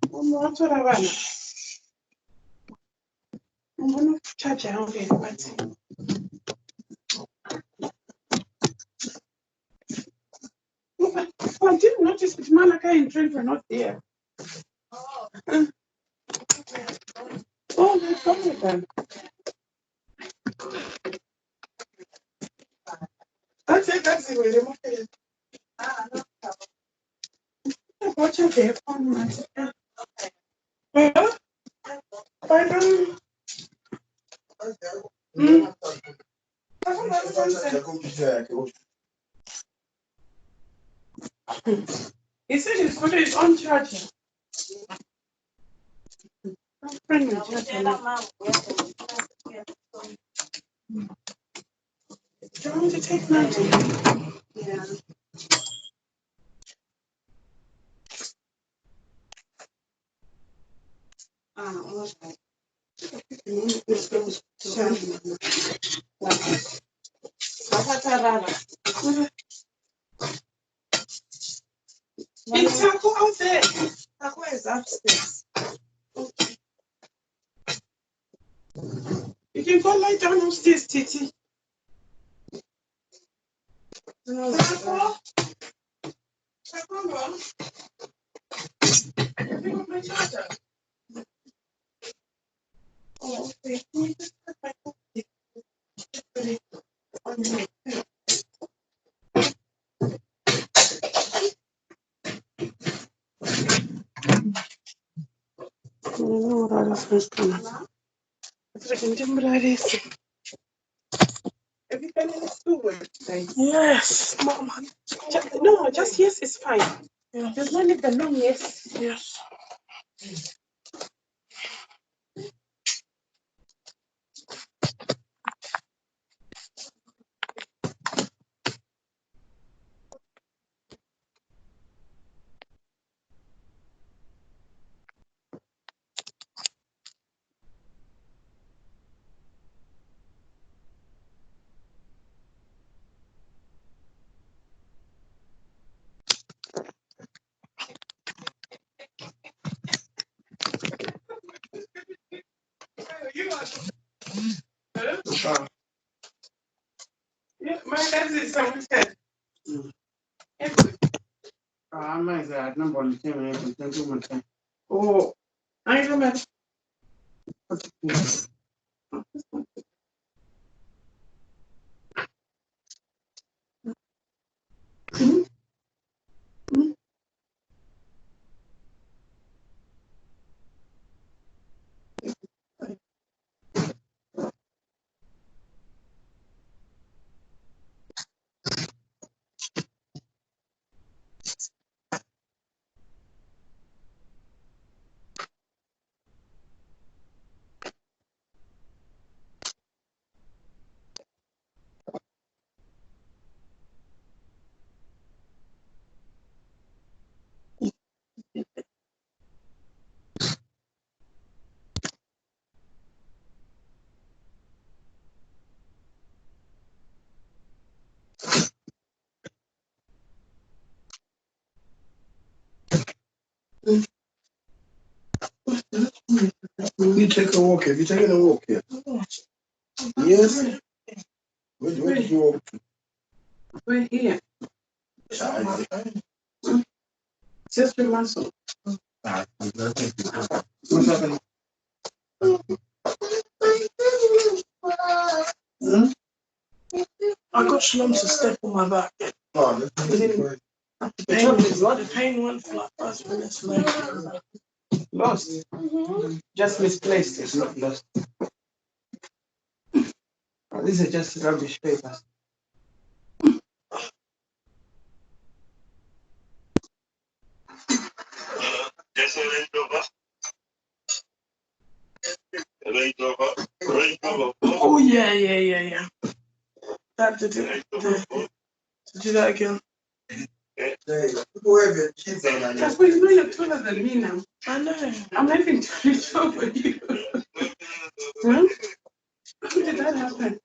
S21: What are you? I'm going to charge out here. I didn't notice that Malachi and Trent were not there. Oh, no problem then. That's it, really. Watch your hair on my. Well, I don't. He said he's put his own charger. Bring the charger. Do you want me to take notes? Yeah. Okay. It's Taco out there. Taco is upstairs. Okay. You can go lie down upstairs, Titi. Taco? Taco, pick up my charger. Oh, okay. Can you just put my coffee? On my head. I don't know what all this was coming. Freaking temporary. Have you been in the school today? Yes, Mom. No, just yes is fine. Yeah. There's no need the long yes. Yes. Yeah, my dad is someone said. I'm not that number on the same. Oh, I remember. You take a walk. Have you taken a walk here? Yes. Where did you walk? We're here. Just with my son. What's happening? I got slumps to step on my back. Oh, the pain went flat first when it's like lost. Just misplaced. It's not lost. These are just rubbish papers. Oh yeah. That did it. To do that again. Because you know you're taller than me now. I know. I'm having to reach over you. Huh? How did that happen?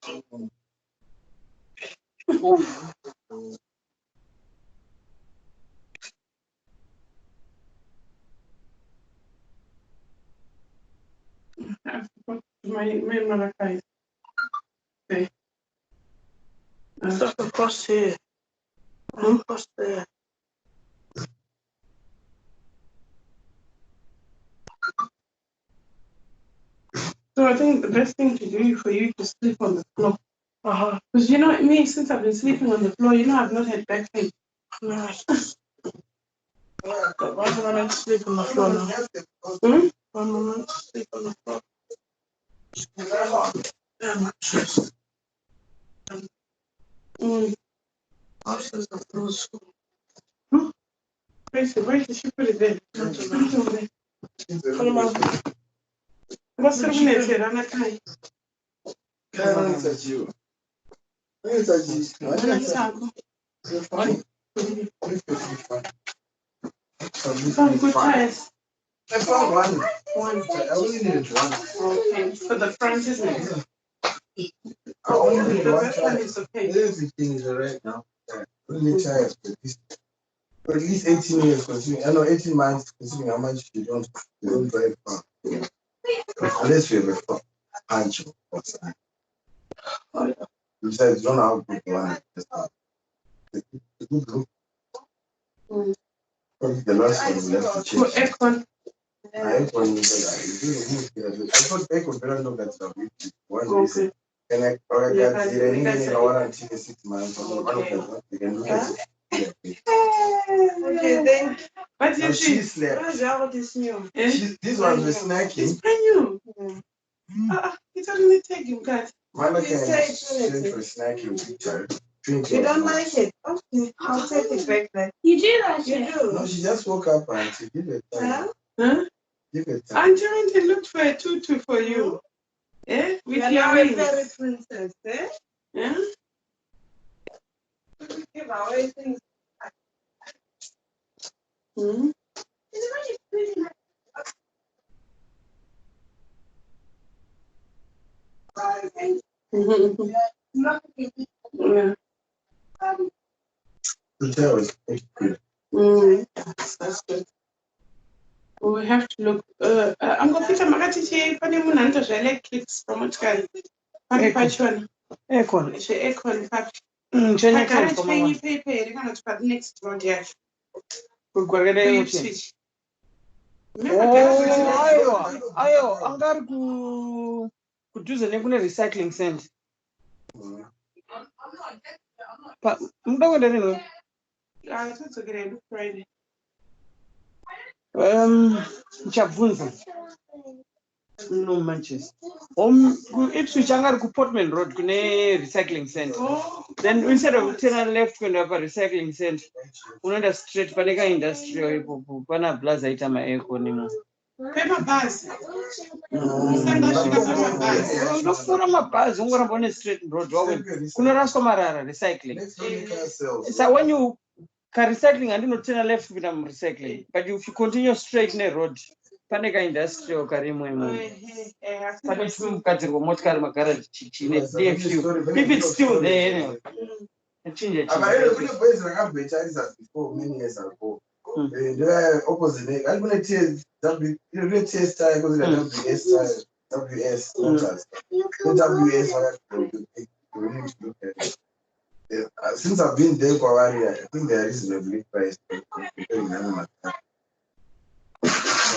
S21: Okay. Stuff across here. Across there. So I think the best thing to do for you to sleep on the floor. Because you know me, since I've been sleeping on the floor, you know I've not had back pain. One moment, sleep on the floor now. One moment, sleep on the floor. Options of those. Where did she put it there? What's the minute here? I'm not trying. Good tires. I found one. I only needed one. Okay, for the front, isn't it? The back one is okay. Everything is alright now. Only tires for at least 18 years consuming. I know 18 months consuming how much you don't drive far. Unless you have a punch. Besides, you don't know how good you want it. The good look. Probably the last one we have to change. Aircon. Aircon is I thought aircon better know that one reason. And I got the warranty in 6 months. One of them, you can look at it. Okay, then. But you see, this new. This one was snacking. It's brand new. It's only taking cut. Mama can change for snacking picture. You don't like it? Okay, I'll take it back then. You do like it? Do. No, she just woke up and she give it time. Huh? Give it time. I'm trying to look for a tutu for you. Eh? With your wings. Fairy princess, eh? Yeah? Give away things. Hmm? Yeah. That's good. We have to look. I'm going to fit a magazine. Funny moon electrics from which guy? Funny patron. Aircon. Aircon. Paper. Next round, yeah. Switch. Ayo, angari kudhuze nekune recycling center. Muda kwenda nini? Tsotsokera Good Friday. Chabvunza. No Manchester. Ipswich angari kuPortman Road kune recycling center. Then instead of turning left kuenda pa recycling center, unoenda straight paneka industrial ipopo pana blaza ita maekonimo. Paper bus. Unofura mabhazi ungoramba une straight road kunoraswa marara recycling. So when you recycling andinoturn left kuenda recycling, but if you continue straight ne road paneka industrial karimo imo. Pane chimugadzirwa motikari magaraji chine DFU. If it's still there anyway. Change it. Before many years ago. The opposite. I'm going to test WS style because WS style, WS motors. WS since I've been there for a while, I think they are reasonably priced.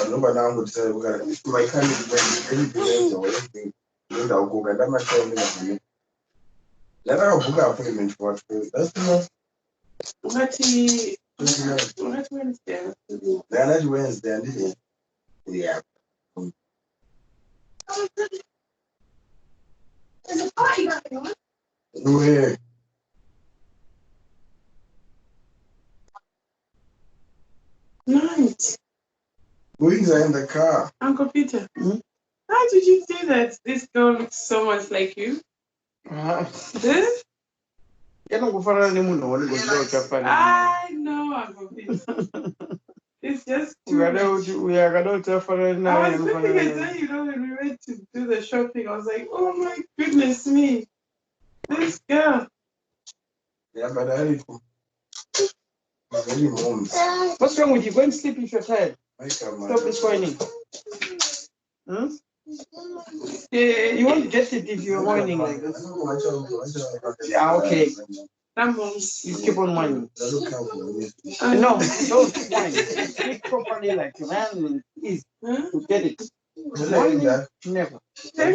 S21: Nobody now would say, my car is anything or anything. I'll go and I'm not telling you. Let her book an appointment for that's not. What Wednesday? That's Wednesday. Yeah. There's a party going on. Where? Nice. Wings are in the car. Uncle Peter. How did you say that this girl looks so much like you? This? I know, Uncle Peter. It's just too much. I was looking at that, when we went to do the shopping, I was like, oh my goodness me. This girl. Yeah, but what's wrong with you? Go and sleep if you're tired. Stop responding. You won't get it if you're whining like this. Yeah, okay. You keep on whining. No, don't keep whining. Speak properly like a man will ease to get it. Whining, never.
S3: Then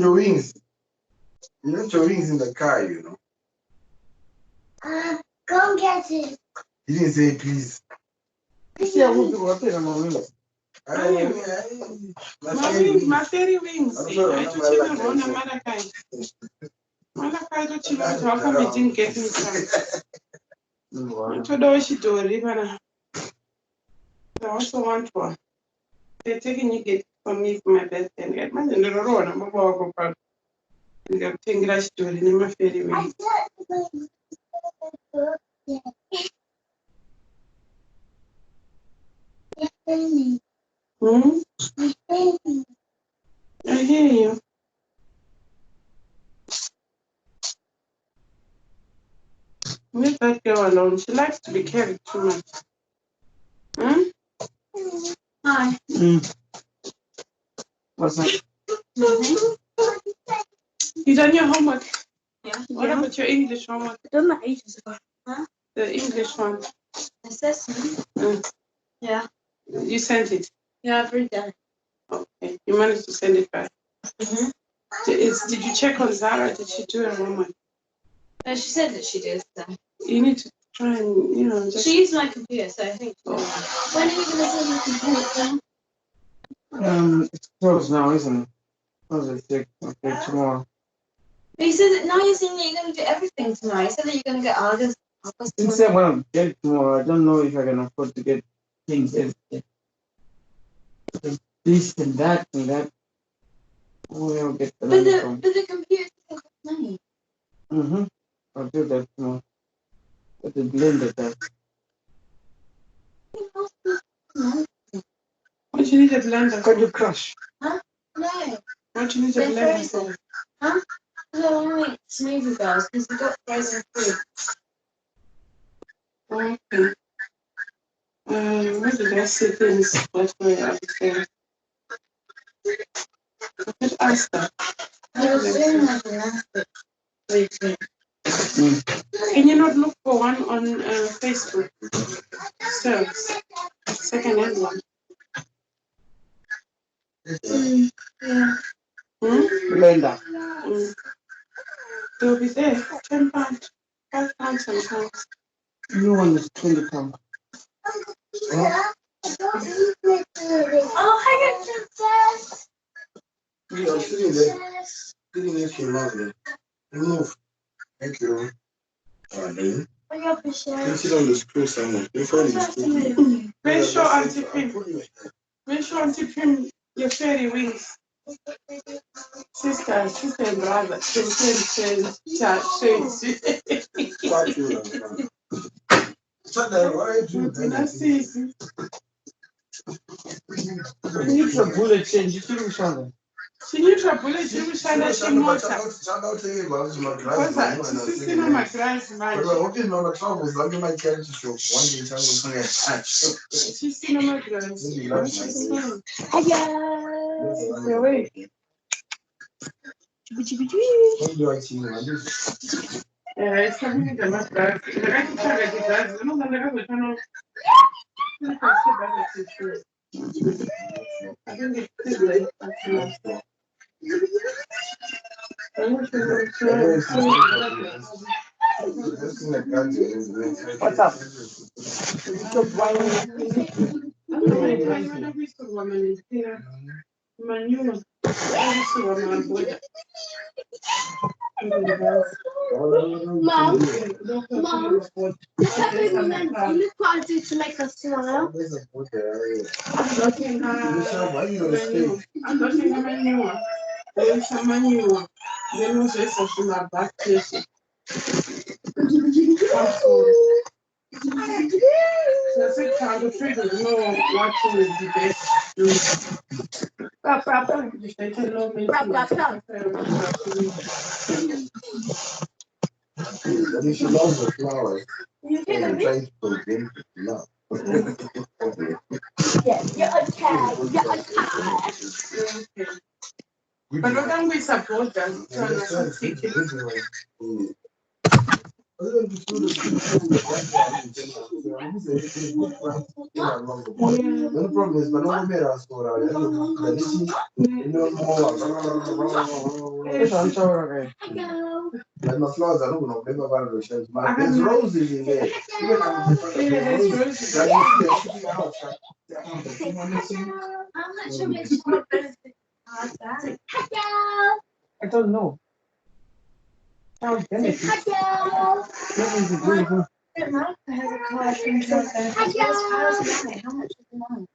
S3: your wings. You left your wings in the car, you know. Go get it. You didn't say please.
S21: Yeah, we'll do what my wings. My fairy wings. Malachi didn't get me time. I told her she told her. I also want one. They're taking it from me for my birthday. And get my little road. I'm going to go for the thing that I told in my fairy wings. I hear you. Leave that girl alone. She likes to be carried too much. Hi. What's that? You done your homework? Yeah. What about your English homework? I done that ages ago. Huh? The English one. Assessment? Yeah. You sent it? Yeah, I've read that. Okay. You managed to send it back? Mm-hmm. Did you check on Zara? Did she do her homework? No, she said that she did. So. You need to try and, just... She used my computer, so I think... When are you going to send your computer? It's closed now, isn't it? Okay, tomorrow. But you said that now you're saying that you're going to do everything tomorrow. You said that you're going to get August. You said when I'm get it tomorrow, I don't know if I can afford to get things everything. This and that and that. We'll get the money from. But the computer doesn't cost money. Mm-hmm. I'll do that tomorrow. But the blender does. What do you need a blender? Could you crush? Huh? No. What do you need a blender for? Huh? Because I want to make smoothie bars because we've got frozen food. Okay. Where did I see things? What were I saying? I could ask that. I was doing like elastic. Can you not look for one on Facebook? Serves. Second-hand one. Yeah. Blender. They'll be there. £10. £5 sometimes. New one is £20. Oh, hang on, you're sitting there. Sitting next to your mouth there. Remove. Thank you. You sit on the stool somewhere. Make sure Auntie Pim, your fairy wings. Sister and brother. Shades. Bullet change. You should be sinyutra bullet chikushanda chimota koza chisisina magirazi manje chisina magirazi sabunga magirazi ndakachitsvaga chigirazi zvinonga ndakazotano What's up? Mom, inequalities to make us smile. I'm looking at manure. There's some manure. Then we'll just have to back place. So I said, kind of figure, what is the best?
S3: If she loves the flowers, you can try to convince her to love.
S18: Yeah, you're okay. You're okay.
S21: But what can we support them?
S3: The problem is, but no matter how score like my flowers are not going to never variations. But there's roses in there. There's roses. They're shooting out.
S18: I'm not sure which one benefits that.
S4: I don't know. Sounds benefit.
S18: Martha has a card from Joseph. How much is the mine?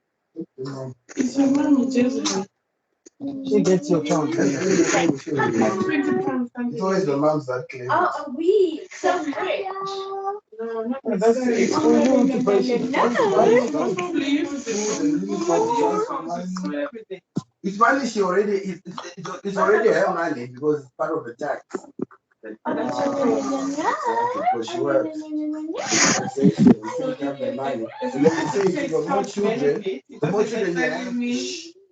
S21: It's your mom, Joseph.
S4: She gets your account.
S3: It's always the moms that claim.
S18: Oh, a week. So great.
S21: No, not
S4: That's it's for you to buy shit.
S3: It's money she already, it's already her money because it's part of the tax. Because she works. The money. And then they say if you got more children,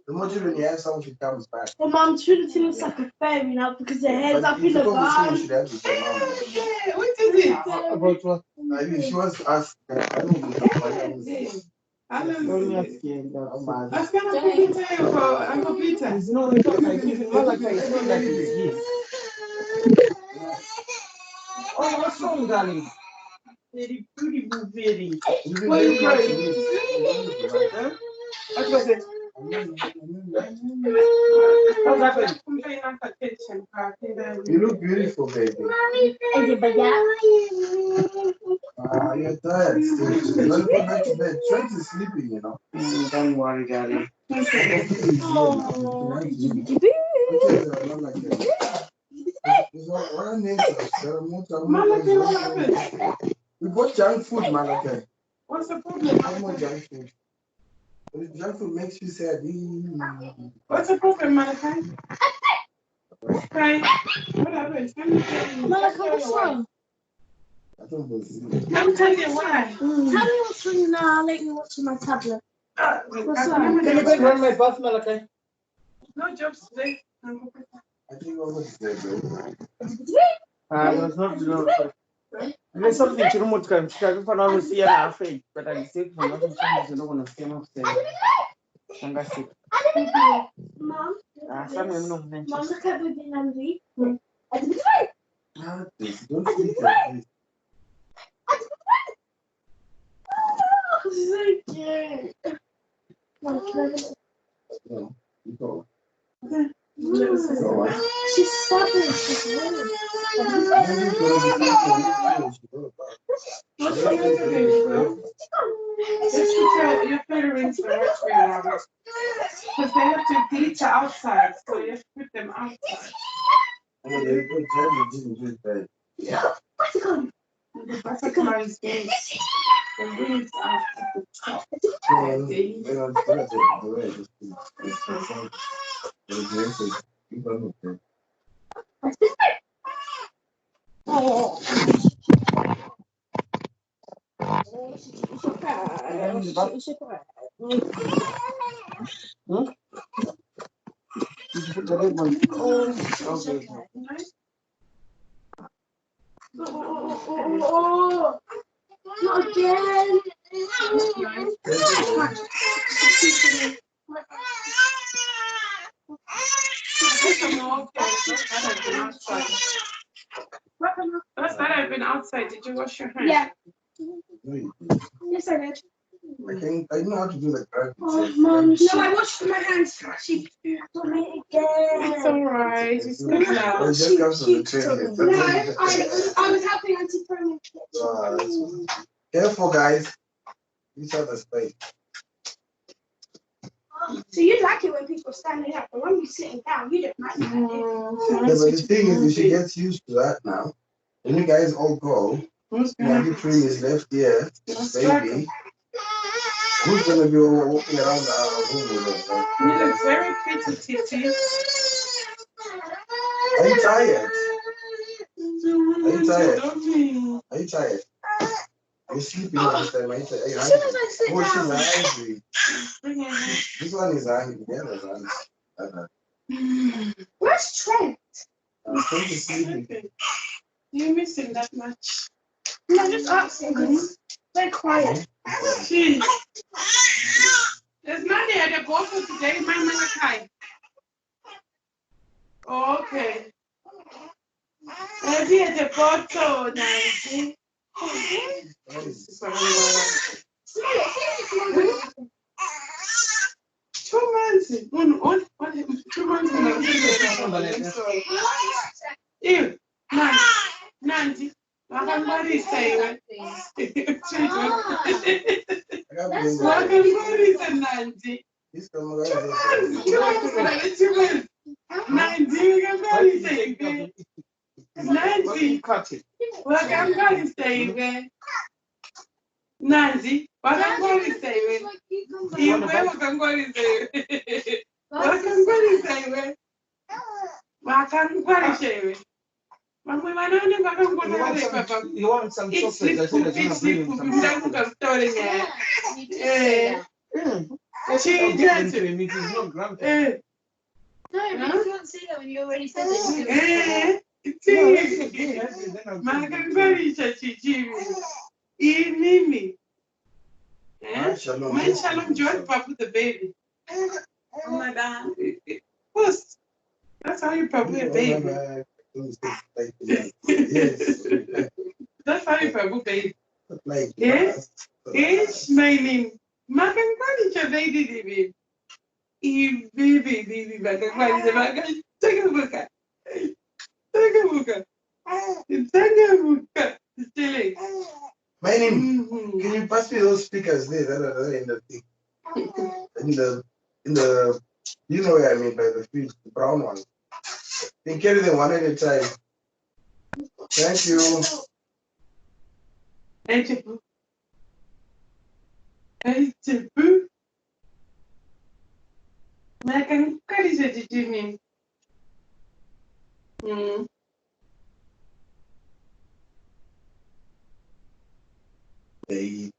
S3: the more children you have, someone should comes back.
S18: Well, Mom, Trinity looks like a fairy now because her head's up in the barn.
S21: Yeah, what is it?
S4: About what?
S3: I mean, she wants to ask. I don't know.
S21: I don't know.
S3: know.
S21: I was gonna tell you about Uncle Peter.
S4: It's not like I give it Malachi. It's not like it's his. Oh, what's wrong, darling? Very beautiful, very.
S21: Why are you crying?
S4: What was it?
S21: What happened? I'm paying attention.
S3: You look beautiful, baby. You're tired still. You want to go back to bed. Trent is sleeping, you know.
S4: Don't worry, darling.
S3: We bought junk food, Malachi.
S21: What's the problem?
S3: No more junk food. Junk food makes you sad.
S21: What's the problem, Malachi? Crying? What happened?
S18: Malachi, what's wrong?
S3: I don't believe.
S21: Let me tell you why.
S18: Tell me what's wrong now. I'll let you watch on my tablet. What's wrong?
S4: Can you go run my bath, Malachi?
S21: No jobs today.
S3: I think what was there, bro?
S4: I was not doing it. There's something to remote time. I don't know if you're afraid, but I said for nothing, you don't want to stay upstairs. Fantastic.
S18: Mom,
S4: Mom,
S18: look at the Nandi.
S3: Don't sleep like this.
S18: So cute. Mom, can I have it?
S3: No, you go.
S18: She's stubborn. She's rude.
S21: What's wrong with you? Your parents are actually around. Because they have to glitter outside, so you have to put them outside.
S18: Yeah.
S21: The butterflies wings. The wings are at the top.
S18: Oh. Oh, not again.
S21: Last night I've been outside. Did you wash your hands?
S18: Yeah. Yes, I did.
S3: I know how to do the crack.
S18: Oh, Mom, no, I washed my hands. She told me again.
S21: It's all right. It's good now.
S3: It just comes from the training.
S18: No, I was helping Auntie Perman.
S3: Careful, guys. Each other's space.
S18: So you like it when people are standing up, but when you're sitting down, you don't like it.
S3: Yeah, but the thing is, if she gets used to that now, when you guys all go, Auntie Prim is left here, baby. Who's gonna be walking around the house?
S21: You look very pretty, Titi.
S3: Are you tired? Are you tired?
S21: Are
S3: Are you tired? You're sleeping all the time. Are you tired? Are you hungry? Oh, she's hungry. This one is hungry. The other one is hungry.
S21: Where's Trent?
S3: Trent is sleeping.
S21: You miss him that much? No, just asking because they're quiet. Jeez. There's nothing at the bottom today, my Malachi. Oh, okay. Maybe at the bottom, Nancy. 2 months. What? 2 months. Ew, Nancy. Wakangwari saiwe. Wakangwari sa Nancy. 2 months. 2 months. Nancy, wakangwari saiwe. Nancy, wakangwari saiwe. Nancy, wakangwari saiwe. Iwe wakangwari saiwe. Wakangwari saiwe. Wakangwari saiwe.
S3: You want some chocolate? I said I'm bring some chocolate. It is not granted.
S5: No, but you can't see that when you already said that.
S21: My Shalom George Papa the baby. Oh my God. First, that's how you probably a baby. Yes. That's how you probably baby. Yes. It's my name. Makan Kwanich baby baby. Baby, Makan take a book. Take a book. Take a book. Silly.
S3: My name. Can you pass me those speakers there that are in the thing? In the you know what I mean by the field, the brown one. They carry them one at a time. Thank you.
S21: Thank you. Thank you. Makan Kwanich did you mean?
S3: Hey.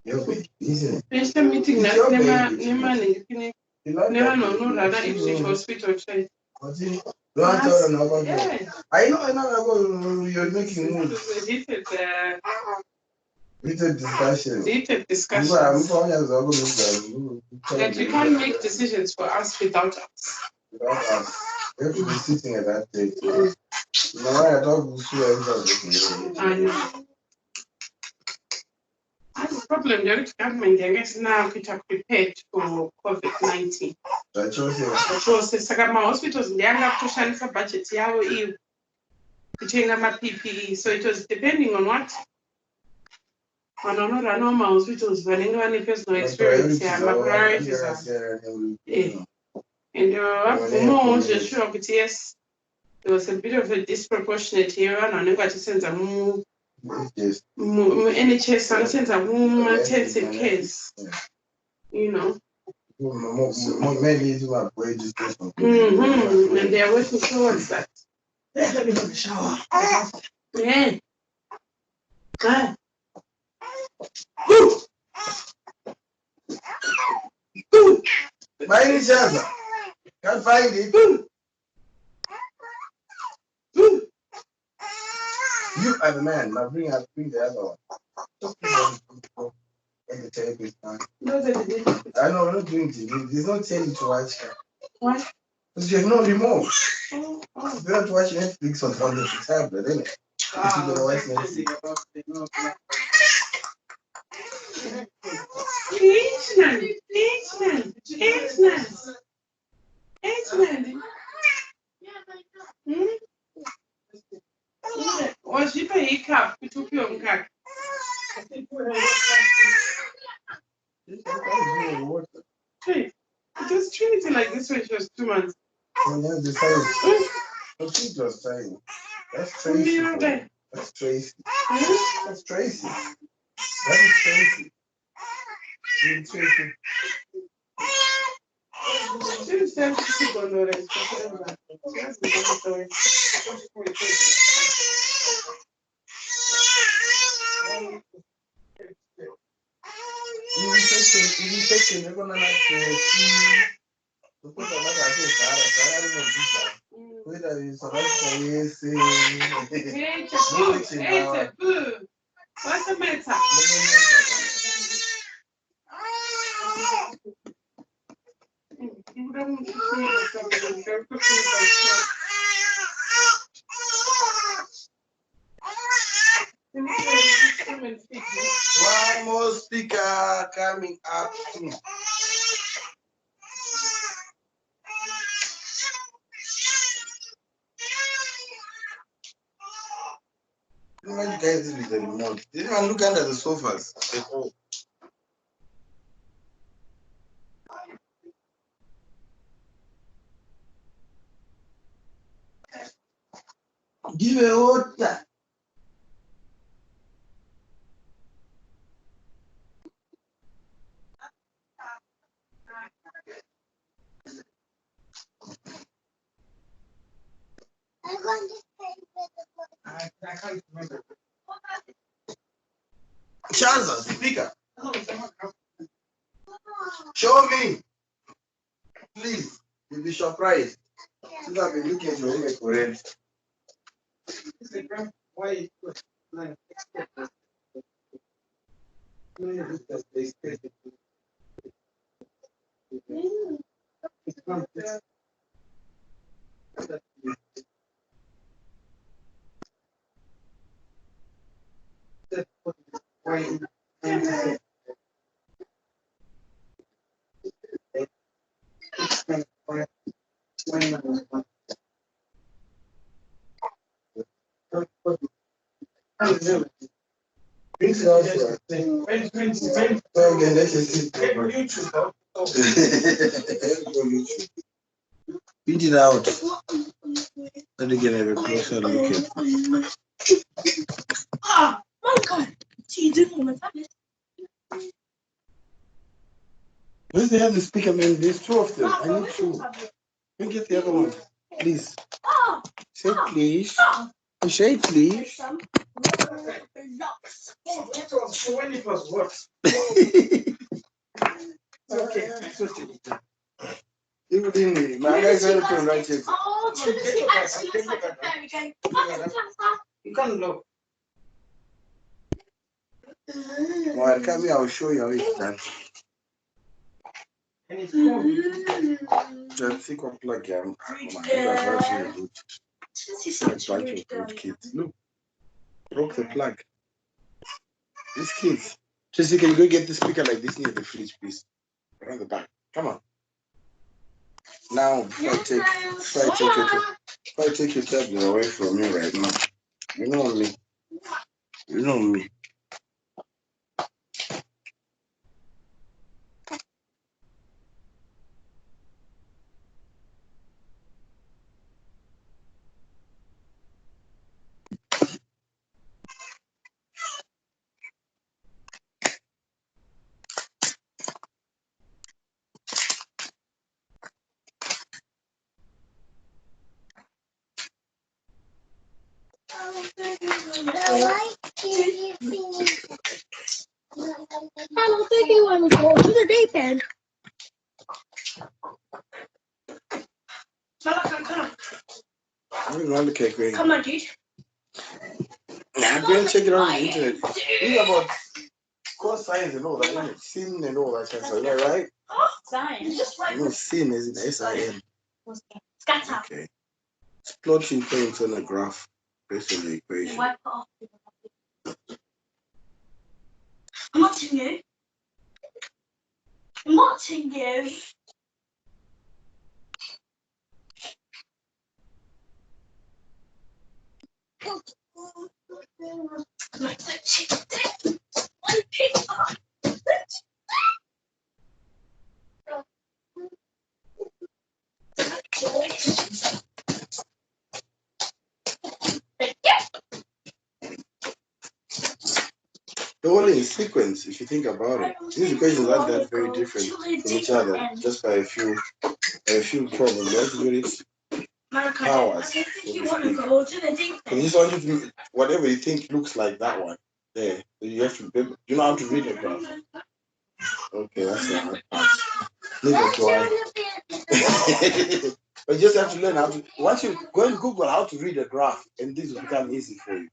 S3: Your baby, isn't it?
S21: Finish the meeting. Never no, rather if hospital child.
S3: Don't tell them about that. I know about you're making moves. Heated discussion.
S21: Heated discussion. That you can't make decisions for us without us.
S3: Without us. We have to be sitting at that table. You know why I talk to you?
S21: I know. That's the problem. The government, I guess now we are prepared for COVID-19.
S3: That shows
S21: Hospitals, they have to shine for budget. Between my PPE. So it was depending on what. I don't know, I know my hospitals, but anyone if there's no experience here, my priorities are. And more just sure, but yes, there was a bit of a disproportionate here, and I never just send a move. NHS and sends a more intensive case, you know. And they are working towards that. Let me have a shower. Yeah.
S3: By any chance, can't find it. You are the man. Now bring the other one. And the tape is fine. I know, I'm not doing TV. There's no telly to watch.
S21: What?
S3: Because you have no remote. You don't watch Netflix on the tablet, isn't it? If you're gonna watch Netflix.
S21: Was she pay a cup? We took your cup. Hey, just treat it like this when she was 2 months.
S3: She was saying. That's Tracy. That's Tracy. That's Tracy. That is Tracy. One more speaker coming up soon. You guys with the remote. Didn't even look under the sofas. Oh. Give a water. Chanza, speaker. Show me. Please. You'll be surprised. Since I've been looking for him for it. Why? Beat it out. Let me get a closer look at. Ah, my God. Where's the other speaker, man? There's two of them. I need two. Let me get the other one. Please. Say please. Say please. When it was what? Okay. You didn't. My guys are to write it. You can't look. Well, come here, I'll show you how it's done. Just see what plug in. Look, broke the plug. These kids. Just can you go get the speaker like this near the fridge, please? Around the back. Come on. Now, if I take your tablet away from me right now, you know me. You know me.
S5: I don't think you want to go to the deep end.
S3: Come on, dude. Nah, go and check it out on the internet. Read about cosines and all that, isn't it? Sin and all that kind of stuff, yeah, right?
S5: Science.
S3: No, sin is in SIN. Okay. It's plotting points on a graph based on the equation.
S5: I'm watching you. I'm watching you.
S3: They're all in sequence, if you think about it. These equations aren't that very different from each other, just by a few problems. You have to do it powers. You just want you to, whatever you think looks like that one, there. You have to, you know how to read a graph. Okay, that's the hard part. Neither do I. But you just have to learn how to, once you go and Google how to read a graph, and this will become easy for you.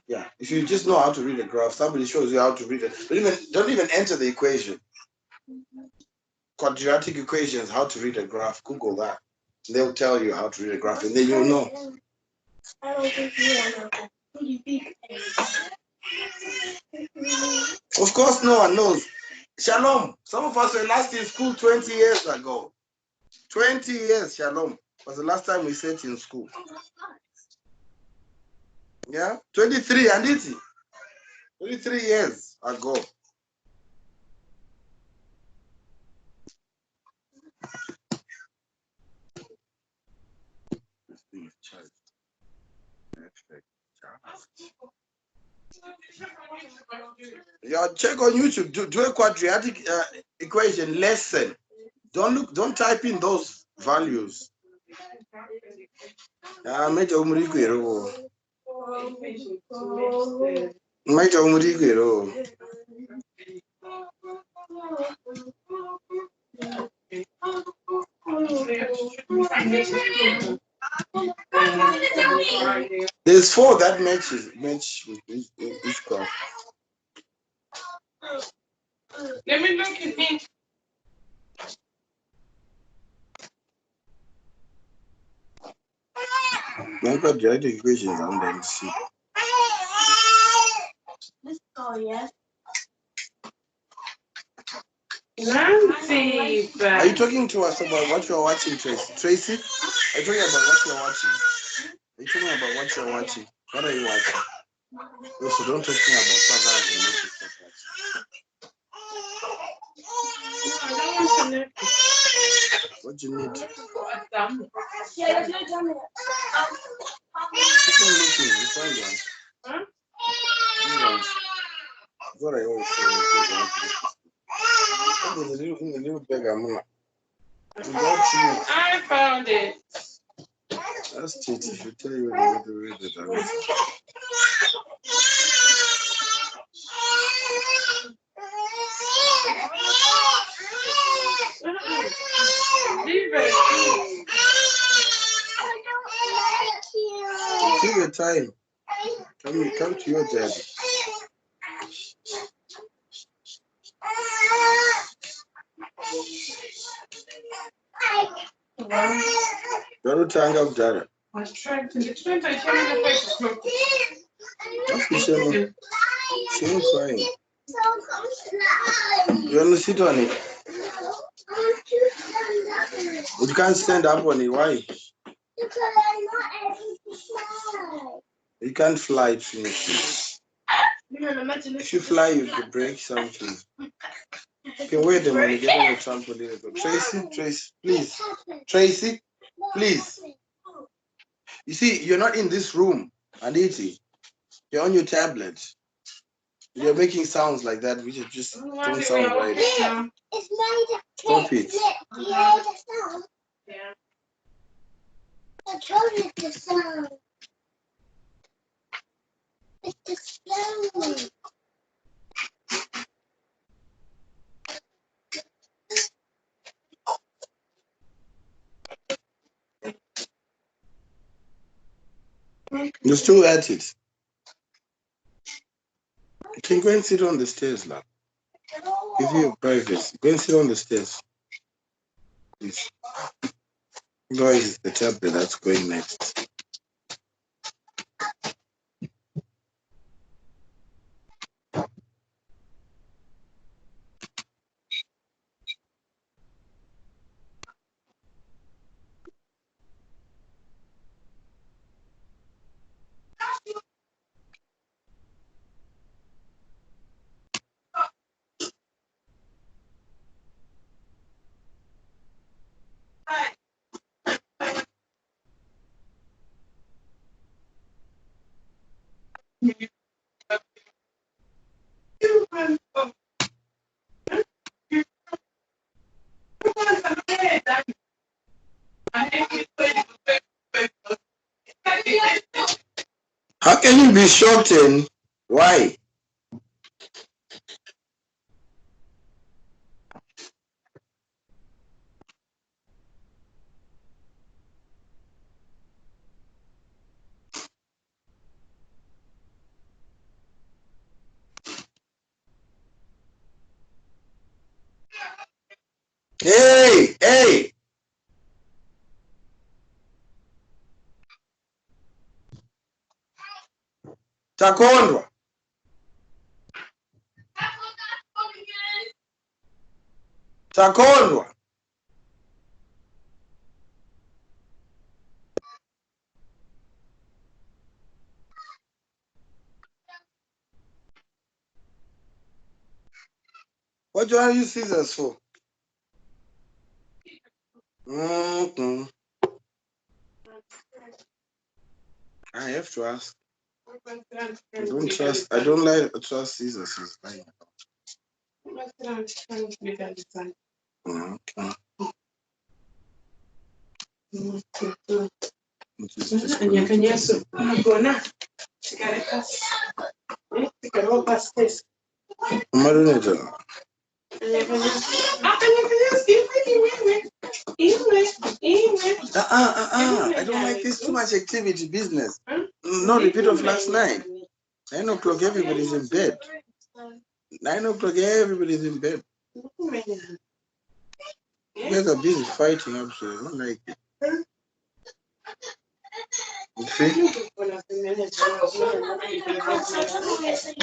S3: Yeah, if you just know how to read a graph, somebody shows you how to read it. Don't even enter the equation. Quadratic equations, how to read a graph. Google that. They'll tell you how to read a graph, and then you'll know. Of course, no one knows. Shalom. Some of us were last in school 20 years ago. 20 years, Shalom, was the last time we sat in school. Yeah, 23, Anditi. 23 years ago. Yeah, check on YouTube. Do a quadratic equation lesson. Don't type in those values. Major umurikwero. Major umurikwero. There's 4 that match with each graph. Let me look at me. My quadratic equations are under C. Oh, yeah. Nancy, are you talking to us about what you're watching, Tracy? Tracy, are you talking about what you're watching? Are you talking about what you're watching? What are you watching? No, so don't talk to me about Southern related stuff. What do you need? Keep on looking, you find one. Huh? These ones. That's what I always say. There's a little beggar, Mama. I found it. That's it. If you tell you how to read it, I will. Take your time. Come to your dad. Don't hang up, Dad. I tried to explain to you. She's crying. You want to sit on it? You can't stand up on it. Why? You can't fly, finish. If you fly, you could break something. You can wait them when you get on the trampoline. Tracy, please. Tracy, please. You see, you're not in this room, Aditi. You're on your tablet. You're making sounds like that, which just don't sound right. Stop it. Yeah. I told you to sound. It's the You're still at it. You can go and sit on the stairs, love. Give you a privacy. Go and sit on the stairs. Please. Guys, it's the tablet that's going next. can you be shortened? Why? Hey, hey. Takondwa. Takondwa. What do you want to use scissors for? Mm-hmm. I have to ask. I don't trust. I don't like trust scissors. Okay. Marinator. I don't like this too much activity business. No repeat of last night. 9 o'clock, everybody's in bed. 9 o'clock, everybody's in bed. You guys are busy fighting, absolutely. I don't like it. You see?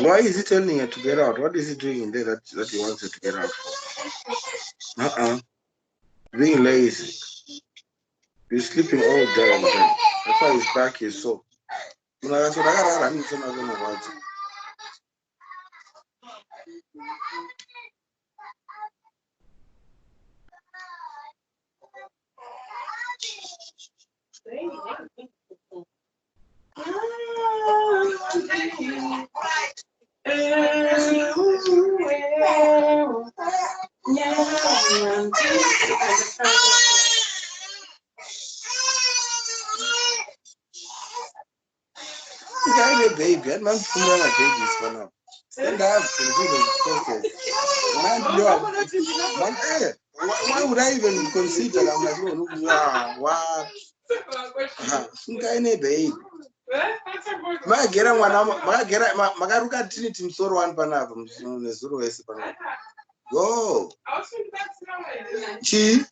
S3: Why is he telling her to get out? What is he doing in there that he wants her to get out? Being lazy. He's sleeping all day and day. That's why his back is so. Baby, I'm not pulling my babies for now. Stand up and do the process. Why would I even consider? I'm like, no, what? Some guy named baby. Magaruka Trinity Msoro one panava, Msoro West panava. Go. Chi.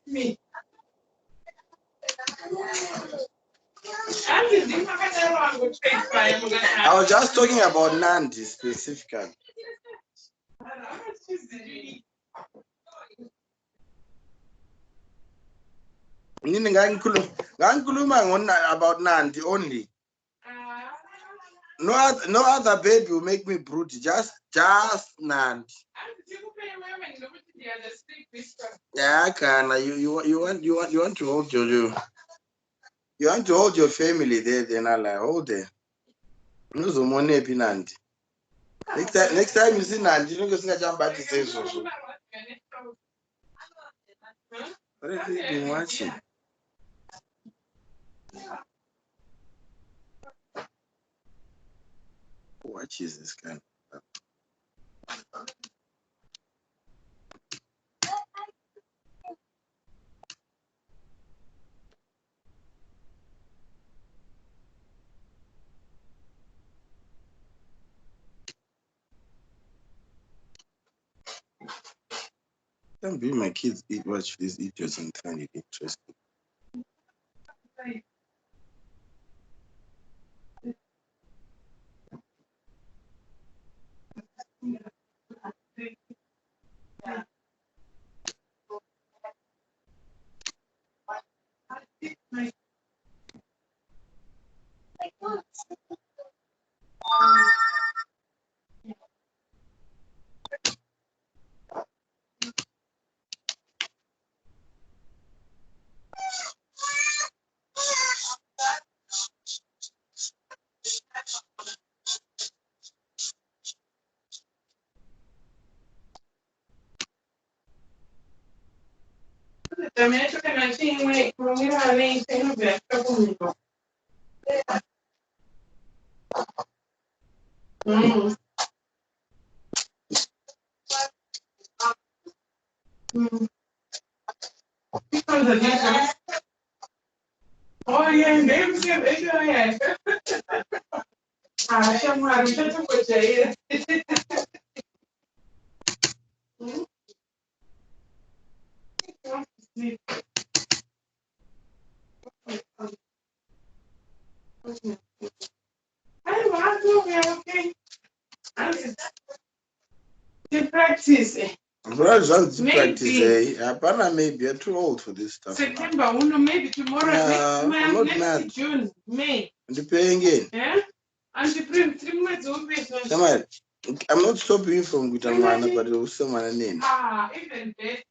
S3: Me. I was just talking about Nandi specifically. About Nandi only. No other baby will make me brood. Just Nandi. Yeah, can you want to hold you want to hold your family there? Then I like hold there. No so money Nandi. Next time you see Nandi, you go see jump back to say so. What have you been watching? What is this kind of stuff? Can't believe my kids watch these idiots and find it interesting.
S21: También hecho que no chingue, como mira a mí, tengo que estar conmigo. Oye, maybe see if you have. Ah, chamar, então tu pode ir. I want to okay. To practice.
S3: Practice, Apana, maybe you're too old for this stuff.
S21: September, maybe tomorrow, next month, next June, May.
S3: And you're paying again.
S21: Yeah? And the 3 months will be.
S3: Come on. I'm not stopping you from Gutamana, but also my name.
S21: Ah, even better.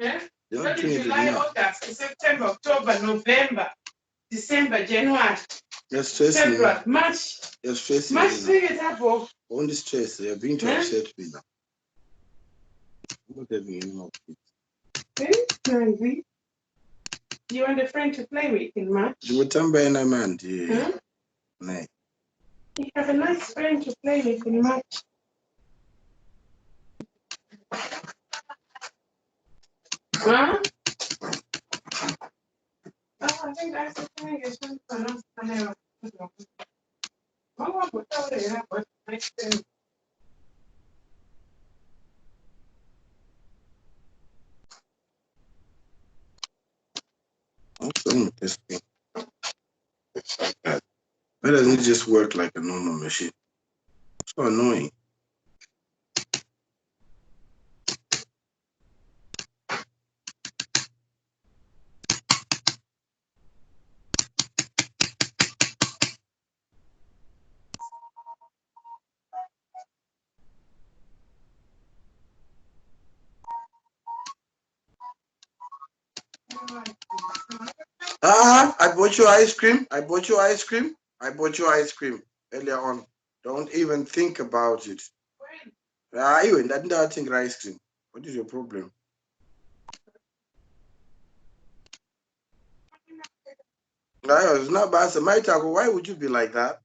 S21: Yeah?
S3: Don't do it
S21: July,
S3: now.
S21: August, September, October, November, December, January.
S3: You're stressing me.
S21: February, March.
S3: You're stressing
S21: March,
S3: me.
S21: bring it up.
S3: Only stress. You're being too upset me now. I'm not having any more kids.
S21: You want a friend to play with in March?
S3: You would tell me, man. Yeah.
S21: You have a nice friend to play with in March. Huh? Oh, I think that's the thing. It's just
S3: This thing. Why doesn't it just work like a normal machine? So annoying. I bought you ice cream. I bought you ice cream. I bought you ice cream earlier on. Don't even think about it. You and that thing ice cream. What is your problem? It's not bad. Why would you be like that?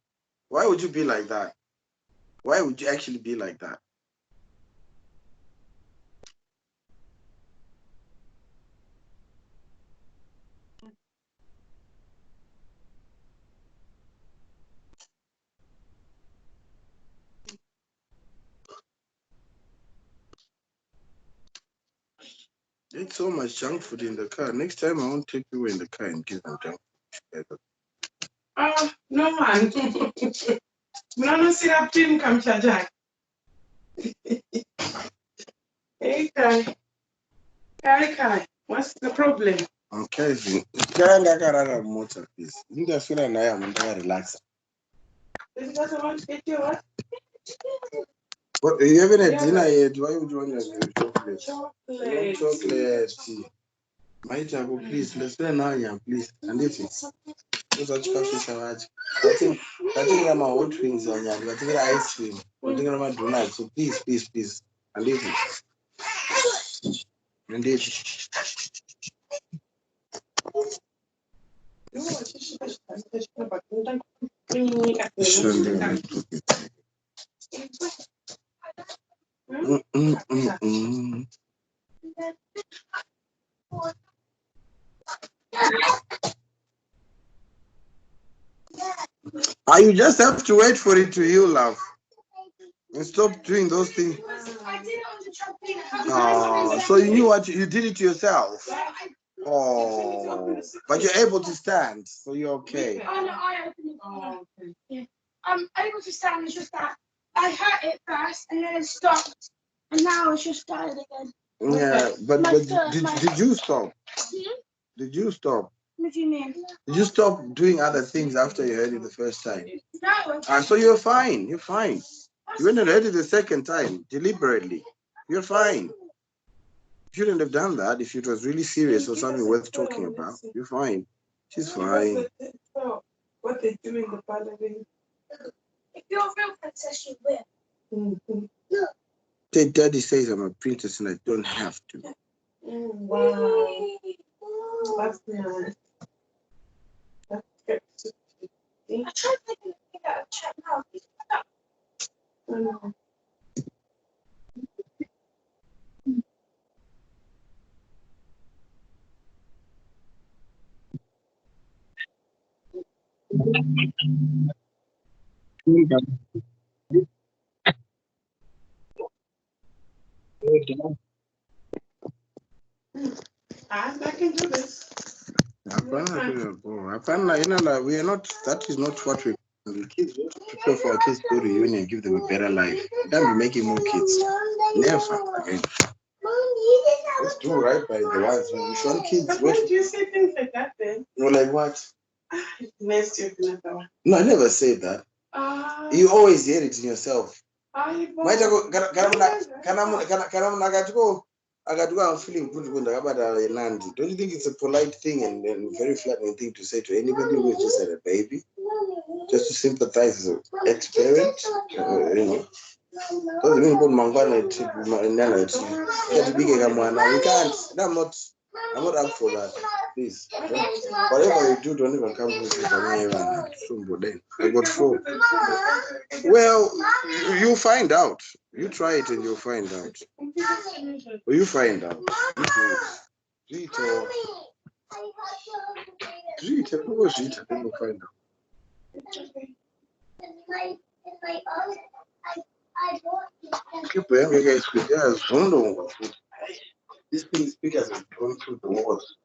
S3: Why would you be like that? Why would you actually be like that? There's so much junk food in the car. Next time I won't take you in the car and give them junk food.
S21: No man. No, see that team come charge. Hey, Kai, what's the problem?
S3: Okay, Kevin. Motor, please. You just feel like I am relaxed.
S21: This doesn't want to get you what?
S3: But you haven't had dinner yet. Why would you want chocolate? Chocolate. My child, please, let's play now, please. And if it's such coffee, I think I'm hot wings on you. I think ice cream. I think I'm donuts. So please. And if it. And if it. You just have to wait for it to heal, love. And stop doing those things. So you knew what you did it yourself. Oh, but you're able to stand, so you're okay.
S9: Oh no, I opened it. Oh, okay. Yeah. I'm able to stand. It's just that I hurt it first, and then it stopped, and now it's just started again.
S3: Yeah, but did you stop? Did you stop?
S9: What do you mean?
S3: Did you stop doing other things after you heard it the first time?
S9: No.
S3: And so you're fine. You're fine. You went and heard it the second time deliberately. You're fine. You shouldn't have done that if it was really serious or something worth talking about. You're fine. She's fine.
S21: What they do in the ballerina.
S9: If you're a real princess, you will.
S3: Daddy says I'm a princess and I don't have to.
S21: Wow. That's nice. That's good. I tried taking a picture out of chat now. I can do this.
S3: Apparently, you know, like, we are not, that is not what we the kids. We have to prepare for our kids to go to uni and give them a better life. Don't be making more kids. Never again. Let's do right by the ones we want kids.
S21: But why do you say things like that then?
S3: No, like what?
S21: Next year, another one.
S3: No, I never said that. You always hear it in yourself. I'm feeling good when Nandi. Don't you think it's a polite thing and very flattering thing to say to anybody who is just had a baby? Just to sympathize as an ex-parent, you know. Doesn't mean put Mangwana we can't. I'm not up for that. Please. Whatever you do, don't even come to me. I got 4. Well, you find out. You try it and you'll find out. You find out. You find out. These things speakers have gone through the walls.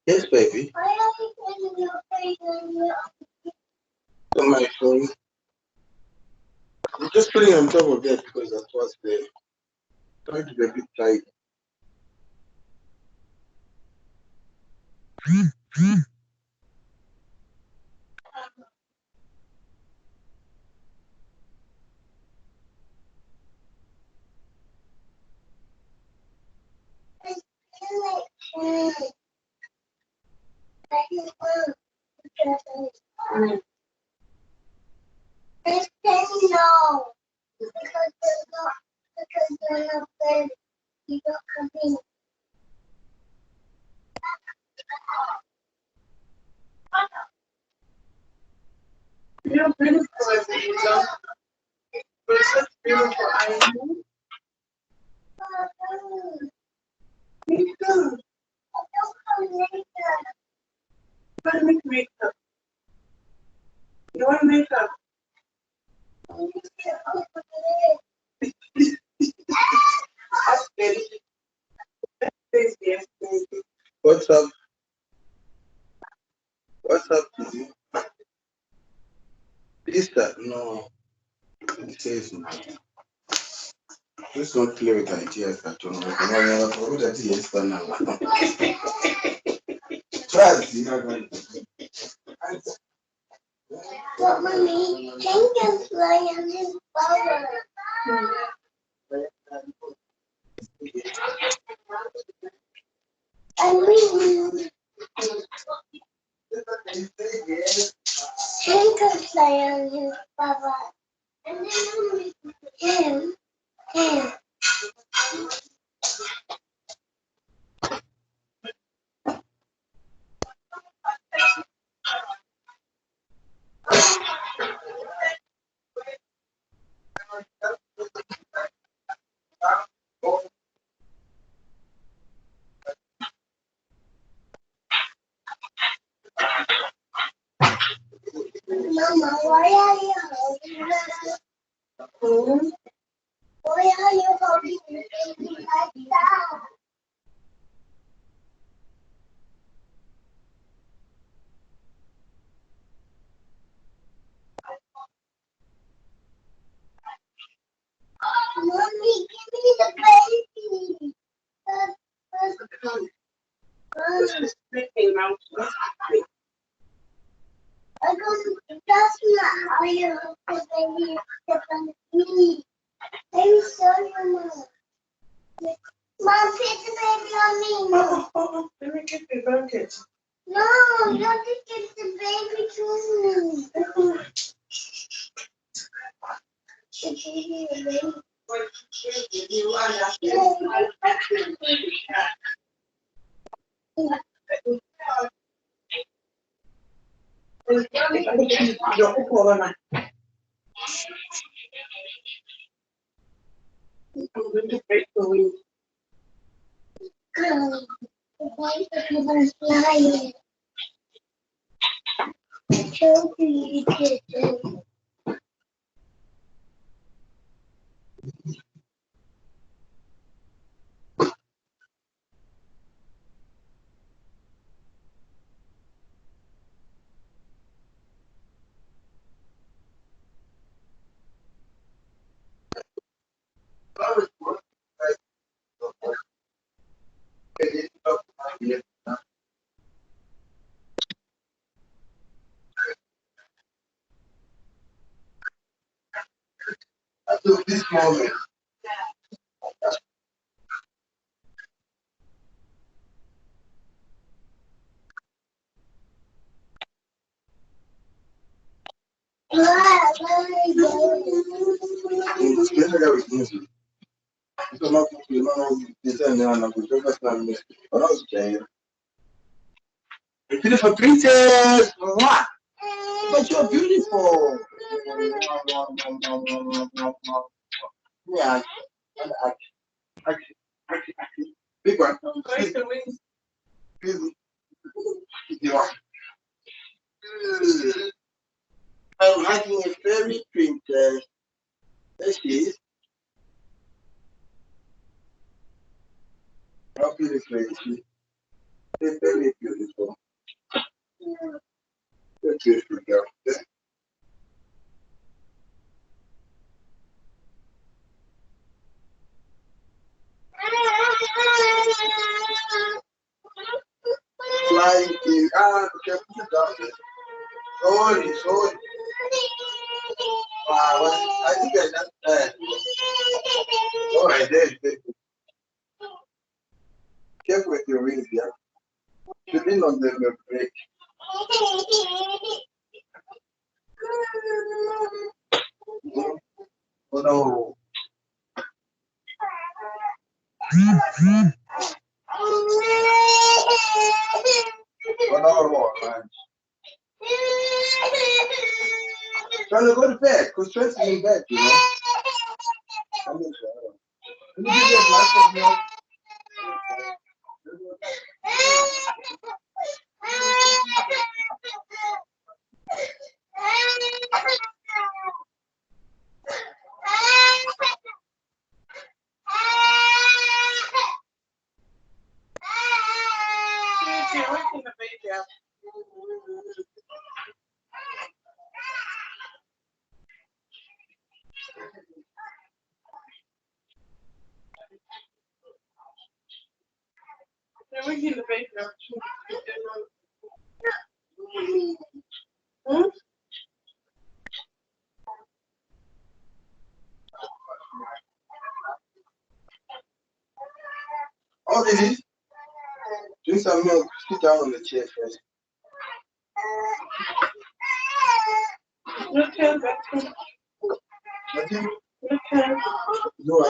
S3: Yes, baby. On my phone. I'm just putting it on top of that because that's what's there. Trying to be a bit tight. You're beautiful, Lisa. You're such beautiful. I know. Me too. You want to make makeup? You want makeup? What's up? What's up to you? Easter? No. It says no. Just don't play with ideas that you know. What is Easter now? Trust, you know. But mommy, King can fly on his power. And we King can fly on his power. And then him. Mama, why are you holding that? Why are you holding the baby like that? Mommy, give me the baby. That's not how you hold the baby except on me. Let me show you, Mom. Mom, put the baby on me. No. Let me get the bucket. No, you have to get the baby to me. Until this moment. Beautiful princess! Mwah! But you're beautiful! Yeah. Big one. I'm hugging a fairy princess. There she is. How beautiful is she? They're very beautiful. They're beautiful girl. Flying king. Okay, put it down there. Sorry. Wow, I think I just all right, there. Careful with your wings, yeah. You didn't on the break. Oh no. 1 hour more, man. Trying to go to bed, because Trent's in bed, you know. I'm not sure. Can you give me a glass of milk? Oh, Lily, drink some milk. Sit down on the chair first. Okay. Nothing? Okay. No, I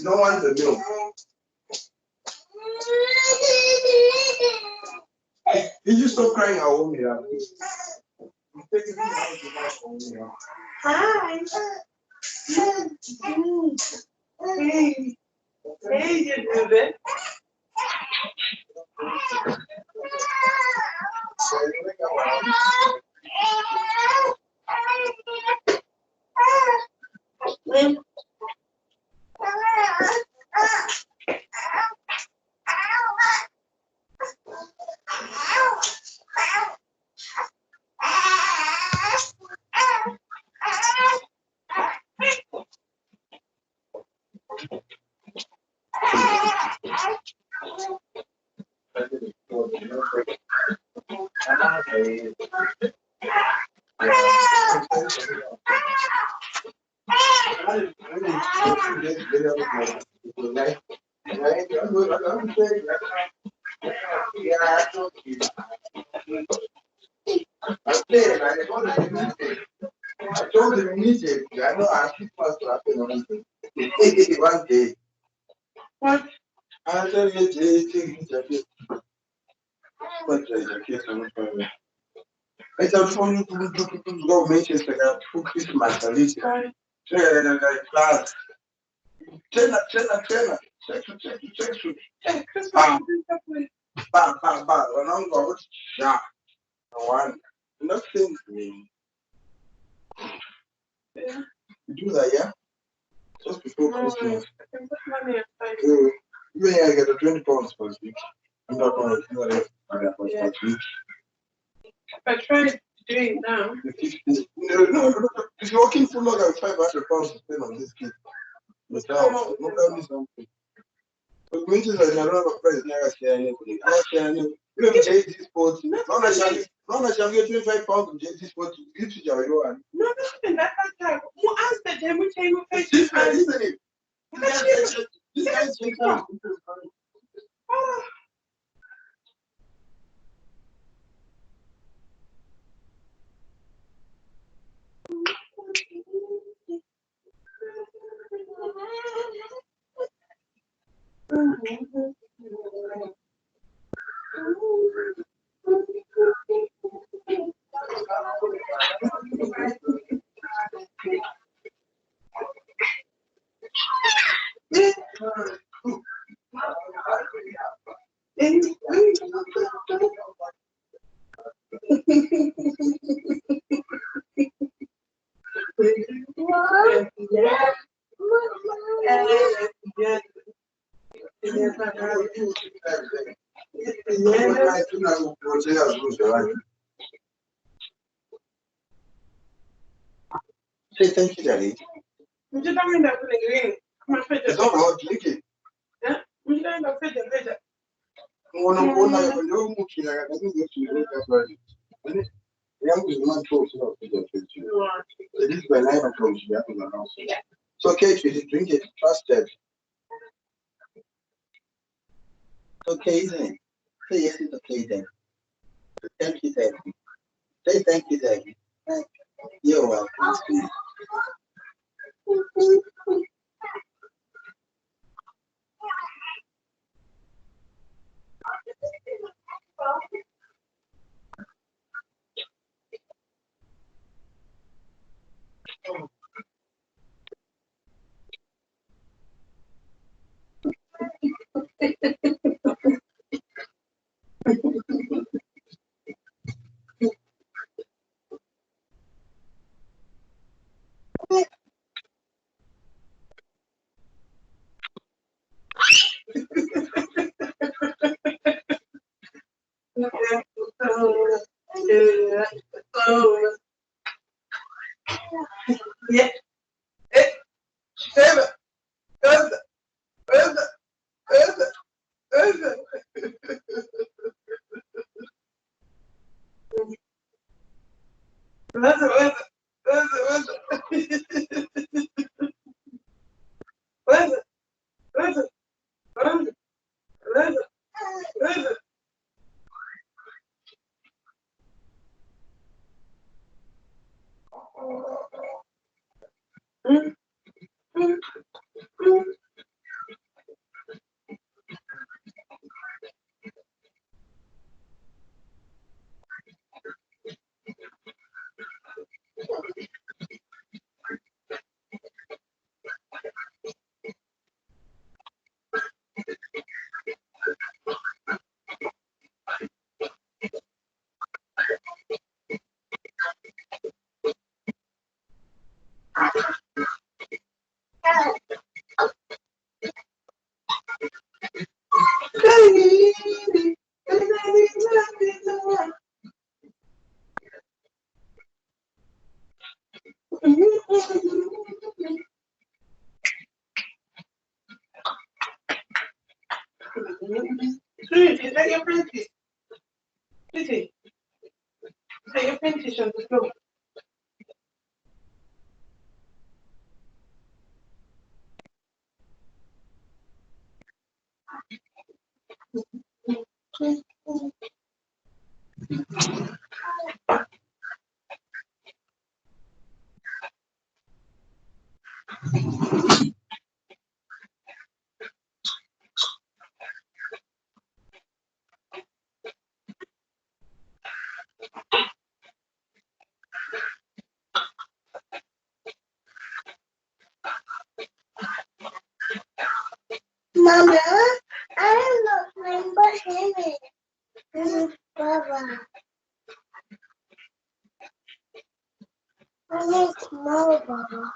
S3: no one's a milk. Did you stop crying? I won't be happy.
S21: Hi. Hey. Hey, you do it.
S3: I told him immediately. I know I keep fast to happen on it. One day. What? I tell you, I thought for you to go Manchester, for Christmas, at least. Class. Trainer. Check. Bang. When I'm going, yeah. One. Nothing to me. Yeah. You do that, yeah? Just before Christmas. I can put money aside. Even I get a 20 pounds for this week. I'm not going to do it for this week. I tried doing it now. No. If you're working for longer than 500 pounds to spend on this kid. But now, no tell something. But winches are not a price never share anything. I share anything. You have JT Sports. Long as you get 25 pounds from JT Sports, you give to your own. No, that's not who asked the demo table face? This guy, isn't it? This guy's taking. Say thank you, Daddy. It's not about licking. So, Kate, if you drink it, trust it. Okay, isn't it? Say yes, it's okay then. Thank you, Daddy. Say thank you, Daddy. You're welcome. Yeah. Sweet, is that your princess? Sweetie, is that your princess on the floor? Mama, I don't remember him. This is Baba. I need small Baba.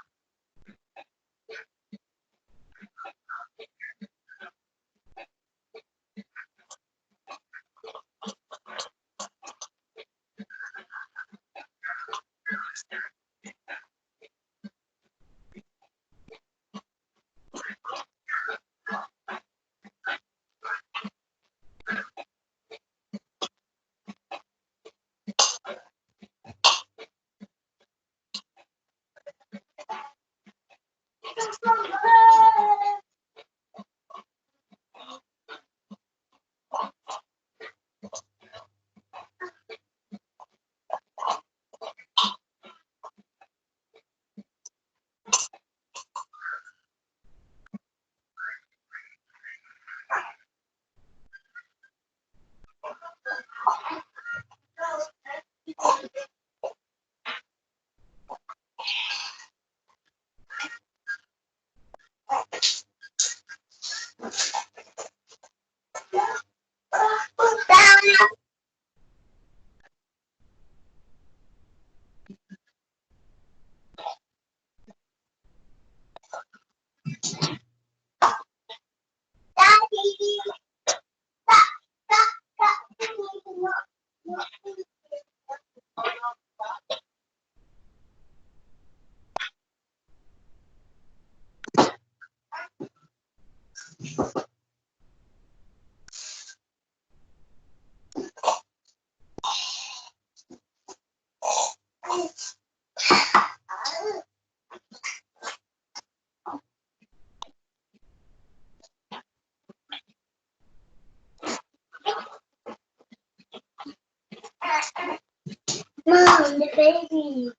S9: Mom, the baby.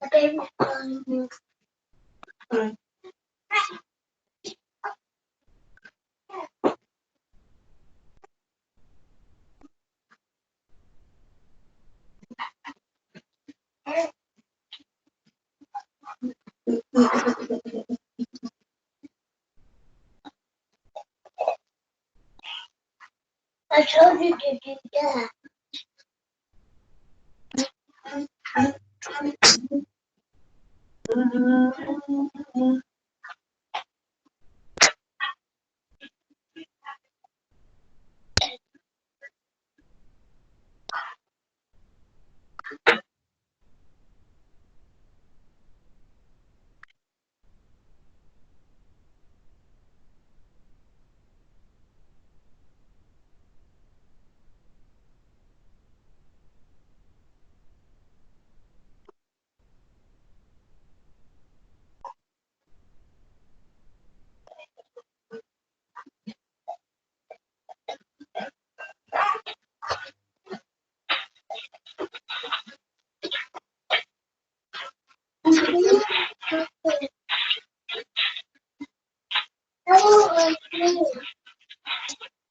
S9: The baby's calling. I told you to do that.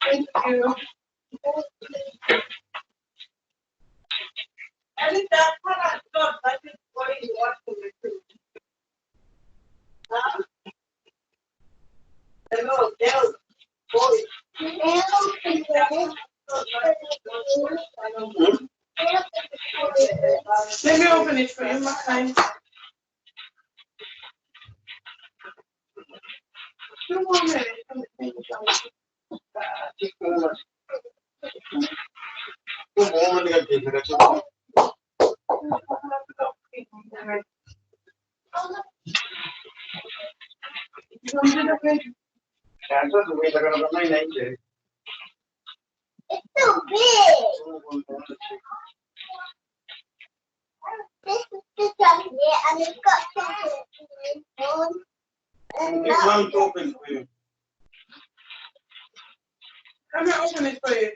S9: Thank you. I think that's what I thought. I think what you want to do. Huh? Hello, girls, boys. Let me open it for you, my kind. Two more minutes. It's so big. This is the chocolate and it's got chocolate in it. And this one's open for you. I'm going to open it for you.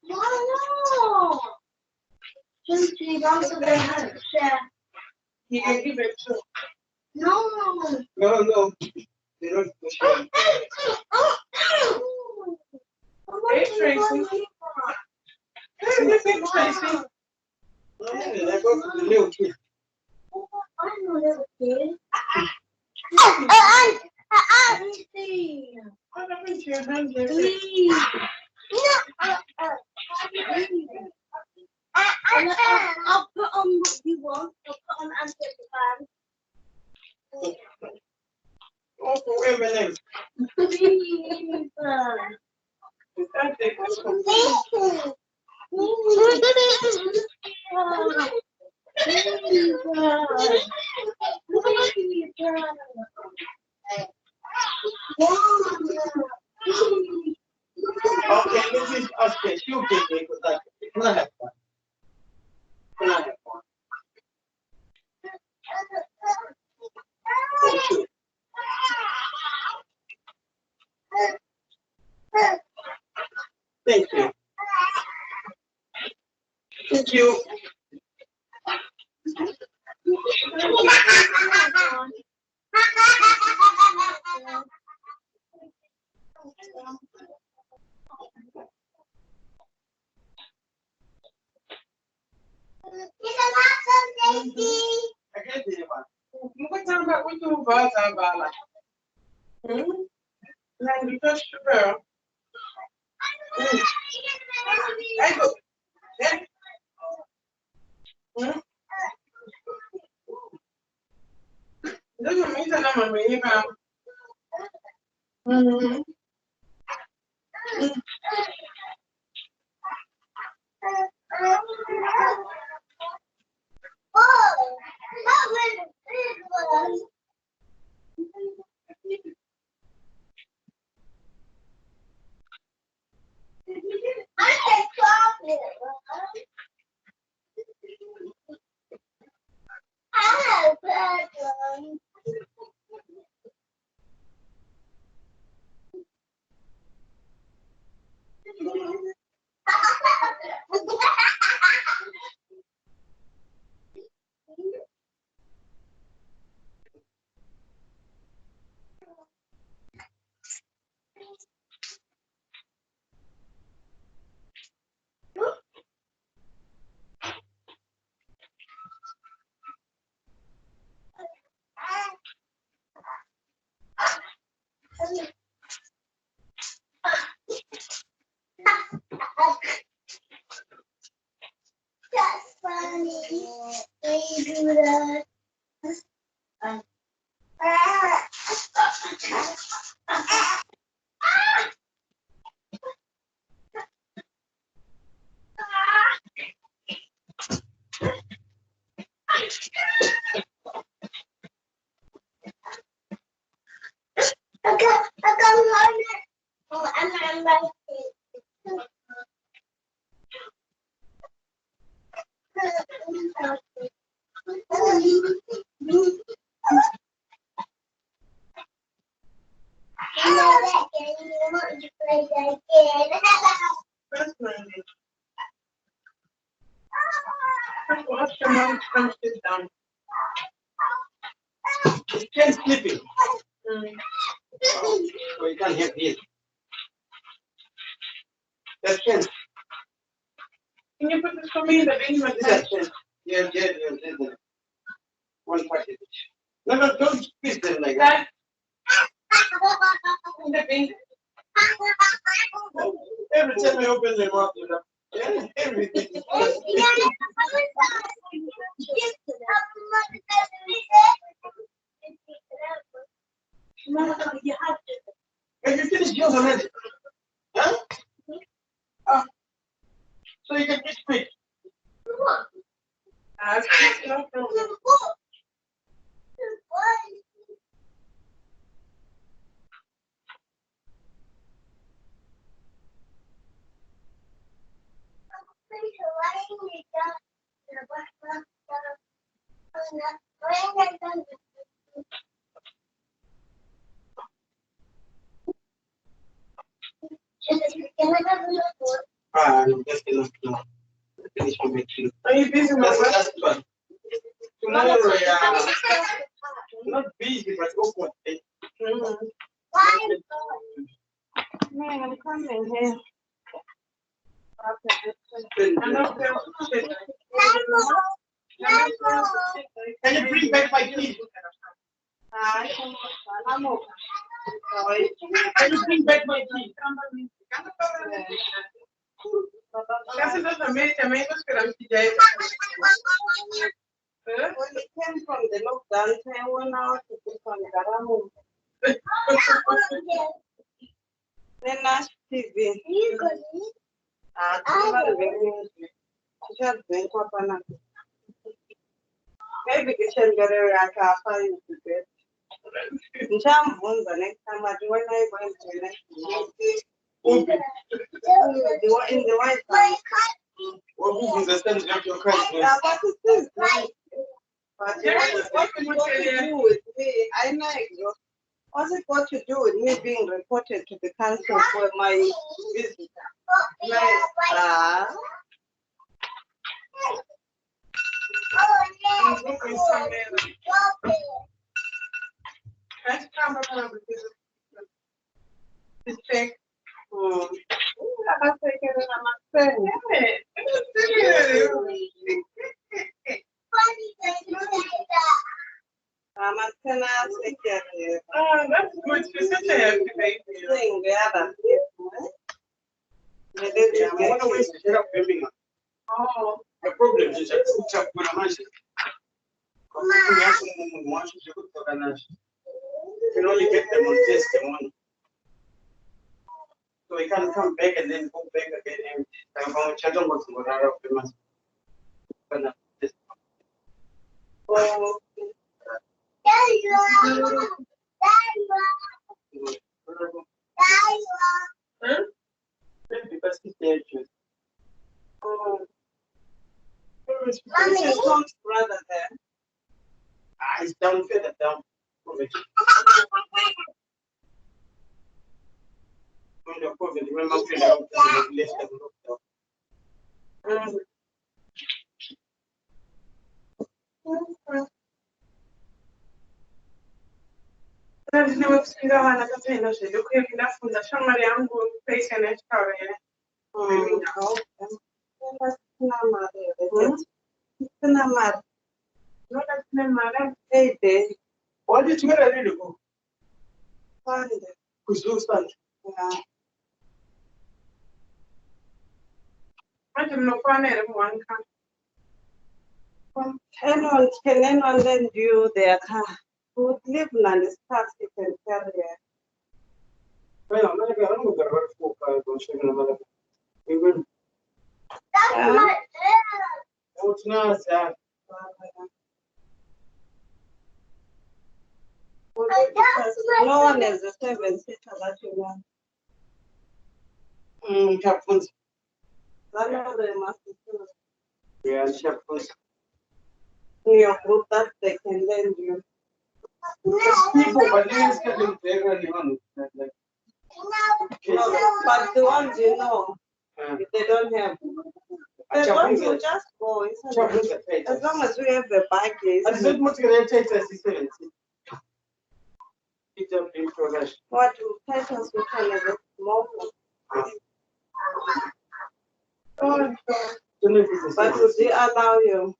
S9: No. Since you don't share. You can give it too. No. No. They don't share. Hey, Tracy. Hey, Tracy. I go for the little kid. I'm a little kid. What happened to your hand there? I'll put on what you want. I'll put on and take the bag. Oh, wait a minute. Okay, this is us. You can make it. Can I have one? Can I have one? Thank you. Thank you. What time about we do about like? Like the first girl. I go. Doesn't mean that I'm a believer. That's funny. They do that.
S4: You can't sleep it. So you can't have this. That's 10. Can you put this for me in the basement? That's 10. Yeah. One packet. No, don't squeeze them like that. In the basement. Every time I open them up, yeah, everything is Have you finished yours already? Huh? So you can get quick. No problem. That's enough now. Finish my meeting. Are you busy, my last one? Tomorrow, not busy, but open. Man, I'm coming here. Can you bring back my key? Can you bring back my key? Casi los amigos que la ya when it came from the lockdown, I went out to pick on Garamu. Then last TV. Maybe you should get a rack after you to bed. Jam on the next time I do when I went to the next in the white house. What who understands your question? What is this? What you do with me? I know you. What's it got to do with me being reported to the council for my visitor? That's good. She's such a happy baby. Oh, the problem is that you can only get them on testimony.
S3: So we can come back and then go back again and chat on what's going on. Tom's brother there. He's down further down. What did you ready to go? Anyone can anyone lend you their car? Would Cleveland is fast, you can carry it. Well, I'm going to go for no one is the 7-seater that you want. Captains. I know they must be true. Yeah, captains. In your group that they can lend you. People, but they are getting very on. But the ones you know, if they don't have, the ones you just go, isn't it? As long as we have a bike, it's not much great assistance. What titles we can have more? But would they allow you?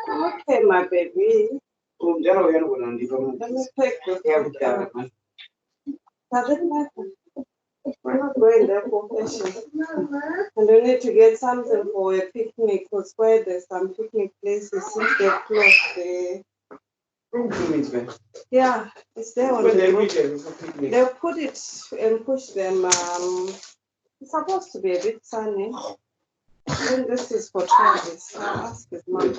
S3: Okay, my baby. Let me take this. Doesn't matter. We're not going there for fashion. And we need to get something for a picnic, because where there's some picnic places, since they're closed, yeah, it's there on the group. They'll put it and push them. It's supposed to be a bit sunny. Then this is for Travis. I'll ask his mom.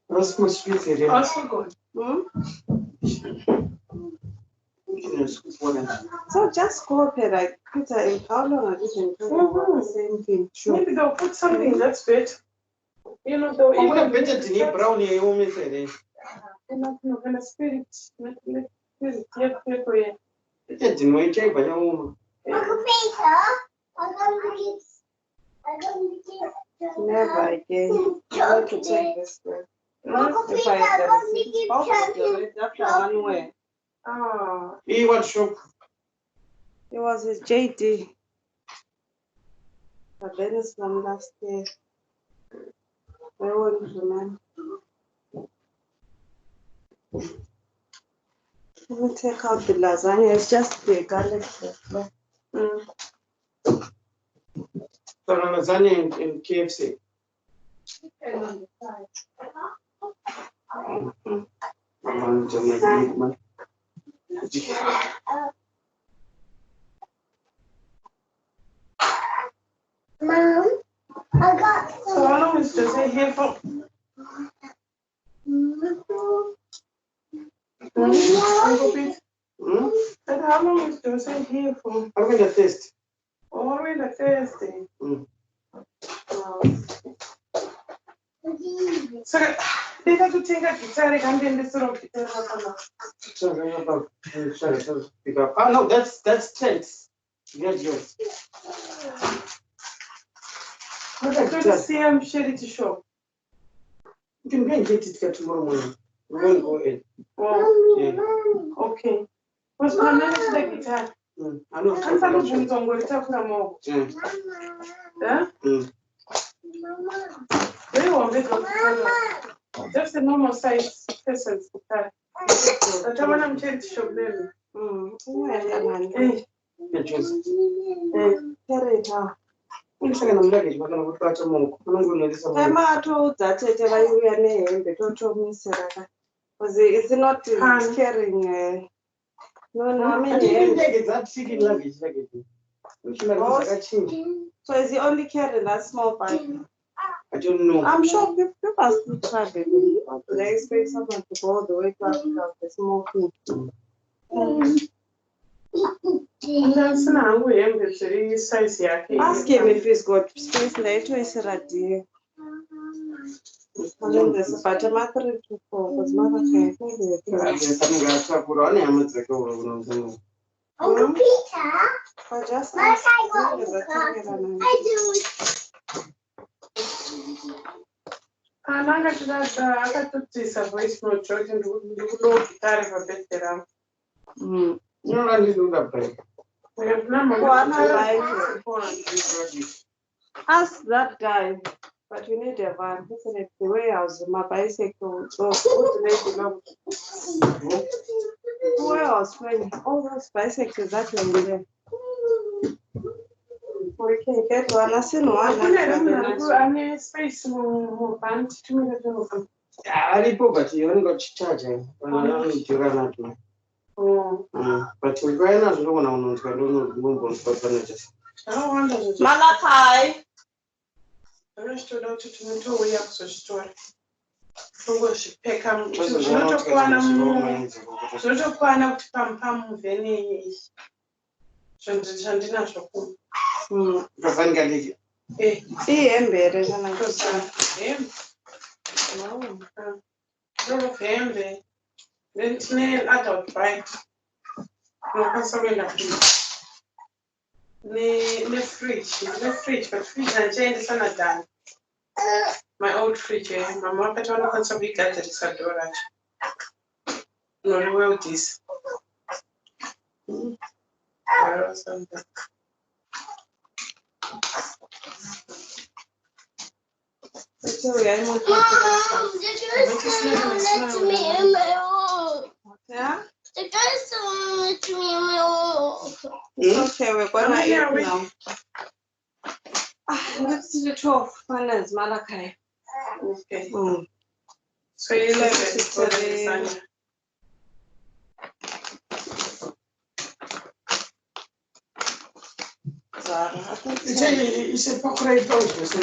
S3: This is also good. So just cooperate, like Peter, how long have you been talking about the same thing? Sure. Maybe they'll put something that's fit. You know, they'll even better to need brown here, you won't miss it. You're not going to spirit. Never again. Try to take this way. If I had after 1 way. He was shocked. It was his JD. But then it's from last year. I won't remember. Let me take out the lasagna. It's just the garlic. So lasagna in KFC. Mom, I got some. So how long is Jose here for? And how long is Jose here for? I'm in the test. Oh, I'm in the Thursday. So, they have to take a guitar and then this sort of guitar. Oh no, that's tense. Yes, yours. I'm going to see him share it to show. You can go and get it tomorrow morning. We won't go in. Oh, yeah. Okay. What's going to manage the guitar? I know. I'm going to talk more. Yeah? Very well, just a normal size person's guitar. But when I'm trying to show them. Carry it out.
S4: Tamatoudza tete vaiuya nehembe totomisira ka. Because it's not carrying so is he only carrying that small bag? I don't know. I'm sure people are still traveling. They expect someone to go all the way to Africa with a small thing. Ask him if he's got space later. Is it a deal? And then there's a batama 3 to 4 because mother can't. Uncle Peter. I just asked. Ask that guy, but you need a van. Isn't it the warehouse? My bicycle. So warehouse when all those bicycles that are in there. We can get one. I seen one. I need space more band to me. I but you only got charging. But we're going out to go on Malachi. The rest of the way up so story. So she pick up not a one out pam Venny. Shandina Shoku. Ravangali. Embedded and I was family. Then snail adult right. No, sorry, the fridge, but fridge and change the sun done. My old fridge, my mom put on a consuming cat at his adorage. No, well, this. Sorry, I'm not yeah? The guys don't let me in my own. Okay, we're gonna eat now. Let's do the 12. Finance, Malachi. Okay. So 11. You said Pocray Post.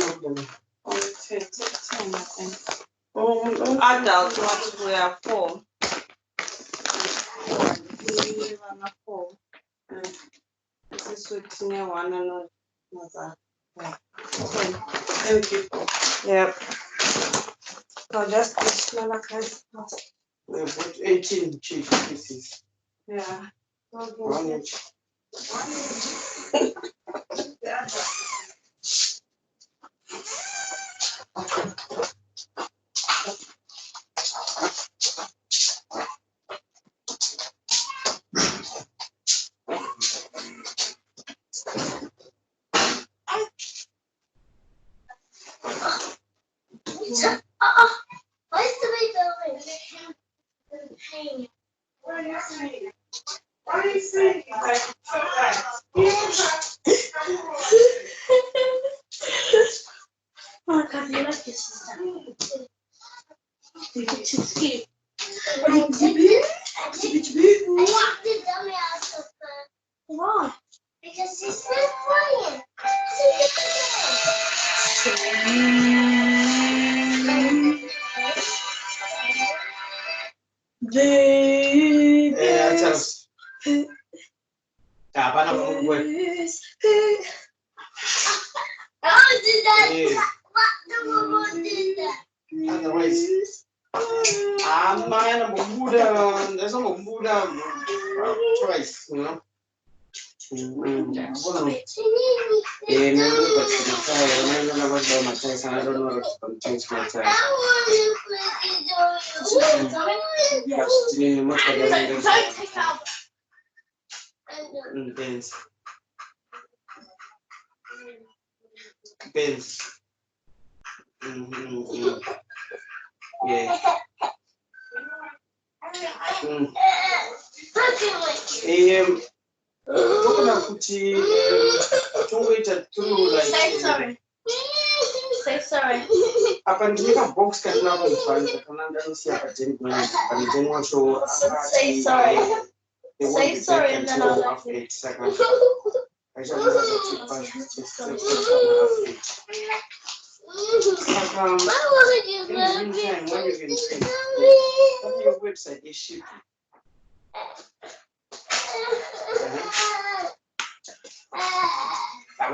S4: Adults, what we are for. This is what you want to know. Thank you. Yep. I'll just push Malachi. We put 18 cheese pieces. Yeah. One inch. Yeah. What's the way going? What are you saying? What are you saying? Oh, God, you like this stuff. You're too scared. Why? Because he's not playing. Otherwise, man, Buddha, there's no Buddha choice, you know. I don't know if I'm change my time. Benz. Yeah. Talking about
S3: wait through like.
S9: Say sorry. Say sorry.
S3: Apa ndika box kan na ba mfana kana ndani si apa teni kwa but then want to
S9: Say sorry. Say sorry and then I'll let you.
S3: I shall never let you pass.
S9: Why wasn't you
S3: in the meantime, when you can drink, on your website is shipping.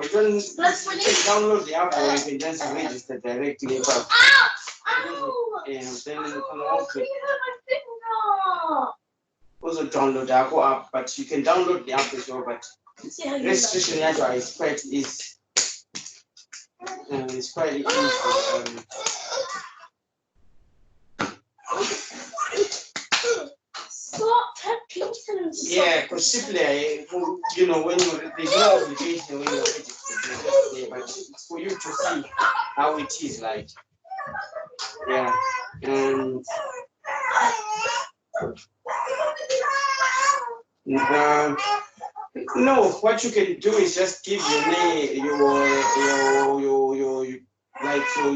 S3: We don't download the app or you can just register directly. But, and then also download the app, but you can download the app as well. But restriction actually is quite easy. It's quite easy. Yeah, because simply, you know, when there's no obligation when you're registered, but it's for you to see how it is like. Yeah, and no, what you can do is just give your name, your like your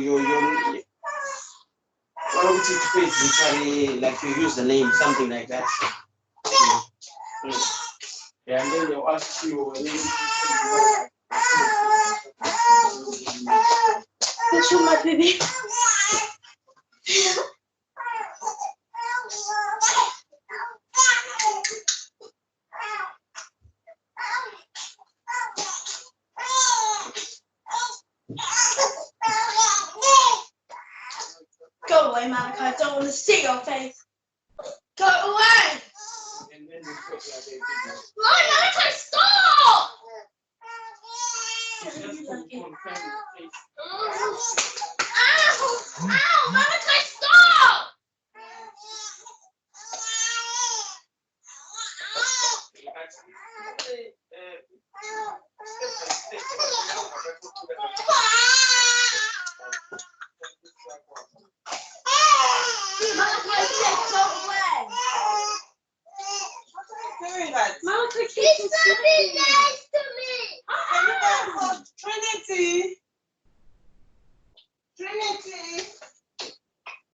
S3: like you use the name, something like that. Yeah, and then they'll ask you.
S9: What's your my baby? Go away, Malachi. I don't want to see your face. Go away! No, Malachi, stop! Ow! Malachi, stop! Malachi, keep